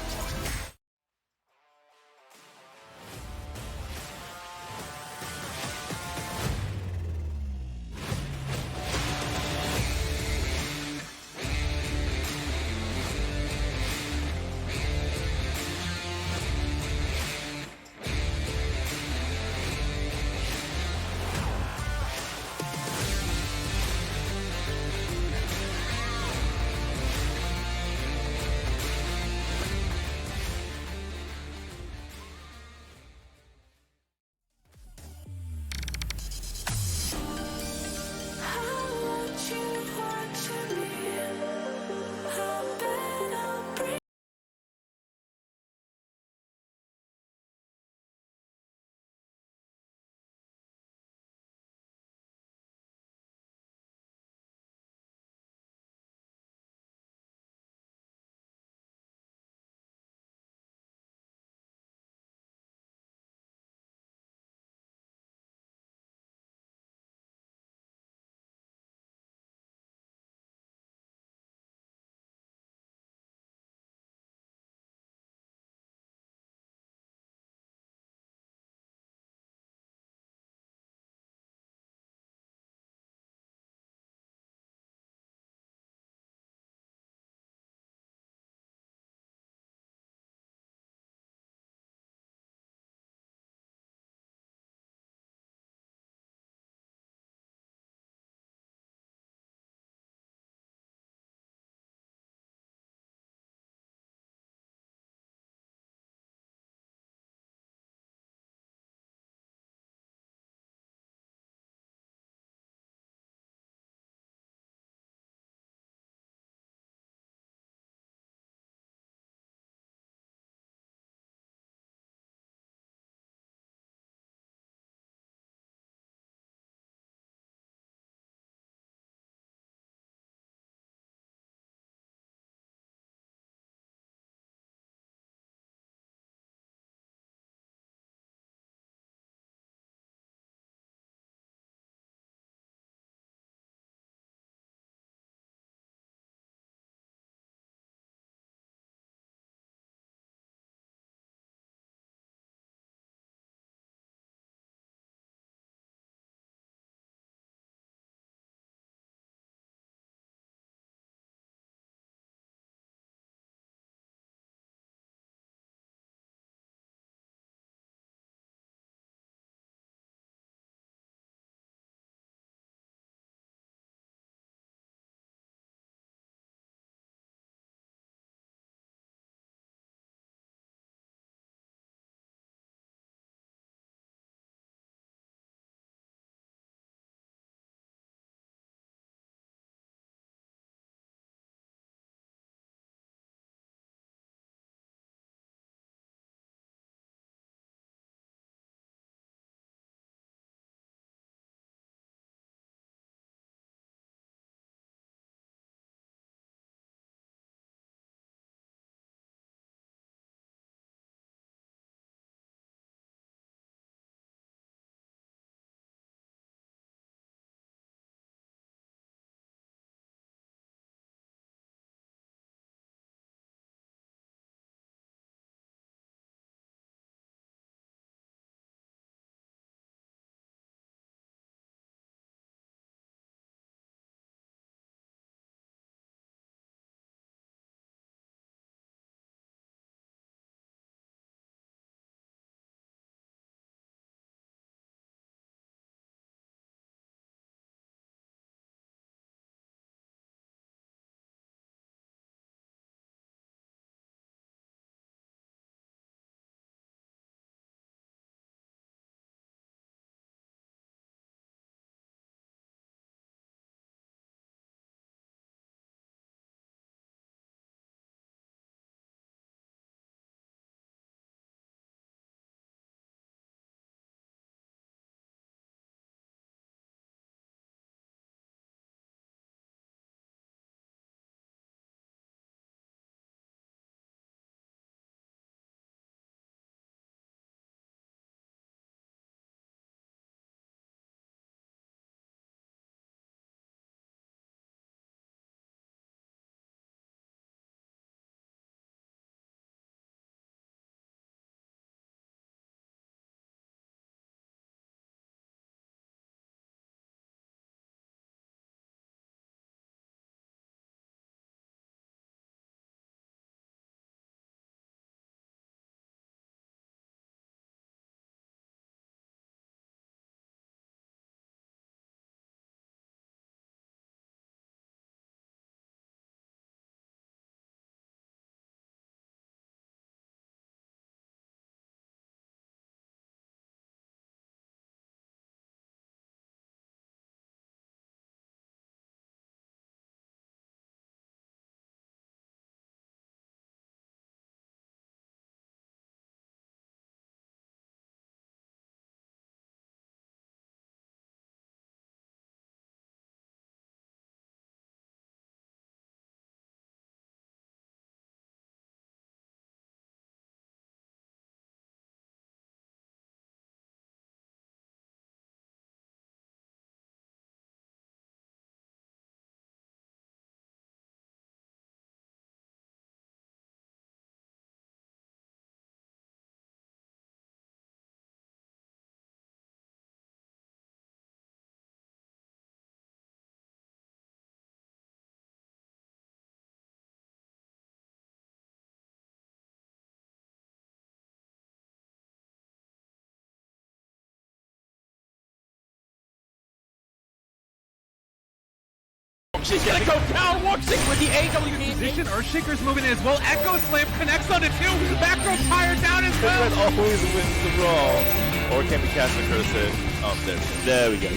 She's gonna go down. Woxic with the AWP. Position, Earthshaker's moving in as well. Echo Slam connects on it too. Back row tire down as well. Lootbet always wins the brawl. Or can we cast the curse it? Oh, there we go.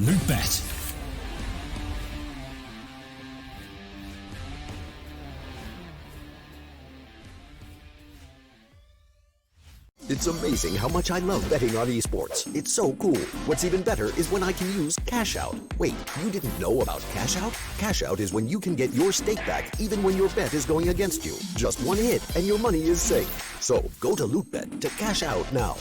Lootbet. It's amazing how much I love betting on esports. It's so cool. What's even better is when I can use Cash Out. Wait, you didn't know about Cash Out? Cash Out is when you can get your stake back even when your bet is going against you. Just one hit and your money is safe. So go to Lootbet to cash out now.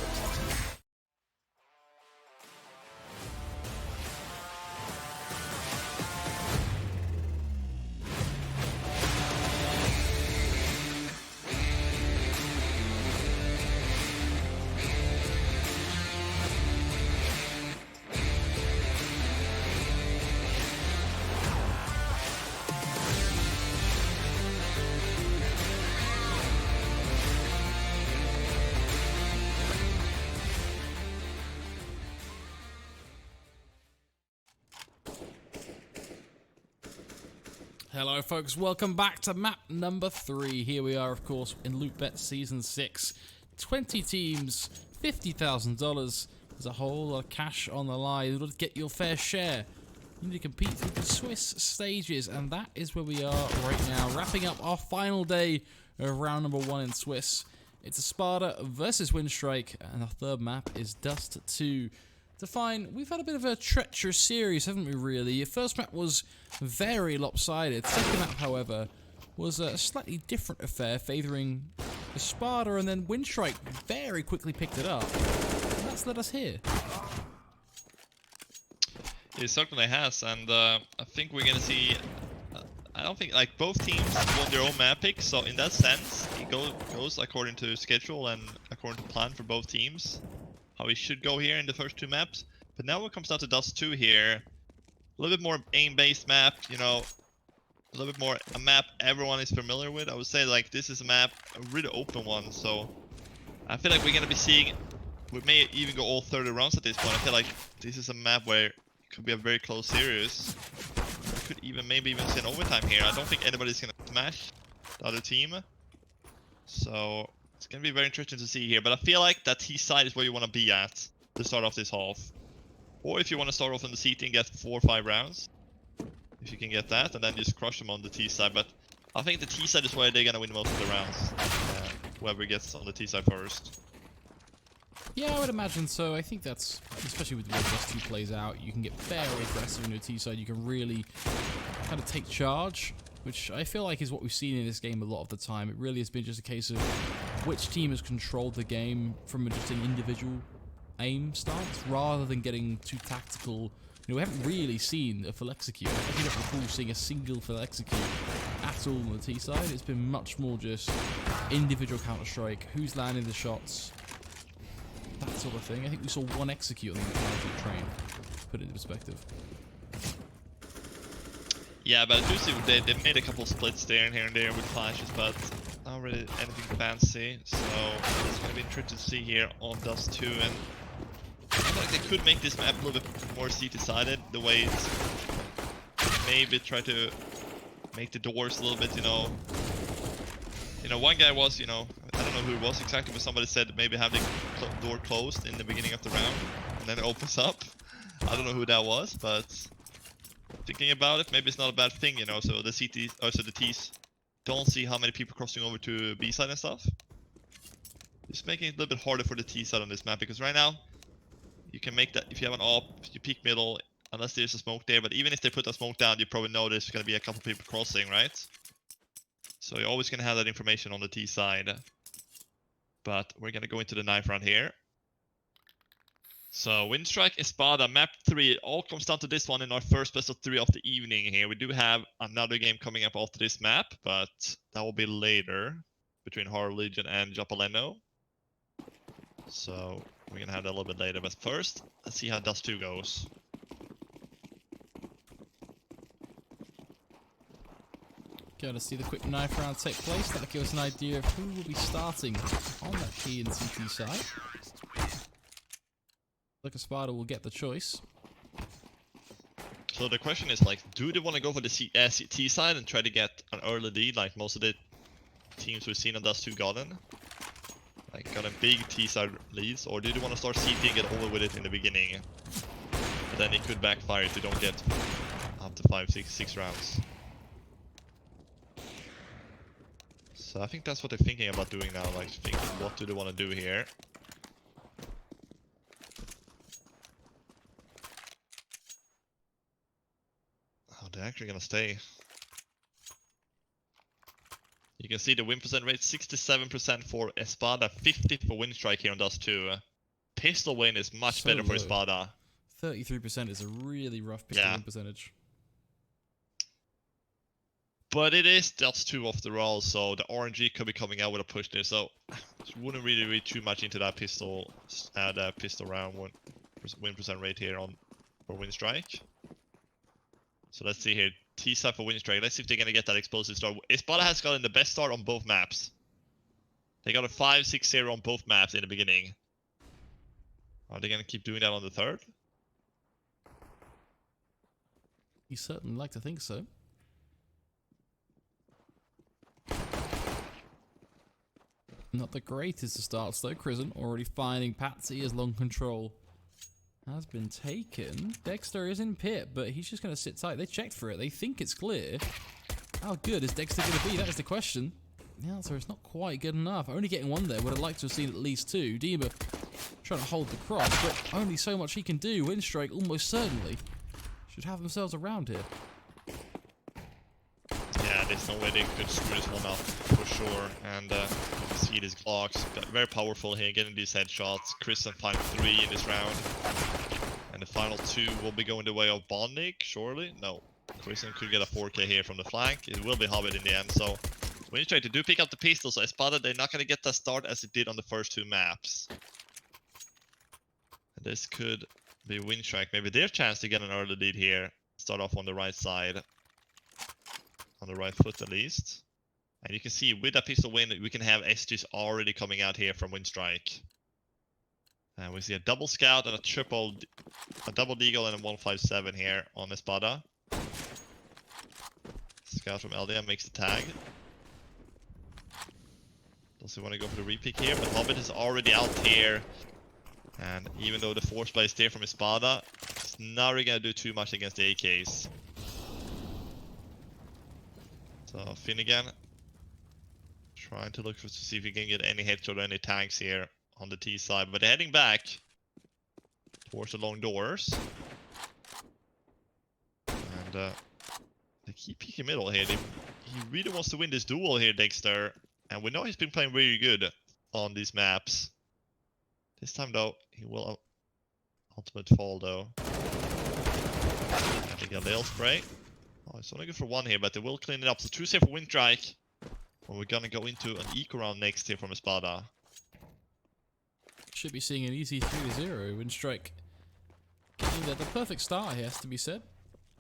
Hello folks, welcome back to map number 3. Here we are, of course, in Lootbet Season 6. 20 teams, $50,000. There's a whole lot of cash on the line. In order to get your fair share, you need to compete through the Swiss stages, and that is where we are right now, wrapping up our final day of round number 1 in Swiss. It's Espada versus Winstrike, and our third map is Dust 2. We've had a bit of a treacherous series, haven't we, really? The first map was very lopsided. Second map, however, was a slightly different affair, favouring Espada, and then Winstrike very quickly picked it up. And that's led us here. It certainly has, and I think we're gonna see... I don't think, like, both teams won their own map pick, so in that sense, it goes according to schedule and according to plan for both teams. How we should go here in the first 2 maps. But now it comes down to Dust 2 here. A little bit more aim-based map, you know. A little bit more a map everyone is familiar with. I would say, like, this is a map, a really open one. So I feel like we're gonna be seeing, we may even go all 30 rounds at this point. I feel like this is a map where it could be a very close series. We could maybe even see an overtime here. I don't think anybody's gonna smash the other team. So it's gonna be very interesting to see here, but I feel like that T side is where you want to be at to start off this half. Or if you want to start off in the CT and get 4 or 5 rounds, if you can get that, and then just crush them on the T side. But I think the T side is where they're gonna win most of the rounds. Whoever gets on the T side first. Yeah, I would imagine so. I think that's, especially with the way Dust 2 plays out, you can get very aggressive in your T side. You can really kind of take charge, which I feel like is what we've seen in this game a lot of the time. It really has been just a case of which team has controlled the game from just an individual aim stance, rather than getting too tactical. You know, we haven't really seen a full execute. I don't recall seeing a single full execute at all on the T side. It's been much more just individual Counter-Strike, who's landing the shots, that sort of thing. I think we saw 1 execute on the Counter-Strike train, to put it into perspective. Yeah, but I do see they made a couple splits there and here and there with flashes, but not really anything fancy. So it's gonna be interesting to see here on Dust 2, and I feel like they could make this map a little bit more CT-sided, the way it's maybe try to make the doors a little bit, you know. One guy was, I don't know who it was exactly, but somebody said maybe have the door closed in the beginning of the round, and then it opens up. I don't know who that was, but thinking about it, maybe it's not a bad thing, so the CTs, so the Ts don't see how many people crossing over to B side and stuff. It's making it a little bit harder for the T side on this map, because right now, you can make that, if you have an AWP, you peek middle, unless there's a smoke there, but even if they put a smoke down, you probably know there's going to be a couple people crossing, right? So you're always going to have that information on the T side. But we're going to go into the 9th round here. So Winstrike, Espada, map 3, it all comes down to this one in our first best of 3 of the evening here. We do have another game coming up after this map, but that will be later, between Horror Legion and Japaleno. So we're going to have that a little bit later, but first, let's see how Dust 2 goes. Gonna see the quick 9th round take place. That'll give us an idea of who will be starting on that P and CT side. Like Espada will get the choice. So the question is like, do they want to go for the T side and try to get an early lead like most of the teams we've seen on Dust 2 gotten? Like got a big T side leads, or do they want to start CT and get over with it in the beginning? But then it could backfire if they don't get up to 5, 6 rounds. So I think that's what they're thinking about doing now, like thinking what do they want to do here. Oh, they're actually gonna stay. You can see the win percent rate, 67% for Espada, 50 for Winstrike here on Dust 2. Pistol win is much So better for low. Espada. 33% is a really rough pistol win percentage. But it is Dust 2 after all, so the RNG could be coming out with a push there, so wouldn't really read too much into that pistol round win percent rate here for Winstrike. So let's see here. T-side for Winstrike. Let's see if they're gonna get that explosive start. Espada has gotten the best start on both maps. They got a 5-6-0 on both maps in the beginning. Are they gonna keep doing that on the third? You certainly like to think so. Not the greatest of starts though. Crism already finding Patsy as long control has been taken. Dexter is in pit, but he's just going to sit tight. They checked for it. They think it's clear. How good is Dexter going to be? That is the question. The answer is not quite good enough. Only getting one there. Would have liked to have seen at least two. Dima trying to hold the cross, but only so much he can do. Winstrike almost certainly should have themselves around here. Yeah, there's no way they could screw this one up for sure. And you can see these Glocks, very powerful here, getting these headshots. Chris finds 3 in this round. And the final 2 will be going the way of Bondik, surely? No. Christian could get a 4K here from the flank. It will be Hobbit in the end, so Winstrike to do pick up the pistol, so I spotted they're not going to get that start as it did on the first 2 maps. And this could be Winstrike, maybe their chance to get an early lead here. Start off on the right side. On the right foot at least. And you can see with that pistol win, we can have SGs already coming out here from Winstrike. And we see a double scout and a double deagle and a 157 here on Espada. Scout from LDM makes the tag. Does he want to go for the repick here? But Hobbit is already out here. And even though the force play is there from Espada, it's not really going to do too much against the AKs. So Finnegan trying to look to see if he can get any headshot or any tags here on the T side, but they're heading back towards the long doors. And they keep peeking middle here. He really wants to win this duel here, Dexter. And we know he's been playing really good on these maps. This time though, he will ultimate fall though. And they got Lale spray. Oh, it's only good for 1 here, but they will clean it up. So 2 safe for Winstrike. Well, we're gonna go into an eco round next here from Espada. Should be seeing an easy 3-0. Winstrike getting the perfect start here, has to be said.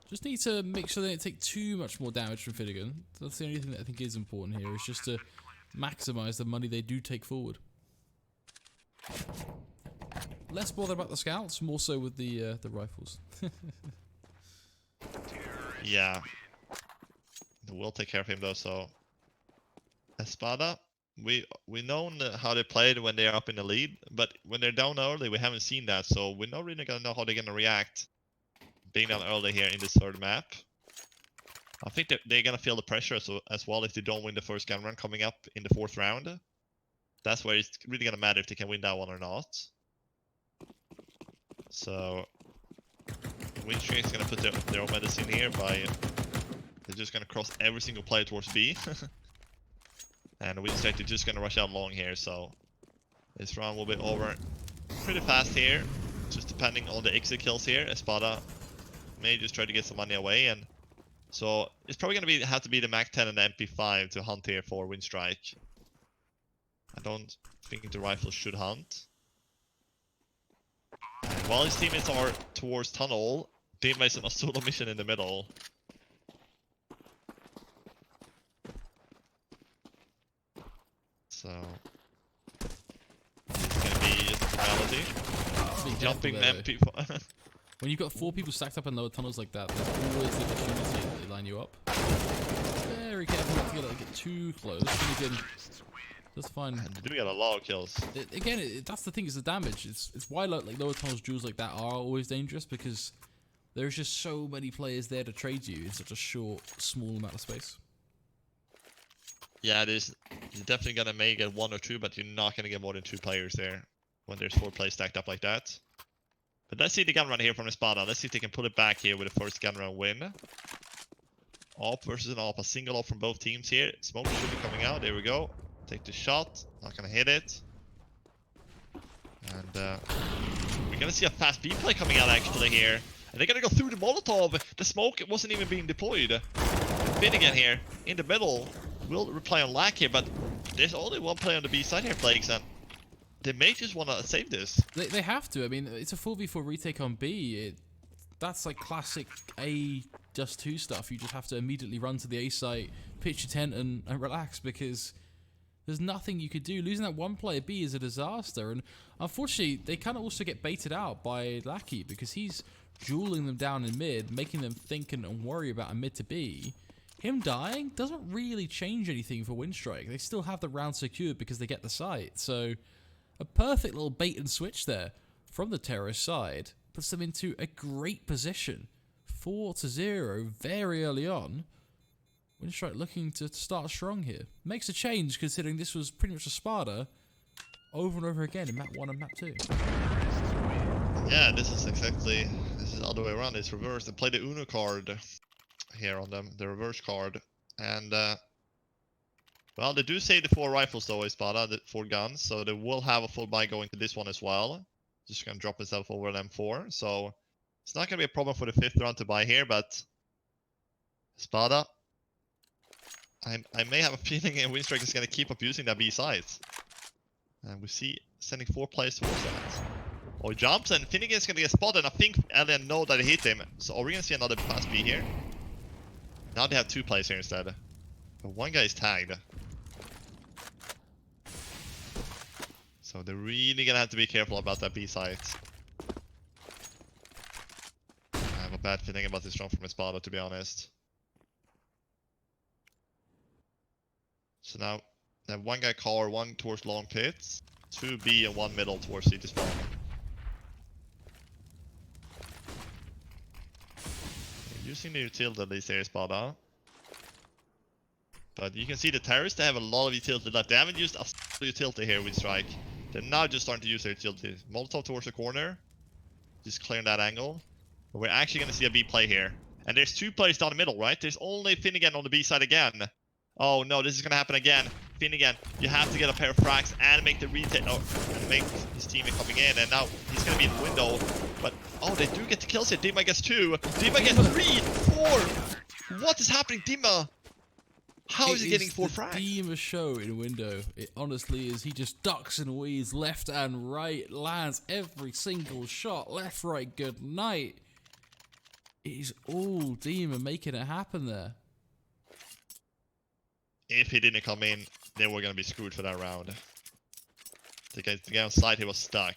Just need to make sure they don't take too much more damage from Finnegan. That's the only thing that I think is important here, is just to maximize the money they do take forward. Less bothered about the scouts, more so with the rifles. Yeah. We'll take care of him though, so Espada, we know how they played when they're up in the lead, but when they're down early we haven't seen that, so we're not really gonna know how they're gonna react being down early here in this third map. I think they're gonna feel the pressure as well if they don't win the first gun run coming up in the 4th round. That's where it's really gonna matter if they can win that one or not. So Winstrike is gonna put their own medicine here by they're just gonna cross every single player towards B. And Winstrike is just gonna rush out long here, so this round will be over pretty fast here. Just depending on the exit kills here. Espada may just try to get some money away, and so it's probably gonna have to be the Mac 10 and the MP5 to hunt here for Winstrike. I don't think the rifle should hunt. And while his teammates are towards tunnel, Dima is on a solo mission in the middle. So it's gonna be just a formality. jumping there, man though. people. When you've got 4 people stacked up in lower tunnels like that, there's always the opportunity that they line you up. Very careful not to get too close. And again, that's fine. And do get a lot of kills. That's the thing, is the damage. It's why like lower tunnels duels like that are always dangerous, because there's just so many players there to trade you in such a short, small amount of space. Yeah, you're definitely gonna make it 1 or 2, but you're not gonna get more than 2 players there when there's 4 players stacked up like that. But let's see the gun run here from Espada. Let's see if they can pull it back here with the first gun run win. Op versus an op, a single op from both teams here. Smoke should be coming out. There we go. Take the shot. Not gonna hit it. And we're gonna see a fast B play coming out actually here. And they're gonna go through the Molotov. The smoke wasn't even being deployed. Finnegan here in the middle will reply on lack here, but there's only one play on the B side here, Flakes, and they may just want to save this. They have to. I mean, it's a 4v4 retake on B. That's like classic A just 2 stuff. You just have to immediately run to the A site, pitch your tent, and relax, because there's nothing you could do. Losing that 1 player B is a disaster, and unfortunately, they kind of also get baited out by Lackey, because he's dueling them down in mid, making them think and worry about a mid to B. Him dying doesn't really change anything for Winstrike. They still have the round secured because they get the site. So a perfect little bait and switch there from the terrorist side puts them into a great position. 4-0 very early on. Winstrike looking to start strong here. Makes a change considering this was pretty much a Espada over and over again in map 1 and map 2. Yeah, this is the other way around. It's reversed. They play the Uno card here on them, the reverse card. And well, they do save the 4 rifles though, Espada, the 4 guns, so they will have a full buy going to this one as well. Just gonna drop himself over an M4, so it's not gonna be a problem for the 5th round to buy here, but Espada, I may have a feeling Winstrike is gonna keep up using that B sides. And we see sending 4 players towards that. Oh, he jumps, and Finnegan's gonna get spotted, and I think Alien know that he hit him. So are we gonna see another pass B here? Now they have 2 players here instead. But 1 guy is tagged. So they're really gonna have to be careful about that B site. I have a bad feeling about this run from Espada, to be honest. So now they have 1 guy car, 1 towards long pits, 2 B and 1 middle towards CT spawn. Using the utility at least here, Espada. But you can see the terrorists, they have a lot of utility left. They haven't used a utility here with Strike. They're now just starting to use their utility. Molotov towards the corner. Just clearing that angle. But we're actually going to see a B play here. And there's 2 players down the middle, right? There's only Finnegan on the B side again. Oh no, this is going to happen again. Finnegan, you have to get a pair of frags and make the retake. Oh, and make his teammate coming in. And now he's going to be in the window. But, oh, they do get the kills here. Dima gets 2. Dima gets 3, 4. What is happening, Dima? How is he getting 4 frags? Dima show in window. It honestly is. He just ducks and weaves left and right. Lands every single shot. Left, right, good night. It is all Dima making it happen there. If he didn't come in, they were going to be screwed for that round. The guy on side, he was stuck.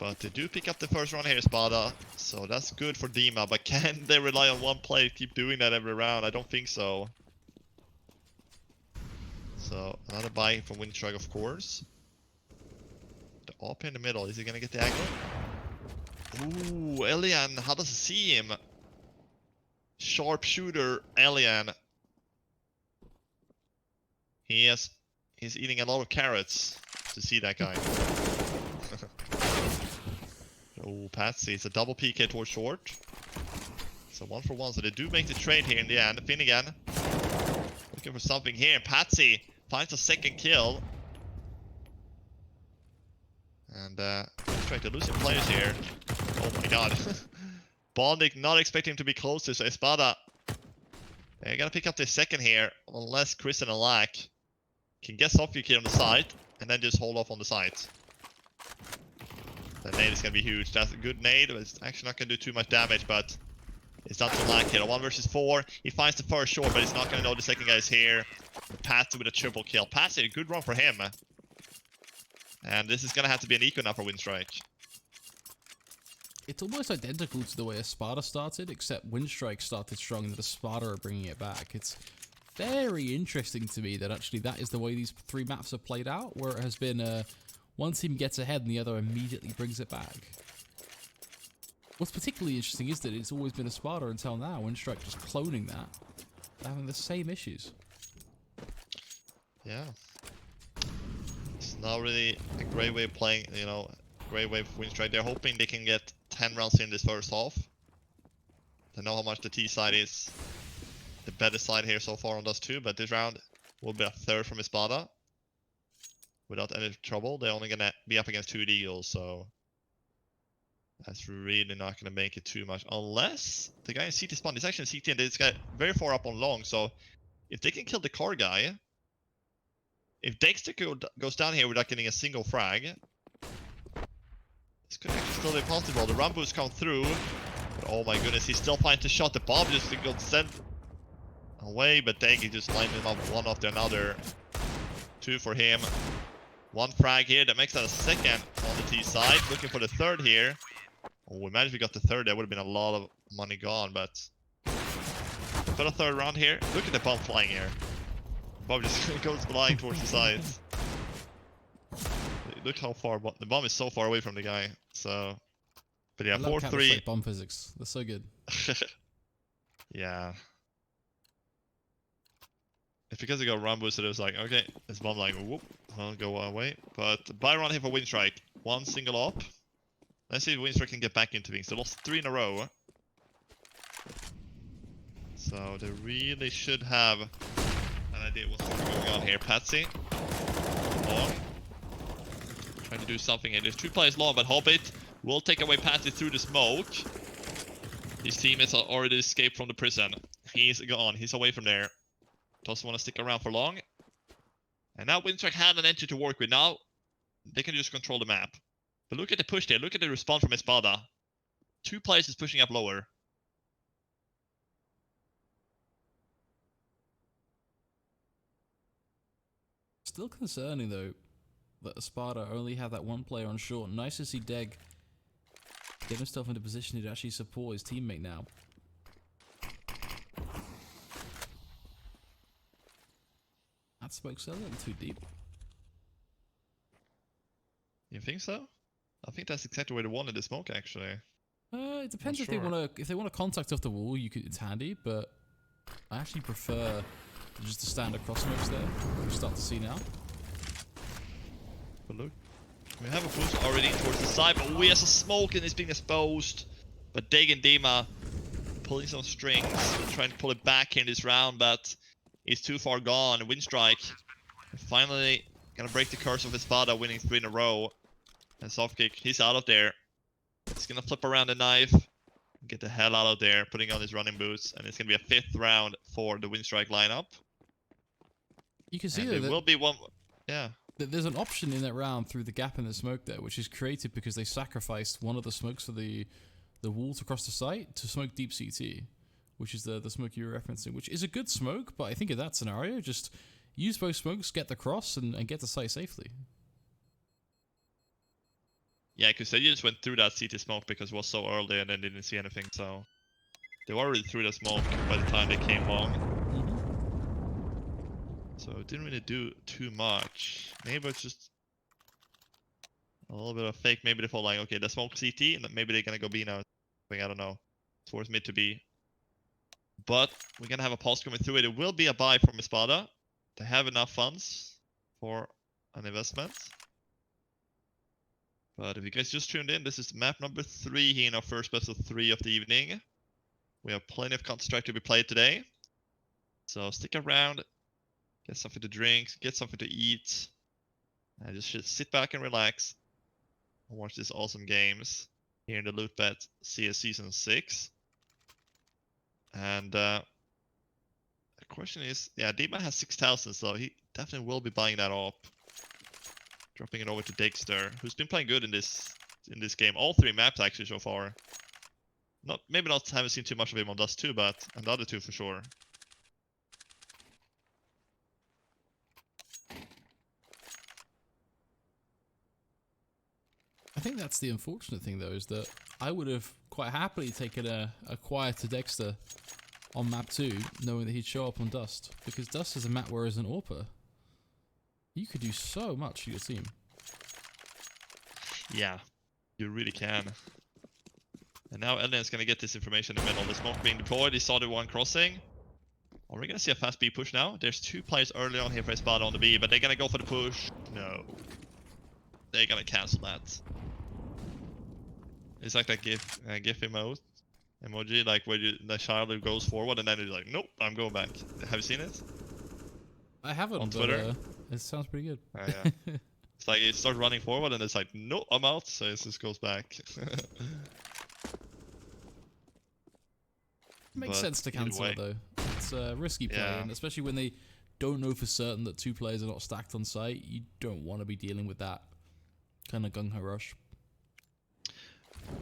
But they do pick up the first round here, Espada. So that's good for Dima. But can they rely on 1 play to keep doing that every round? I don't think so. So another buy from Winstrike, of course. The op in the middle. Is he going to get the angle? Ooh, Elian. How does he see him? Sharpshooter, Elian. He's eating a lot of carrots to see that guy. Oh, Patsy, it's a double PK towards short. So 1 for 1, so they do make the trade here in the end. Finnegan looking for something here. Patsy finds a 2nd kill. And trying to lose some players here. Oh my god. Bondic not expecting him to be close to, so Espada. They gotta pick up their 2nd here, unless Chris and Alak can get Sophie kill on the side, and then just hold off on the site. That nade is going to be huge. That's a good nade, but it's actually not going to do too much damage, but it's not to lack here. 1 versus 4. He finds the first short, but he's not going to know the 2nd guy is here. Patsy with a triple kill. Patsy, a good run for him. And this is gonna have to be an eco now for Winstrike. It's almost identical to the way Espada started, except Winstrike started strong and Espada are bringing it back. It's very interesting to me that actually that is the way these 3 maps have played out, where it has been one team gets ahead and the other immediately brings it back. What's particularly interesting is that it's always been Espada until now, Winstrike just cloning that, having the same issues. Yeah. It's not really a great way of playing, you know, great way for Winstrike. They're hoping they can get 10 rounds in this first half. They know how much the T side is the better side here so far on those 2, but this round will be a third from Espada. Without any trouble. They're only gonna be up against 2 Eagles, so that's really not gonna make it too much. Unless the guy in CT spawn is actually in CT and this guy very far up on long, so if they can kill the car guy, if Dexter goes down here without getting a single frag, this could actually still be possible. The Rambus come through, but oh my goodness, he still finds the shot. The bomb just got sent away, but Degi just lined him up one after another. 2 for him. 1 frag here, that makes that a second on the T side. Looking for the third here. Oh, we managed we got the third. There would have been a lot of money gone, but for the third round here, look at the bomb flying here. Bomb just goes flying towards the sides. Look how far the bomb is so far away from the guy. So, but yeah, 4-3. Bomb physics, they're so good. Yeah. It's because they got Rambo, so it was like, okay, this bomb like, whoop, I'll go away. But buy round here for Winstrike. 1 single op. Let's see if Winstrike can get back into things. They lost 3 in a row. So they really should have an idea what's going on here. Patsy. Long. Trying to do something here. There's 2 players long, but Hobbit will take away Patsy through the smoke. His teammates have already escaped from the prison. He's gone. He's away from there. Doesn't want to stick around for long. And now Winstrike had an entry to work with. Now they can just control the map. But look at the push there. Look at the response from Espada. 2 players is pushing up lower. Still concerning though that Espada only have that 1 player on short. Nice to see Deg get himself into a position to actually support his teammate now. That smoke's a little too deep. You think so? I think that's exactly where they wanted the smoke actually. It depends if they want to contact off the wall. It's handy, but I actually prefer just to stand across smokes there. We start to see now. But look, we have a boost already towards the side, but we has a smoke and it's being exposed. But Deg and Dima pulling some strings, trying to pull it back in this round, but it's too far gone. Winstrike finally gonna break the curse of Espada, winning 3 in a row. And soft kick, he's out of there. He's gonna flip around the knife, get the hell out of there, putting on his running boots, and it's gonna be a 5th round for the Winstrike lineup. You can see there will be one. Yeah. There's an option in that round through the gap in the smoke there, which is created because they sacrificed one of the smokes for the walls across the site to smoke deep CT, which is the smoke you were referencing, which is a good smoke, but I think in that scenario, just use both smokes, get the cross, and get the site safely. Yeah, because they just went through that CT smoke because it was so early and then didn't see anything, so they were already through the smoke by the time they came long. So it didn't really do too much. Maybe it's just a little bit of fake. Maybe they thought like, okay, the smoke CT, and maybe they're gonna go B now. I don't know. Towards mid to B. But we're gonna have a pulse coming through it. It will be a buy from Espada. They have enough funds for an investment. But if you guys just tuned in, this is map number 3 here in our first best of 3 of the evening. We have plenty of Counter-Strike to be played today. So stick around, get something to drink, get something to eat, and just sit back and relax and watch these awesome games here in the Lootbet CS Season 6. And the question is, yeah, Dima has 6,000, so he definitely will be buying that up. Dropping it over to Dexter, who's been playing good in this game. All 3 maps actually so far. Maybe not haven't seen too much of him on Dust 2, but on the other 2 for sure. I think that's the unfortunate thing, though, is that I would have quite happily taken a quieter Dexter on map 2, knowing that he'd show up on Dust. Because Dust is a map where as an AWPer, you could do so much for your team. Yeah, you really can. And now Elden's gonna get this information in the middle. The smoke being deployed, he saw the one crossing. Are we gonna see a fast B push now? There's 2 players early on here for Espada on the B, but they're gonna go for the push. No. They're gonna cancel that. It's like that GIF emoji, like where the child who goes forward and then he's like, nope, I'm going back. Have you seen it? I haven't, on but Twitter? it sounds pretty good. Oh, yeah. It's like it starts running forward and it's like, nope, I'm out, so it just goes back. Makes But sense to either cancel it, way. though. It's a risky play, Yeah. and especially when they don't know for certain that 2 players are not stacked on site, you don't want to be dealing with that kind of gung-ho rush.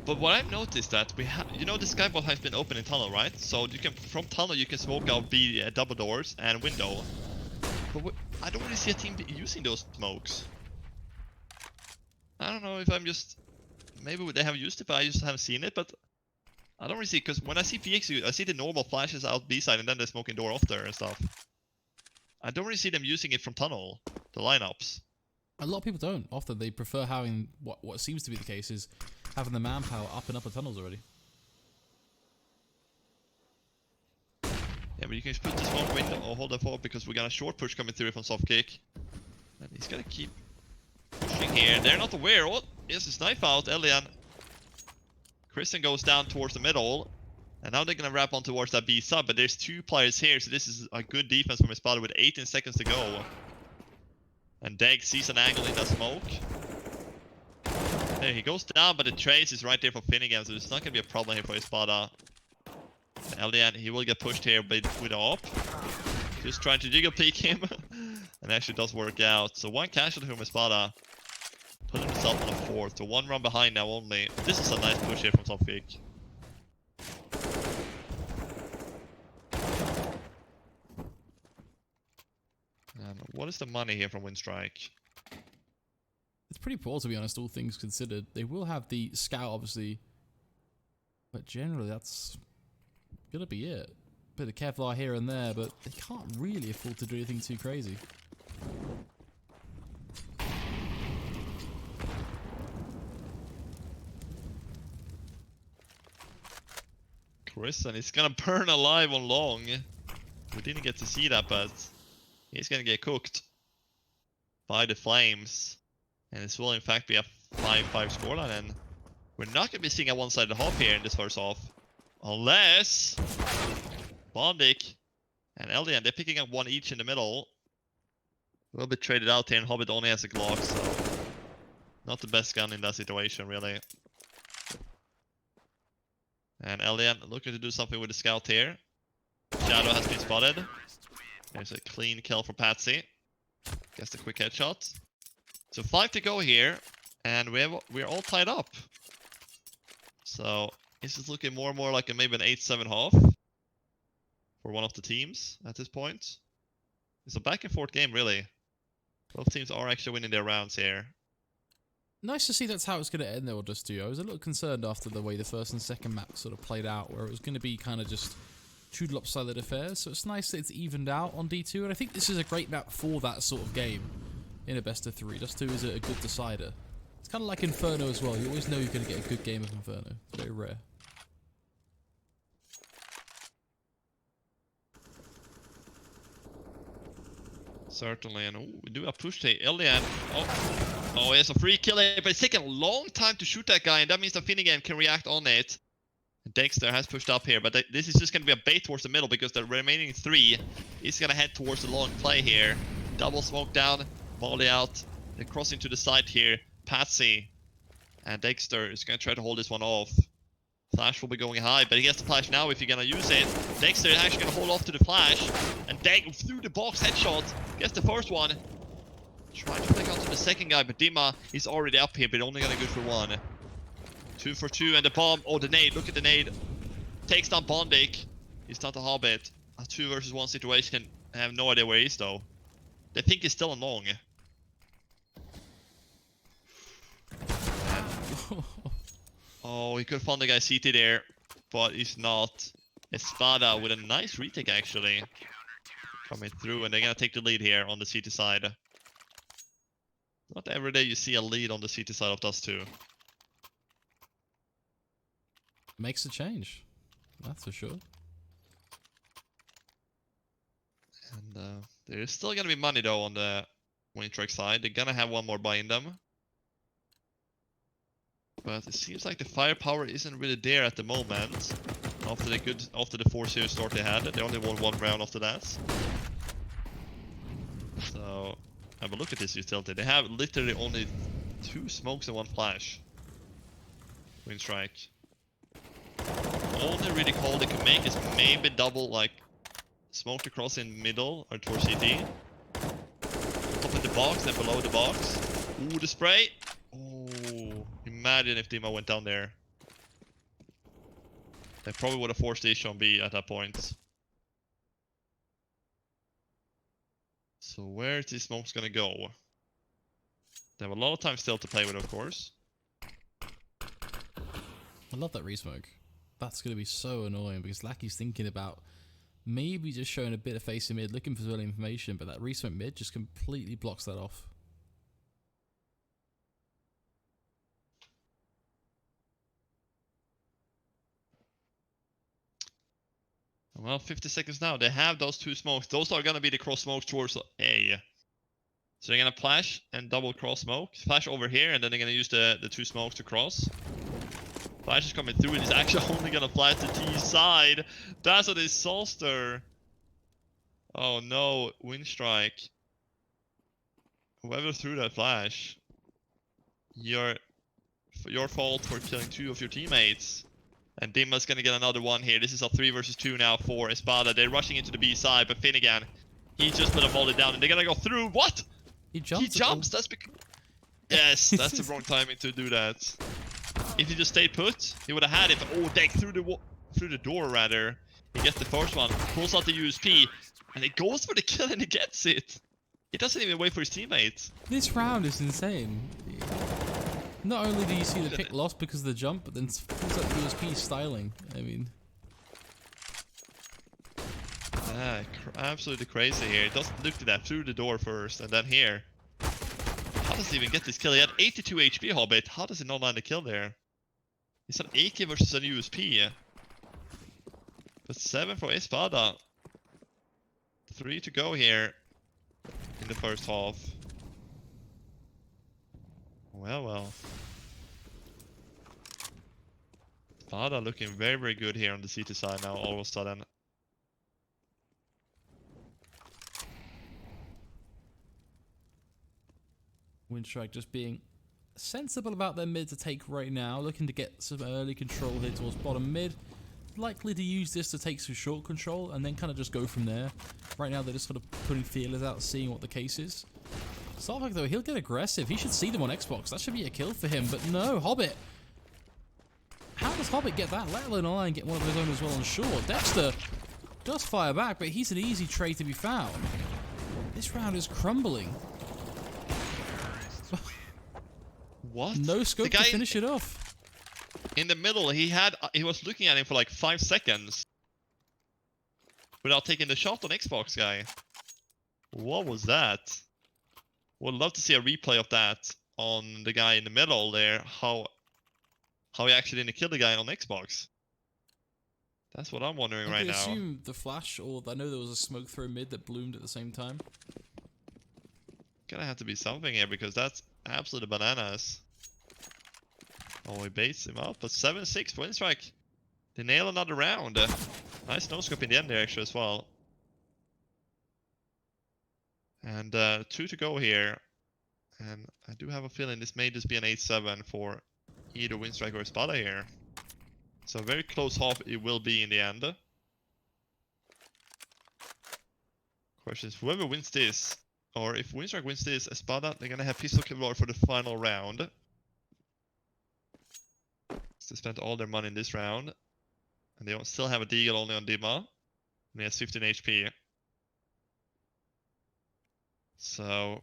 But what I've noticed that we have, you know, the skybolt has been open in tunnel, right? So you can, from tunnel, you can smoke out B double doors and window. But I don't really see a team using those smokes. I don't know if I'm just, maybe they have used it, but I just haven't seen it. But I don't really see, because when I see PX, I see the normal flashes out B side and then the smoking door off there and stuff. I don't really see them using it from tunnel, the lineups. A lot of people don't. Often they prefer having what seems to be the case is having the manpower up and upper tunnels already. Yeah, but you can just put the smoke window or hold it forward because we got a short push coming through from soft kick. And he's gonna keep pushing here. They're not aware. Oh, yes, it's knife out. Elian. Kristen goes down towards the middle. And now they're gonna wrap on towards that B sub. But there's 2 players here, so this is a good defense from Espada with 18 seconds to go. And Dag sees an angle in that smoke. There, he goes down, but the trace is right there for Finnegan, so it's not gonna be a problem here for Espada. Elian, he will get pushed here with AWP. Just trying to jiggle peek him. And actually does work out. So 1 casualty from Espada. Putting himself on a 4th. So 1 run behind now only. This is a nice push here from top kick. And what is the money here from Winstrike? It's pretty poor, to be honest, all things considered. They will have the scout, obviously. But generally, that's gonna be it. Bit of Kevlar here and there, but they can't really afford to do anything too crazy. Kristen is gonna burn alive on long. We didn't get to see that, but he's gonna get cooked by the flames. And this will in fact be a 5-5 scoreline, and we're not gonna be seeing a one-sided hop here in this first half. Unless Bondik and Eldian, they're picking up 1 each in the middle. A little bit traded out here, and Hobbit only has a Glock, so not the best gun in that situation, really. And Eldian looking to do something with the scout here. Shadow has been spotted. There's a clean kill for Patsy. Gets the quick headshot. So 5 to go here, and we're all tied up. So this is looking more and more like maybe an 8-7 half for one of the teams at this point. It's a back and forth game, really. Both teams are actually winning their rounds here. Nice to see that's how it's going to end, though, just too. I was a little concerned after the way the first and second map sort of played out, where it was going to be kind of just 2 lopsided affairs. So it's nice that it's evened out on D2, and I think this is a great map for that sort of game in a best of 3. Dust 2 is a good decider. It's kind of like Inferno as well. You always know you're going to get a good game of Inferno. Very rare. Certainly, and we do a push to Elian. Oh, he has a free kill here, but it's taking a long time to shoot that guy, and that means that Finnegan can react on it. Dexter has pushed up here, but this is just going to be a bait towards the middle because the remaining 3 is going to head towards the long play here. Double smoke down, volley out, they're crossing to the side here. Patsy and Dexter is going to try to hold this one off. Flash will be going high, but he gets the flash now if you're going to use it. Dexter is actually going to hold off to the flash, and Dag through the box headshot gets the first one. Trying to flick onto the second guy, but Dima is already up here, but only going to go for 1. 2 for 2, and the bomb. Oh, the nade. Look at the nade. Takes down Bondik. He's down to Hobbit. A 2 versus 1 situation. I have no idea where he is, though. They think he's still on long. And Oh, he could have found the guy CT there, but he's not. Espada with a nice retake actually. Coming through, and they're gonna take the lead here on the CT side. Not every day you see a lead on the CT side of Dust 2. Makes a change. That's for sure. And there's still gonna be money though on the Winstrike side. They're gonna have one more buy in them. But it seems like the firepower isn't really there at the moment. After the 4-0 start they had, they only won one round after that. So have a look at this utility. They have literally only 2 smokes and 1 flash. Winstrike. Only really call they can make is maybe double like smoke across in middle or towards CT. Up in the box and below the box. Ooh, the spray. Oh, imagine if Dima went down there. They probably would have forced the issue on B at that point. So where is these smokes gonna go? They have a lot of time still to play with, of course. I love that resmoke. That's going to be so annoying because Lackey's thinking about maybe just showing a bit of face in mid, looking for early information, but that resmoke mid just completely blocks that off. Well, 50 seconds now. They have those 2 smokes. Those are gonna be the cross smokes towards A. So they're gonna flash and double cross smoke. Flash over here, and then they're gonna use the 2 smokes to cross. Flash is coming through, and he's actually only gonna flash the T side. That's a disaster. Oh no, Winstrike. Whoever threw that flash, your fault for killing 2 of your teammates. And Dima's gonna get another one here. This is a 3 versus 2 now for Espada. They're rushing into the B side, but Finnegan, he just put a volley down, and they're gonna go through. What? He jumps. He jumps. That's because. Yes, that's the wrong timing to do that. If he just stayed put, he would have had it. But oh, dang, through the door rather. He gets the first one, pulls out the USP, and it goes for the kill, and he gets it. He doesn't even wait for his teammates. This round is insane. Not only do you see the pick lost because of the jump, but then pulls out USP styling. I mean, absolutely crazy here. He doesn't look at that through the door first, and then here. How does he even get this kill? He had 82 HP, Hobbit. How does he not land a kill there? He's an AK versus an USP. But 7 for Espada. 3 to go here in the first half. Well. Espada looking very, very good here on the CT side now, all of a sudden. Winstrike just being sensible about their mid to take right now, looking to get some early control here towards bottom mid. Likely to use this to take some short control and then kind of just go from there. Right now they're just sort of putting feelers out, seeing what the case is. Sarvak though, he'll get aggressive. He should see them on Xbox. That should be a kill for him, but no, Hobbit. How does Hobbit get that? Let alone Iron get one of his own as well on short. Dexter does fire back, but he's an easy trade to be found. This round is crumbling. What? No scope to finish it off. In the middle, he was looking at him for like 5 seconds without taking the shot on Xbox guy. What was that? Would love to see a replay of that on the guy in the middle there. How he actually didn't kill the guy on Xbox. That's what I'm wondering right now. I assume the flash, or I know there was a smoke throw mid that bloomed at the same time. Gonna have to be something here because that's absolute bananas. Oh, he baits him up, but 7-6 for Winstrike. They nail another round. Nice no-scope in the end there actually as well. And 2 to go here. And I do have a feeling this may just be an 8-7 for either Winstrike or Espada here. So a very close half it will be in the end. Question is, whoever wins this, or if Winstrike wins this, Espada, they're gonna have pistol killer for the final round. So they spent all their money in this round. And they still have a deagle only on Dima. And he has 15 HP. So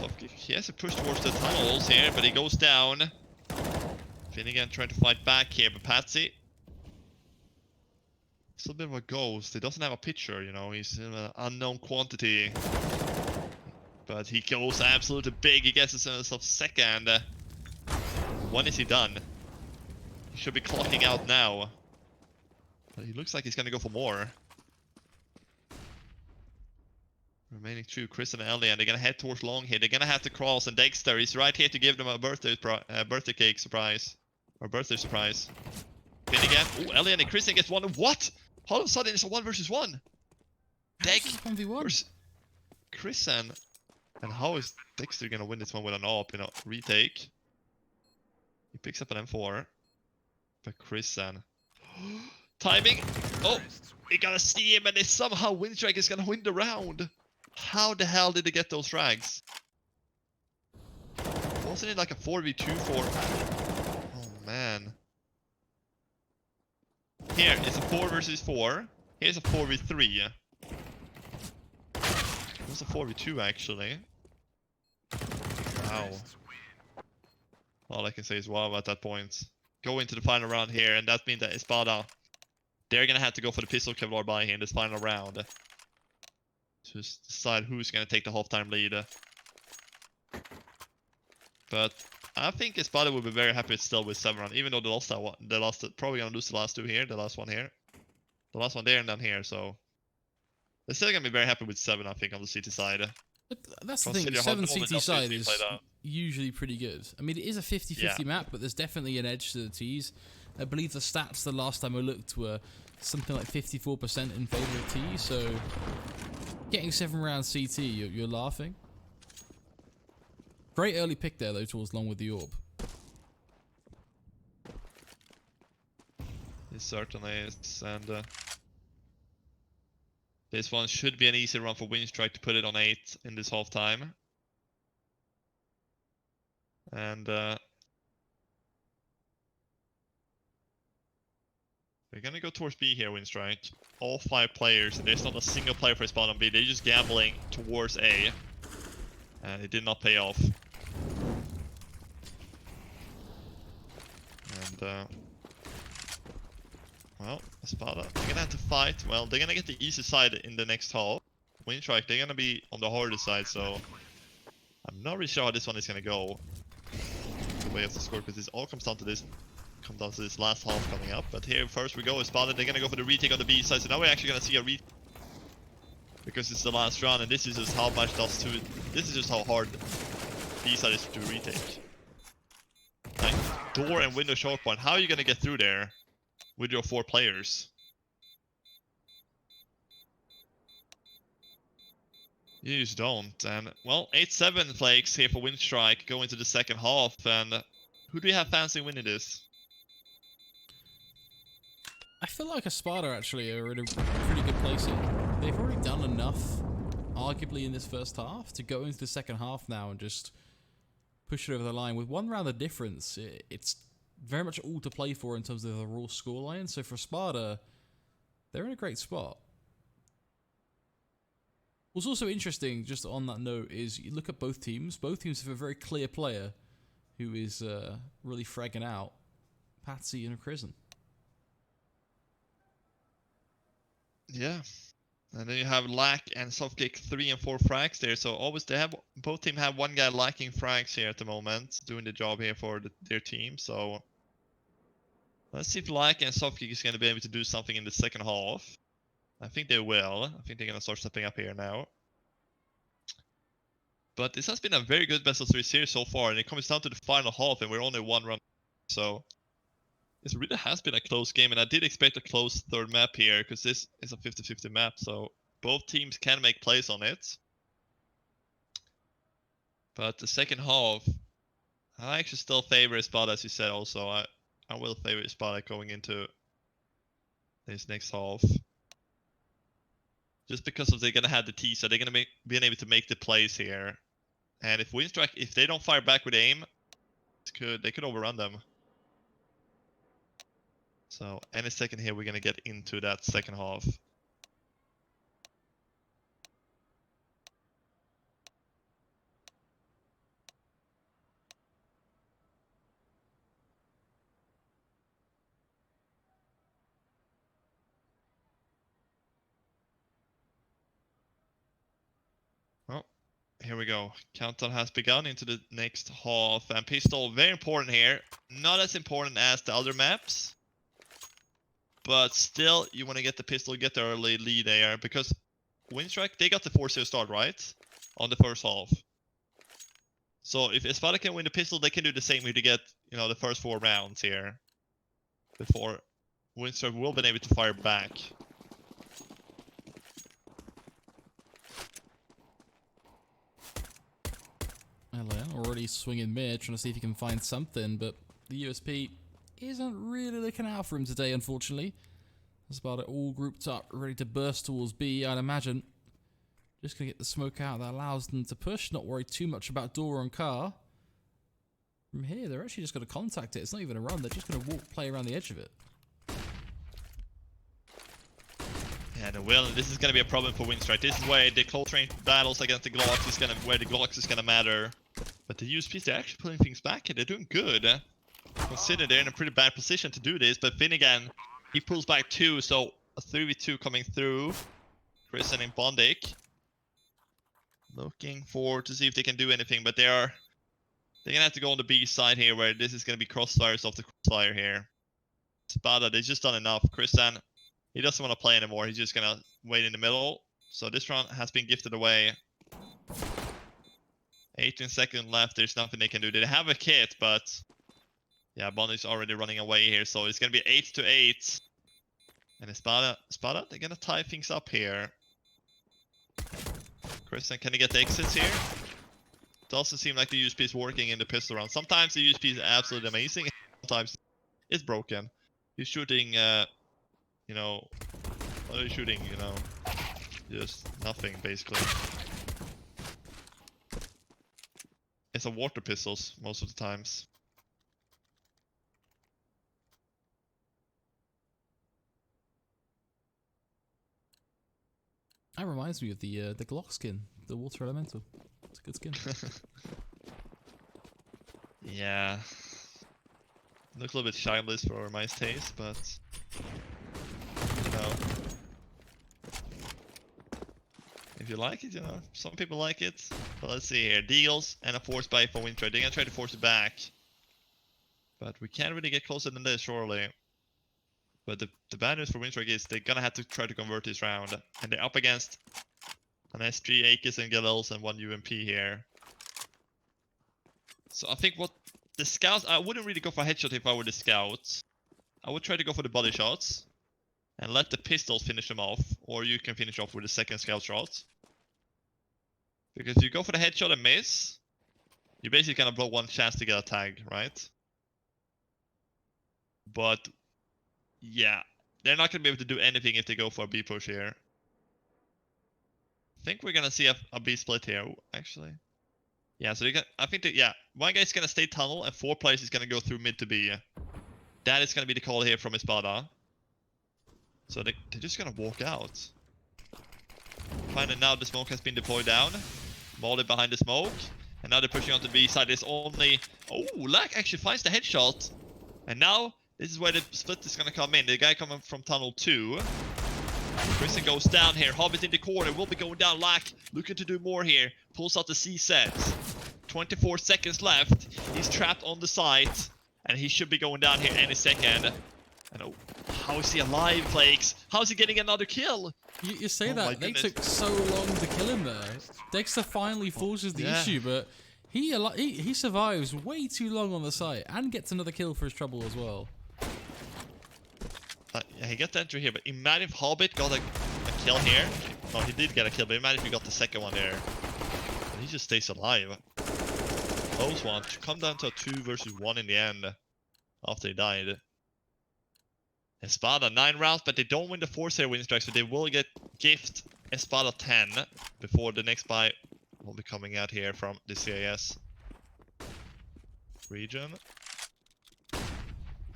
So he has to push towards the tunnels here, but he goes down. Finnegan trying to fight back here, but Patsy. He's a bit of a ghost. He doesn't have a picture, you know. He's in an unknown quantity. But he goes absolutely big. He gets himself second. When is he done? He should be clocking out now. But he looks like he's gonna go for more. Remaining two, Chris and Ellie, and they're gonna head towards long here. They're gonna have to cross, and Dexter is right here to give them a birthday cake surprise. Or birthday surprise. Finnegan. Oh, Ellie and Chris gets one. What? All of a sudden it's a 1 versus 1. Deck 1v1 versus Chris and how is Dexter gonna win this one with an AWP, you know, retake? He picks up an M4. But Chris and timing. Oh, he got a steam, and somehow Winstrike is gonna win the round. How the hell did they get those frags? Wasn't it like a 4v2 for... Oh man. Here, it's a 4 versus 4. Here's a 4v3. It was a 4v2 actually. Wow. All I can say is wow at that point. Go into the final round here, and that means that Espada, they're gonna have to go for the pistol Kevlar buy here in this final round. To decide who's gonna take the halftime lead. But I think Espada will be very happy still with 7 round, even though they lost that one. They lost it, probably gonna lose the last 2 here, the last one here. The last one there and then here, so they're still gonna be very happy with 7, I think, on the CT side. But that's the thing, 7 CT side is usually pretty good. I mean, it is a 50-50 map, but there's definitely an edge to the T's. I believe the stats the last time I looked were something like 54% in favor of T, so getting 7 round CT, you're laughing. Great early pick there, though, towards long with the orb. It certainly is, and this one should be an easy run for Winstrike to put it on 8 in this halftime. And we're gonna go towards B here, Winstrike. All 5 players, and there's not a single player for spawn on B. They're just gambling towards A. And it did not pay off. And well, Espada, they're gonna have to fight. Well, they're gonna get the easy side in the next half. Winstrike, they're gonna be on the harder side, so I'm not really sure how this one is gonna go. The way of the score, because this all comes down to this last half coming up. But here first we go, Espada, they're gonna go for the retake on the B side, so now we're actually gonna see a retake. Because it's the last round, and this is just how much does to it. This is just how hard B side is to retake. Like, door and window short point, how are you gonna get through there with your 4 players? You just don't. And well, 8-7 flakes here for Winstrike going to the second half. And who do you have fancy winning this? I feel like Espada actually are in a pretty good place here. They've already done enough, arguably, in this first half to go into the second half now and just push it over the line. With 1 round of difference, it's very much all to play for in terms of the raw scoreline. So for Espada, they're in a great spot. What's also interesting, just on that note, is you look at both teams. Both teams have a very clear player who is really fragging out. Patsy and Prison. Yeah. And then you have Lack and Softkick 3 and 4 frags there. So always they have, both teams have 1 guy lacking frags here at the moment, doing the job here for their team. So let's see if Lack and Softkick is going to be able to do something in the second half. I think they will. I think they're going to start stepping up here now. But this has been a very good best of 3 series so far, and it comes down to the final half, and we're only 1 run. So it really has been a close game, and I did expect a close 3rd map here, because this is a 50-50 map, so both teams can make plays on it. But the second half, I actually still favor Espada, as you said also. I will favor Espada going into this next half. Just because of they're going to have the T, so they're going to be able to make the plays here. And if Winstrike, if they don't fire back with aim, they could overrun them. So any second here, we're going to get into that second half. here we go. Countdown has begun into the next half, and pistol very important here. Not as important as the other maps, but still you want to get the pistol, get the early lead there, because Winstrike, they got the 4-0 start, right? On the first half. So if Espada can win the pistol, they can do the same here to get, you know, the first 4 rounds here before Winstrike will be able to fire back. LN already swinging mid, trying to see if he can find something, but the USP isn't really looking out for him today, unfortunately. That's about it, all grouped up, ready to burst towards B, I'd imagine. Just gonna get the smoke out that allows them to push, not worry too much about door and car. From here, they're actually just gonna contact it. It's not even a run, they're just gonna play around the edge of it. Yeah, and well, this is gonna be a problem for Winstrike. This is where the close range battles against the Glocks is gonna, where the Glocks is gonna matter. But the USPs, they're actually pulling things back here. They're doing good. Consider they're in a pretty bad position to do this, but Finnegan, he pulls back 2, so a 3v2 coming through. Chris and Bondic looking forward to see if they can do anything, but they're gonna have to go on the B side here, where this is gonna be crossfires off the crossfire here. Espada, they've just done enough. Christian, he doesn't want to play anymore. He's just gonna wait in the middle. So this round has been gifted away. 18 seconds left. There's nothing they can do. They have a kit, but yeah, Bondic's already running away here. So it's gonna be 8-8. And Espada, they're gonna tie things up here. Christian, can he get the exits here? It doesn't seem like the USP is working in the pistol round. Sometimes the USP is absolutely amazing. Sometimes it's broken. He's shooting, you know, what are you shooting? You know, just nothing basically. It's a water pistols most of the times. That reminds me of the Glock skin, the Water Elemental. It's a good skin. Yeah. Looks a little bit shameless for my taste, but you know, if you like it, you know, some people like it. But let's see here, Deagles and a force buy for Winstrike. They're gonna try to force it back, but we can't really get closer than this, surely. But the bad news for Winstrike is they're gonna have to try to convert this round, and they're up against an SG, Akis, and Galils, and 1 UMP here. So I think what the scouts, I wouldn't really go for a headshot if I were the scouts. I would try to go for the body shots and let the pistols finish them off, or you can finish off with the second scout shot. Because if you go for the headshot and miss, you're basically gonna blow 1 chance to get a tag, right? But yeah, they're not gonna be able to do anything if they go for a B push here. I think we're gonna see a B split here, actually. Yeah, so I think that, yeah, 1 guy's gonna stay tunnel and 4 players is gonna go through mid to B. That is gonna be the call here from Espada. So they're just gonna walk out. Finally now the smoke has been deployed down. Molly behind the smoke. And now they're pushing onto the B side. There's only... Oh, Lack actually finds the headshot. And now, this is where the split is gonna come in. The guy coming from tunnel 2. Christian goes down here. Hobbit in the corner. Will be going down. Lack looking to do more here. Pulls out the C set. 24 seconds left. He's trapped on the site. And he should be going down here any second. And oh, how is he alive, Flakes? How is he getting another kill? You say that, they took so long to kill him there. Dexter finally forces the issue, but he survives way too long on the site and gets another kill for his trouble as well. Yeah, he got the entry here, but imagine if Hobbit got a kill here. No, he did get a kill, but imagine if he got the second one there. And he just stays alive. Close one to come down to a 2 versus 1 in the end after he died. Espada 9 rounds, but they don't win the 4-0 Winstrike, so they will gift Espada 10 before the next buy will be coming out here from the CIS region.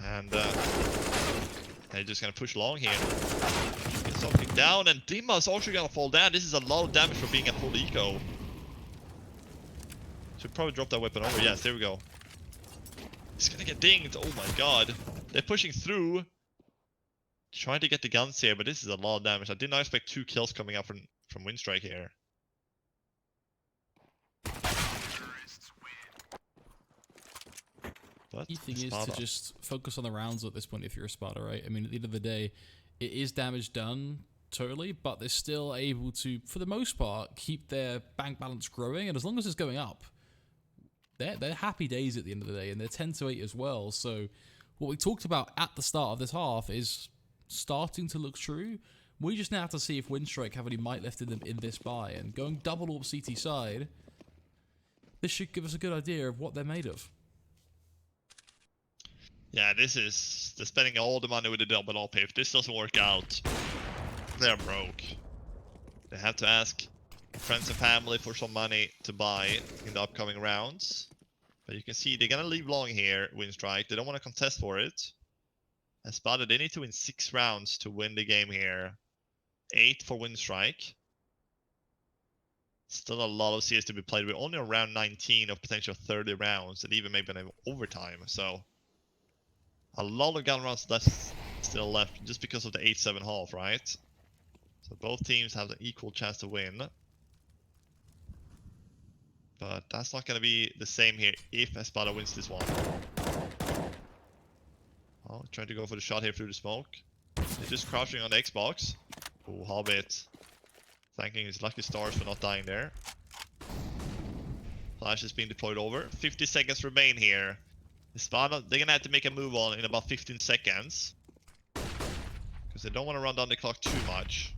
And they're just gonna push long here. Get something down, and Dima is also gonna fall down. This is a lot of damage for being a full eco. Should probably drop that weapon over. Yes, there we go. He's gonna get dinged. Oh my god. They're pushing through. Trying to get the guns here, but this is a lot of damage. I did not expect 2 kills coming out from Winstrike here. But key thing is to Espada. just focus on the rounds at this point if you're Espada, right? I mean, at the end of the day, it is damage done totally, but they're still able to, for the most part, keep their bank balance growing, and as long as it's going up, they're happy days at the end of the day, and they're 10 to 8 as well. So what we talked about at the start of this half is starting to look true. We just now have to see if Winstrike have any might left in them in this buy, and going double AWP CT side, this should give us a good idea of what they're made of. Yeah, this is they're spending all the money with the double AWP. If this doesn't work out, they're broke. They have to ask friends and family for some money to buy in the upcoming rounds. But you can see they're gonna leave long here, Winstrike. They don't want to contest for it. Espada, they need to win 6 rounds to win the game here. 8 for Winstrike. Still a lot of CS to be played. We're only around 19 of potential 30 rounds, and even maybe an overtime. So a lot of gun rounds still left, just because of the 8-7 half, right? So both teams have an equal chance to win. But that's not going to be the same here if Espada wins this one. Oh, trying to go for the shot here through the smoke. They're just crouching on the Xbox. Oh, Hobbit. Thanking his lucky stars for not dying there. Flash is being deployed over. 50 seconds remain here. Espada, they're going to have to make a move on in about 15 seconds. Because they don't want to run down the clock too much.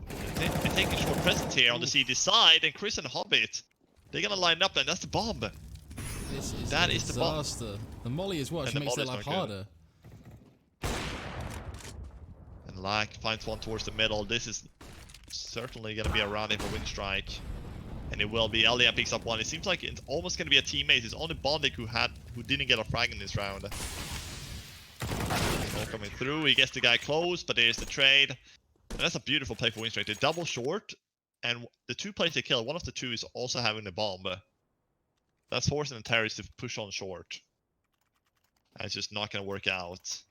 They're taking short presence here on the CD side, and Chris and Hobbit, they're going to line up, and that's the bomb. This is That a is the bomb. disaster. The molly is what And she the makes their molly's life not good. harder. And Lack finds one towards the middle. This is certainly going to be a round for Winstrike. And it will be. Elia picks up one. It seems like it's almost going to be a teammate. It's only Bondik who didn't get a frag in this round. Ball coming through. He gets the guy close, but there's the trade. And that's a beautiful play for Winstrike. They double short, and the 2 plays they kill, one of the 2 is also having the bomb. That's forcing the terrorists to push on short. And it's just not going to work out.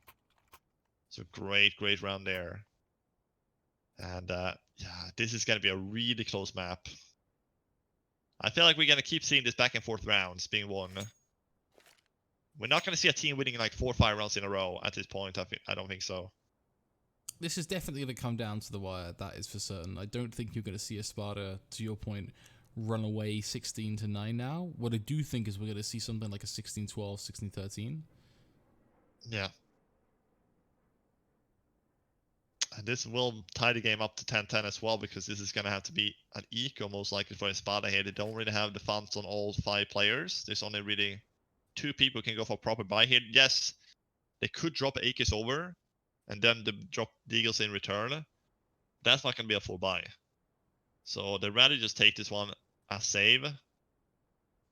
So great round there. And yeah, this is going to be a really close map. I feel like we're going to keep seeing this back and forth rounds being won. We're not going to see a team winning like 4 or 5 rounds in a row at this point. I don't think so. This is definitely going to come down to the wire, that is for certain. I don't think you're going to see Espada, to your point, run away 16-9 now. What I do think is we're going to see something like a 16-12, 16-13. Yeah. And this will tie the game up to 10-10 as well, because this is going to have to be an eco most likely for Espada here. They don't really have the funds on all 5 players. There's only really 2 people who can go for a proper buy here. Yes, they could drop Akis over and then drop Deagles in return. That's not going to be a full buy. So they'd rather just take this one as save,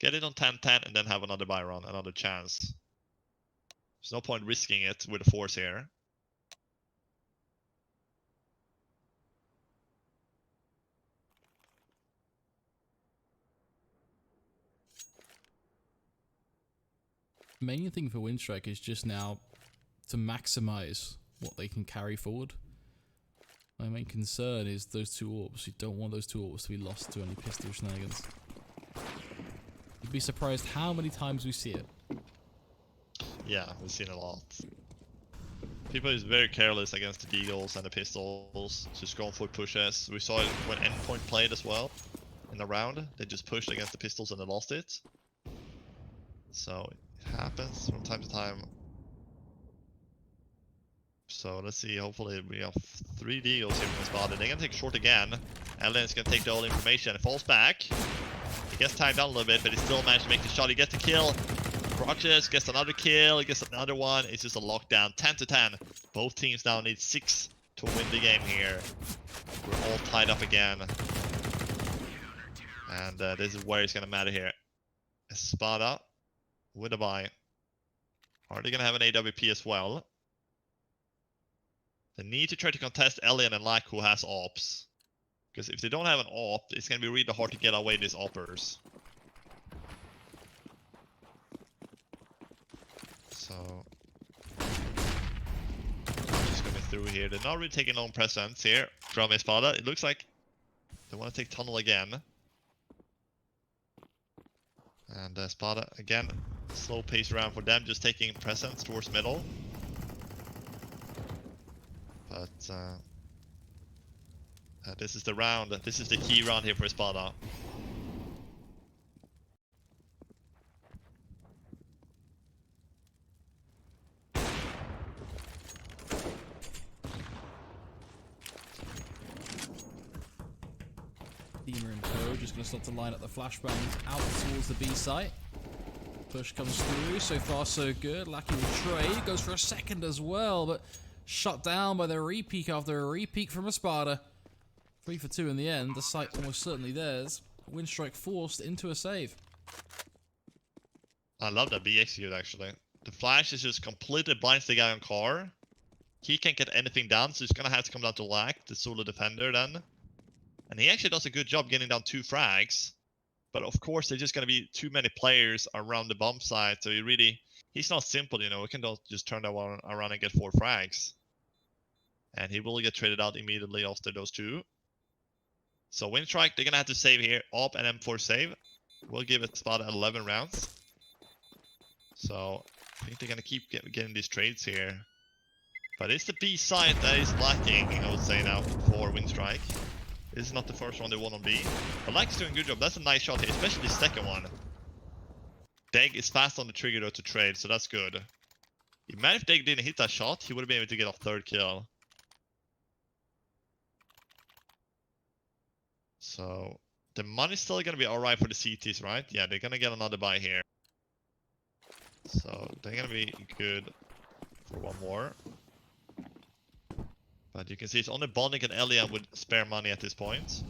get it on 10-10, and then have another buy run, another chance. There's no point risking it with a force here. The main thing for Winstrike is just now to maximize what they can carry forward. My main concern is those 2 orbs. You don't want those 2 orbs to be lost to any pistol shenanigans. You'd be surprised how many times we see it. Yeah, we've seen a lot. People is very careless against the Deagles and the pistols, just going for pushes. We saw it when Endpoint played as well in the round. They just pushed against the pistols and they lost it. So it happens from time to time. So let's see, hopefully we have 3 Deagles here from Espada. They're gonna take short again. Ellen's gonna take the all information. It falls back. He gets timed down a little bit, but he still managed to make the shot. He gets the kill. Rogers gets another kill. He gets another one. It's just a lockdown. 10-10. Both teams now need 6 to win the game here. We're all tied up again. And this is where it's gonna matter here. Espada with a buy. Are they gonna have an AWP as well? They need to try to contest Elian and Lack, who has ops. Because if they don't have an op, it's going to be really hard to get away these oppers. So just coming through here. They're not really taking long presence here from Espada. It looks like they want to take tunnel again. And Espada, again, slow pace round for them, just taking presence towards middle. But this is the round, this is the key round here for Espada. Dima and Co just going to start to line up the flashbangs out towards the B site. Push comes through. So far, so good. Lucky with trade. Goes for a second as well, but shut down by the repeak after a repeak from Espada. 3 for 2 in the end. The site almost certainly theirs. Winstrike forced into a save. I love that B execute actually. The flash is just completely blinds the guy on car. He can't get anything down, so he's going to have to come down to Lack, the solo defender then. And he actually does a good job getting down 2 frags. But of course, there's just going to be too many players around the bomb site. So he's not simple, you know. We can just turn that one around and get 4 frags. And he will get traded out immediately after those 2. So Winstrike, they're going to have to save here. Op and M4 save. We'll give it about 11 rounds. So I think they're going to keep getting these trades here. But it's the B side that is lacking, I would say now, for Winstrike. This is not the first one they won on B. But Lack is doing a good job. That's a nice shot here, especially the second one. Deg is fast on the trigger though to trade, so that's good. Imagine if Deg didn't hit that shot, he would have been able to get a 3rd kill. So the money's still gonna be alright for the CTs, right? Yeah, they're gonna get another buy here. So they're gonna be good for one more. But you can see it's only Bonic and Elian with spare money at this point.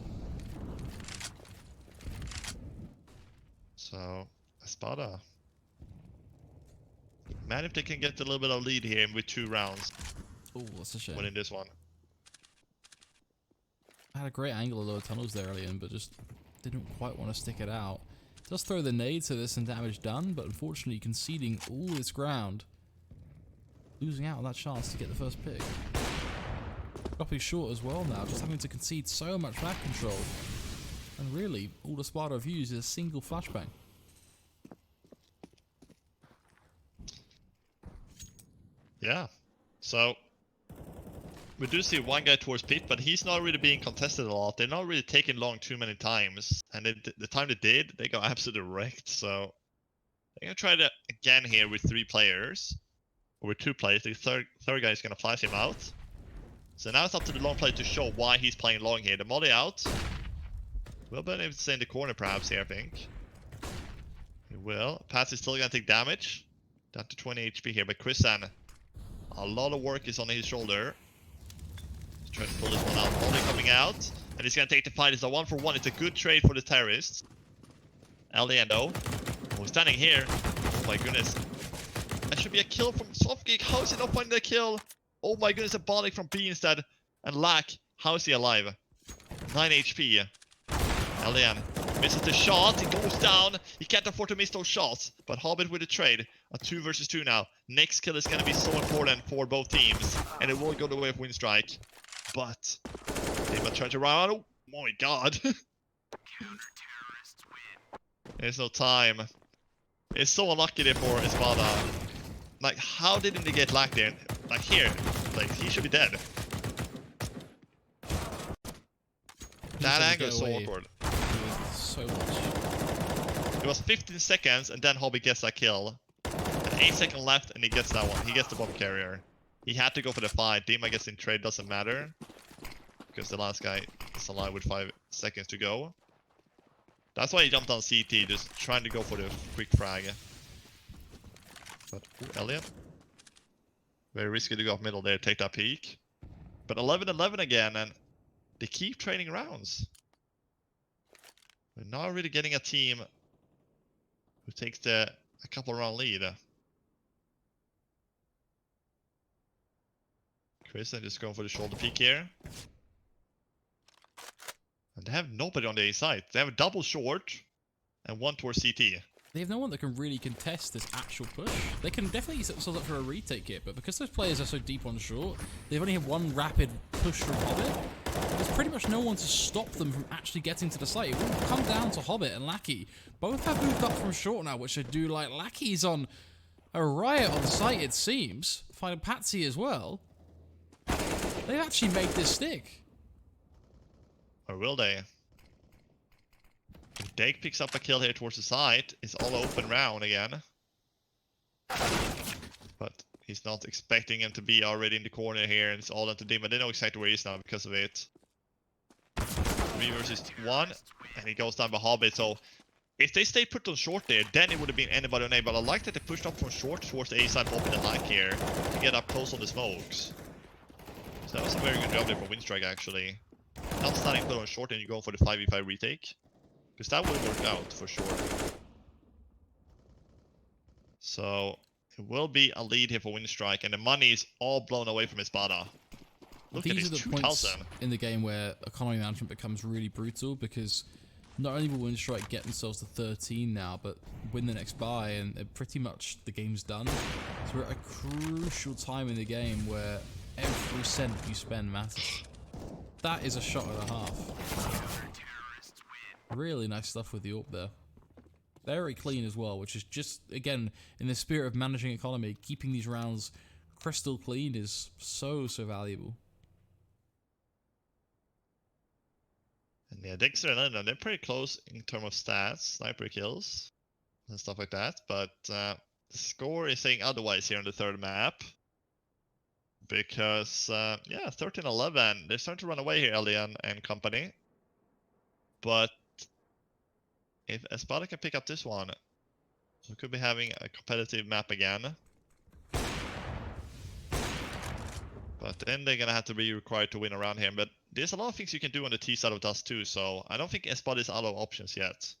So, Espada. Man, if they can get a little bit of lead here with 2 rounds. Oh, that's a shame. Winning this one. I had a great angle of lower tunnels there early in, but just didn't quite want to stick it out. Does throw the nade, so there's some damage done, but unfortunately conceding all this ground. Losing out on that chance to get the first pick. Dropping short as well now, just having to concede so much flag control. And really, all the Espada have used is a single flashbang. Yeah. So, we do see one guy towards pit, but he's not really being contested a lot. They're not really taking long too many times. And the time they did, they got absolutely wrecked. So, they're going to try that again here with 3 players. Or with 2 players. The third guy is going to flash him out. So now it's up to the long player to show why he's playing long here. The molly out. Will be able to stay in the corner perhaps here, I think. He will. Pass is still going to take damage. Down to 20 HP here. But Chrisan, a lot of work is on his shoulder. He's trying to pull this one out. Molly coming out. And he's going to take the fight. It's a 1-for-1. It's a good trade for the terrorists. Eliando. Oh, standing here. Oh my goodness. That should be a kill from Softgeek. How is he not finding the kill? Oh my goodness, a Bonic from B instead. And Lack, how is he alive? 9 HP. Elian misses the shot. He goes down. He can't afford to miss those shots. But Hobbit with a trade. A 2 versus 2 now. Next kill is going to be so important for both teams. And it will go the way of Winstrike. But they might try to run. Oh my god. There's no time. It's so unlucky there for Espada. Like, how didn't they get Lack there? Like here, like he should be dead. That angle is so awkward. So much. It was 15 seconds and then Hobby gets that kill. And 8 seconds left and he gets that one. He gets the bomb carrier. He had to go for the fight. Dima gets in trade, doesn't matter. Because the last guy is alive with 5 seconds to go. That's why he jumped on CT, just trying to go for the quick frag. But, ooh, Elliot. Very risky to go up middle there, take that peek. But 11-11 again, and they keep trading rounds. We're not really getting a team who takes a couple round lead. Chris, I'm just going for the shoulder peek here. And they have nobody on the A side. They have a double short and 1 towards CT. They have no one that can really contest this actual push. They can definitely set themselves up for a retake here, but because those players are so deep on short, they've only had 1 rapid push from Hobbit. there's pretty much no one to stop them from actually getting to the site. It will come down to Hobbit and Lackey. Both have moved up from short now, which I do like. Lackey's on a riot on site, it seems. Finding Patsy as well. They've actually made this stick. Or will they? If Dake picks up a kill here towards the side, it's all open round again. But he's not expecting him to be already in the corner here, and it's all into Dim, but they know exactly where he is now because of it. 3 versus 1, and he goes down by Hobbit, so if they stay put on short there, then it would have been anybody on A, but I like that they pushed up from short towards the A side, Hobbit and Lack here, to get up close on the smokes. So that was a very good job there for Winstrike, actually. Not standing put on short and you're going for the 5v5 retake. Because that would work out, for sure. So, it will be a lead here for Winstrike, and the money is all blown away from Espada. Look These at are these the points 2,000. in the game where economy management becomes really brutal, because not only will Winstrike get themselves to 13 now, but win the next buy, and pretty much the game's done. So we're at a crucial time in the game where every cent you spend matters. That is a shot and a half. Really nice stuff with the AWP there. Very clean as well, which is just, again, in the spirit of managing economy, keeping these rounds crystal clean is so valuable. And yeah, Dexter and London, they're pretty close in terms of stats, sniper kills, and stuff like that, but the score is saying otherwise here on the third map. Because, yeah, 13-11, they're starting to run away here, Alien and company. But if Espada can pick up this one, we could be having a competitive map again. But then they're gonna have to be required to win around here. But there's a lot of things you can do on the T side of Dust too, so I don't think Espada is out of options yet.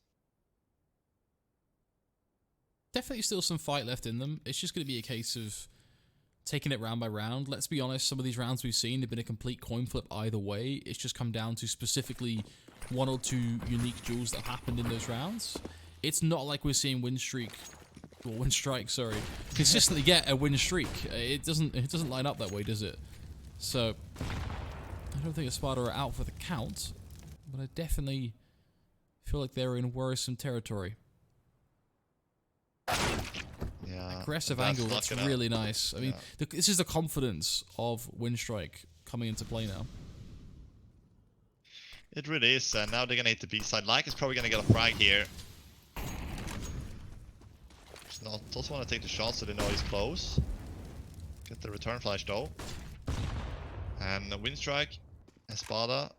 Definitely still some fight left in them. It's just going to be a case of taking it round by round. Let's be honest, some of these rounds we've seen have been a complete coin flip either way. It's just come down to specifically 1 or 2 unique duels that have happened in those rounds. It's not like we're seeing Winstrike, sorry, consistently get a win streak. It doesn't line up that way, does it? So I don't think Espada are out for the count, but I definitely feel like they're in worrisome territory. Yeah, Aggressive angle, that's really nice. I mean, this is the confidence of Winstrike coming into play now. It really is, and now they're gonna hit the B side. Like is probably gonna get a frag here. Just want to take the shot so they know he's close. Get the return flash though. And Winstrike, Espada.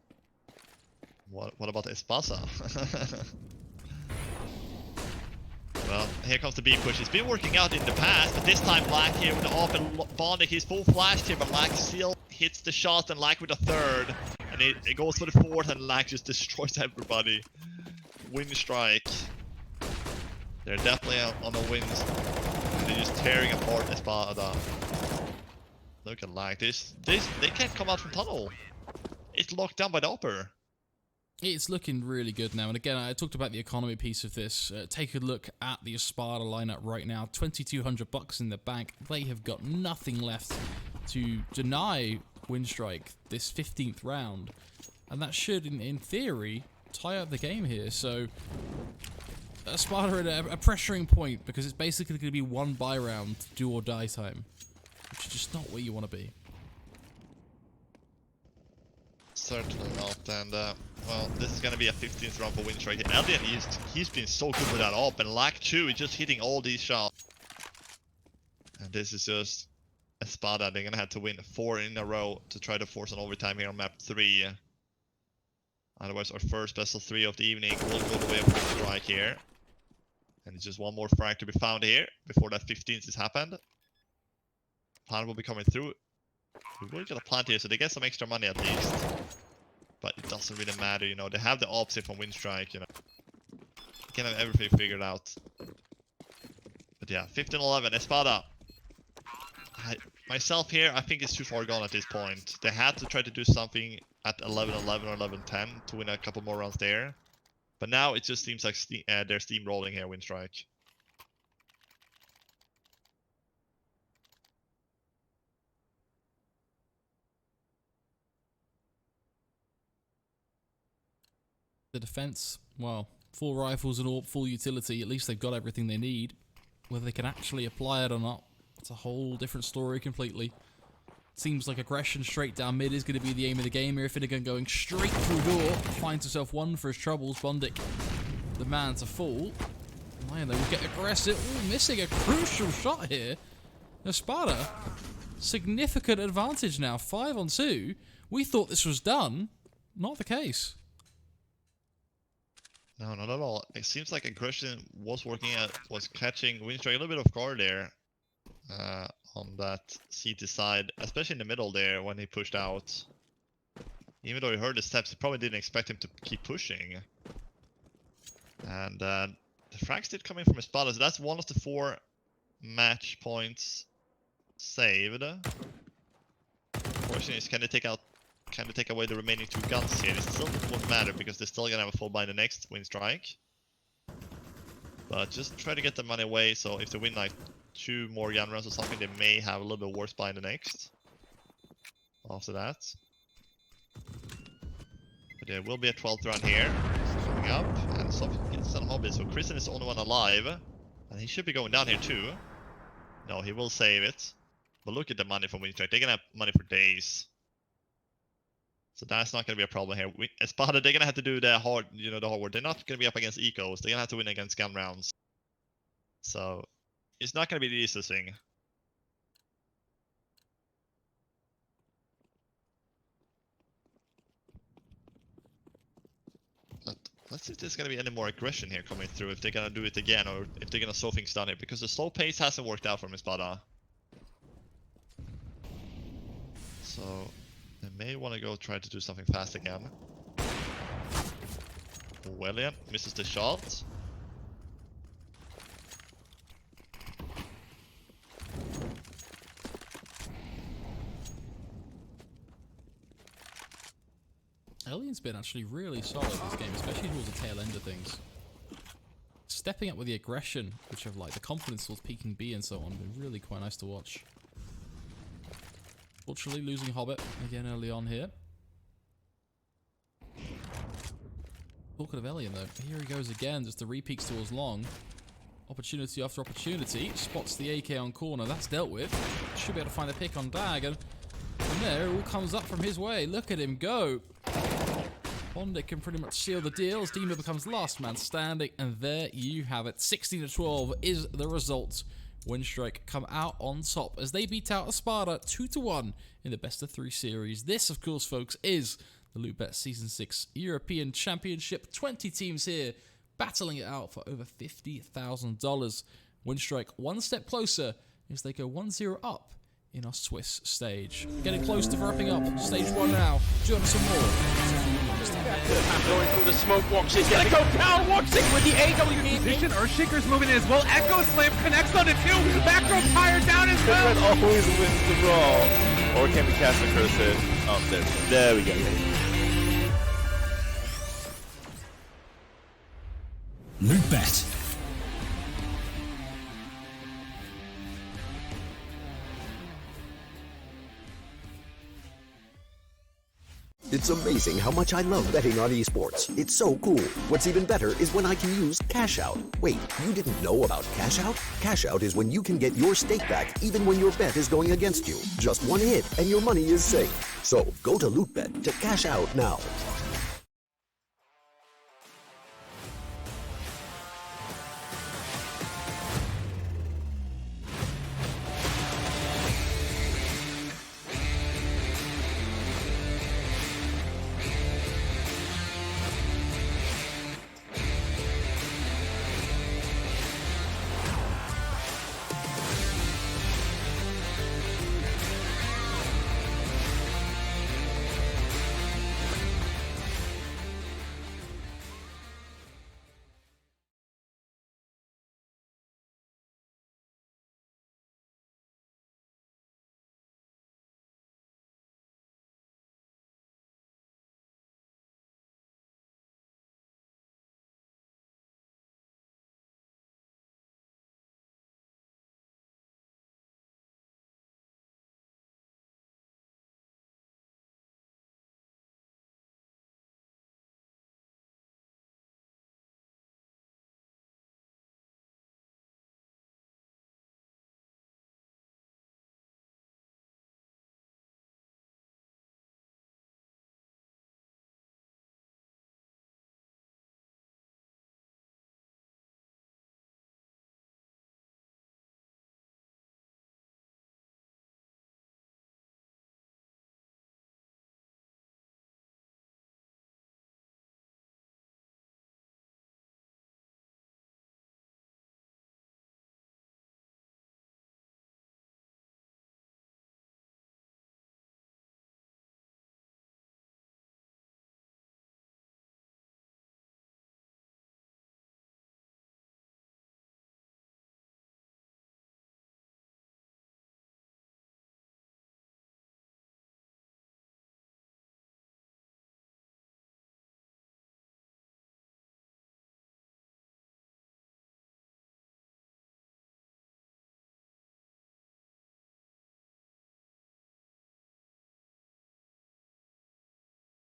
What about Espasa? Well, here comes the B push. It's been working out in the past, but this time Lack here with the open bonding. He's full flashed here, but Lack still hits the shot, and Lack with a third. And it goes for the fourth, and Lack just destroys everybody. Winstrike. They're definitely on the wins. They're just tearing apart Espada. Look at Lack. They can't come out from tunnel. It's locked down by the upper. It's looking really good now, and again, I talked about the economy piece of this. Take a look at the Espada lineup right now. $2,200 in the bank. They have got nothing left to deny Winstrike this 15th round, and that should, in theory, tie up the game here. So Espada are at a pressuring point because it's basically going to be one buy round, do or die time, which is just not where you want to be. Certainly not, and well, this is gonna be a 15th round for Winstrike. Eldian, he's been so good with that op, and Lack too, is just hitting all these shots. And this is just Espada. They're gonna have to win 4 in a row to try to force an overtime here on map 3. Otherwise, our first best of 3 of the evening will go the way of Winstrike here. And it's just one more frag to be found here before that 15th has happened. Plan will be coming through. We will get a plant here, so they get some extra money at least. But it doesn't really matter, you know. They have the opposite from Winstrike, you know. They can have everything figured out. But yeah, 15-11, Espada. Myself here, I think it's too far gone at this point. They had to try to do something at 11-11 or 11-10 to win a couple more rounds there. But now it just seems like they're steamrolling here, Winstrike. The defense, well, 4 rifles and all full utility. At least they've got everything they need. Whether they can actually apply it or not, it's a whole different story completely. Seems like aggression straight down mid is going to be the aim of the game here. Finnegan going straight through door. Finds himself one for his troubles. Bondic, the man to fall. Man, they will get aggressive. Ooh, missing a crucial shot here. Espada, significant advantage now. 5 on 2. We thought this was done. Not the case. No, not at all. It seems like aggression was working out, was catching Winstrike a little bit off guard there. On that CT side, especially in the middle there when he pushed out. Even though he heard the steps, he probably didn't expect him to keep pushing. And the frags did come in from Espada, so that's one of the 4 match points saved. Question is, can they take away the remaining 2 guns here? It still won't matter because they're still gonna have a full buy in the next Winstrike. But just try to get the money away, so if they win like 2 more gun rounds or something, they may have a little bit worse buy in the next. After that. But there will be a 12th round here. Coming up, and something gets on hobby, so Kristen is the only one alive. And he should be going down here too. No, he will save it. But look at the money from Winstrike. They're gonna have money for days. So that's not gonna be a problem here. Espada, they're gonna have to do the hard, the hard work. They're not gonna be up against ecos. They're gonna have to win against gun rounds. So it's not gonna be the easiest thing. But let's see if there's gonna be any more aggression here coming through, if they're gonna do it again, or if they're gonna slow things down here, because the slow pace hasn't worked out for Espada. So they may want to go try to do something fast again. William misses the shot. Alien's been actually really solid this game, especially towards the tail end of things. Stepping up with the aggression, which have like the confidence towards peeking B and so on, been really quite nice to watch. Fortunately, losing Hobbit again early on here. Talking of Alien though, here he goes again, just the re-peeks towards long. Opportunity after opportunity, spots the AK on corner, that's dealt with. Should be able to find a pick on Dag, and from there it all comes up from his way. Look at him go. Bondic can pretty much seal the deal as Dima becomes last man standing, and there you have it. 16-12 is the result. Winstrike come out on top as they beat out Espada 2-1 in the best of 3 series. This, of course, folks, is the Lootbet Season 6 European Championship. 20 teams here battling it out for over $50,000. Winstrike one step closer as they go 1-0 up in our Swiss stage. Getting close to wrapping up stage 1 now. Join us some more. Going through the smoke walk. She's gonna go down. Walks in with the AWP. Position, Earthshaker's moving in as well. Echo Slam connects on it too. Back row tire down as well. Red always wins the brawl. Or can we cast the curse it? Oh, there we go. Lootbet. It's amazing how much I love betting on esports. It's so cool. What's even better is when I can use Cash Out. Wait, you didn't know about Cash Out? Cash Out is when you can get your stake back even when your bet is going against you. Just one hit and your money is safe. So go to Lootbet to cash out now.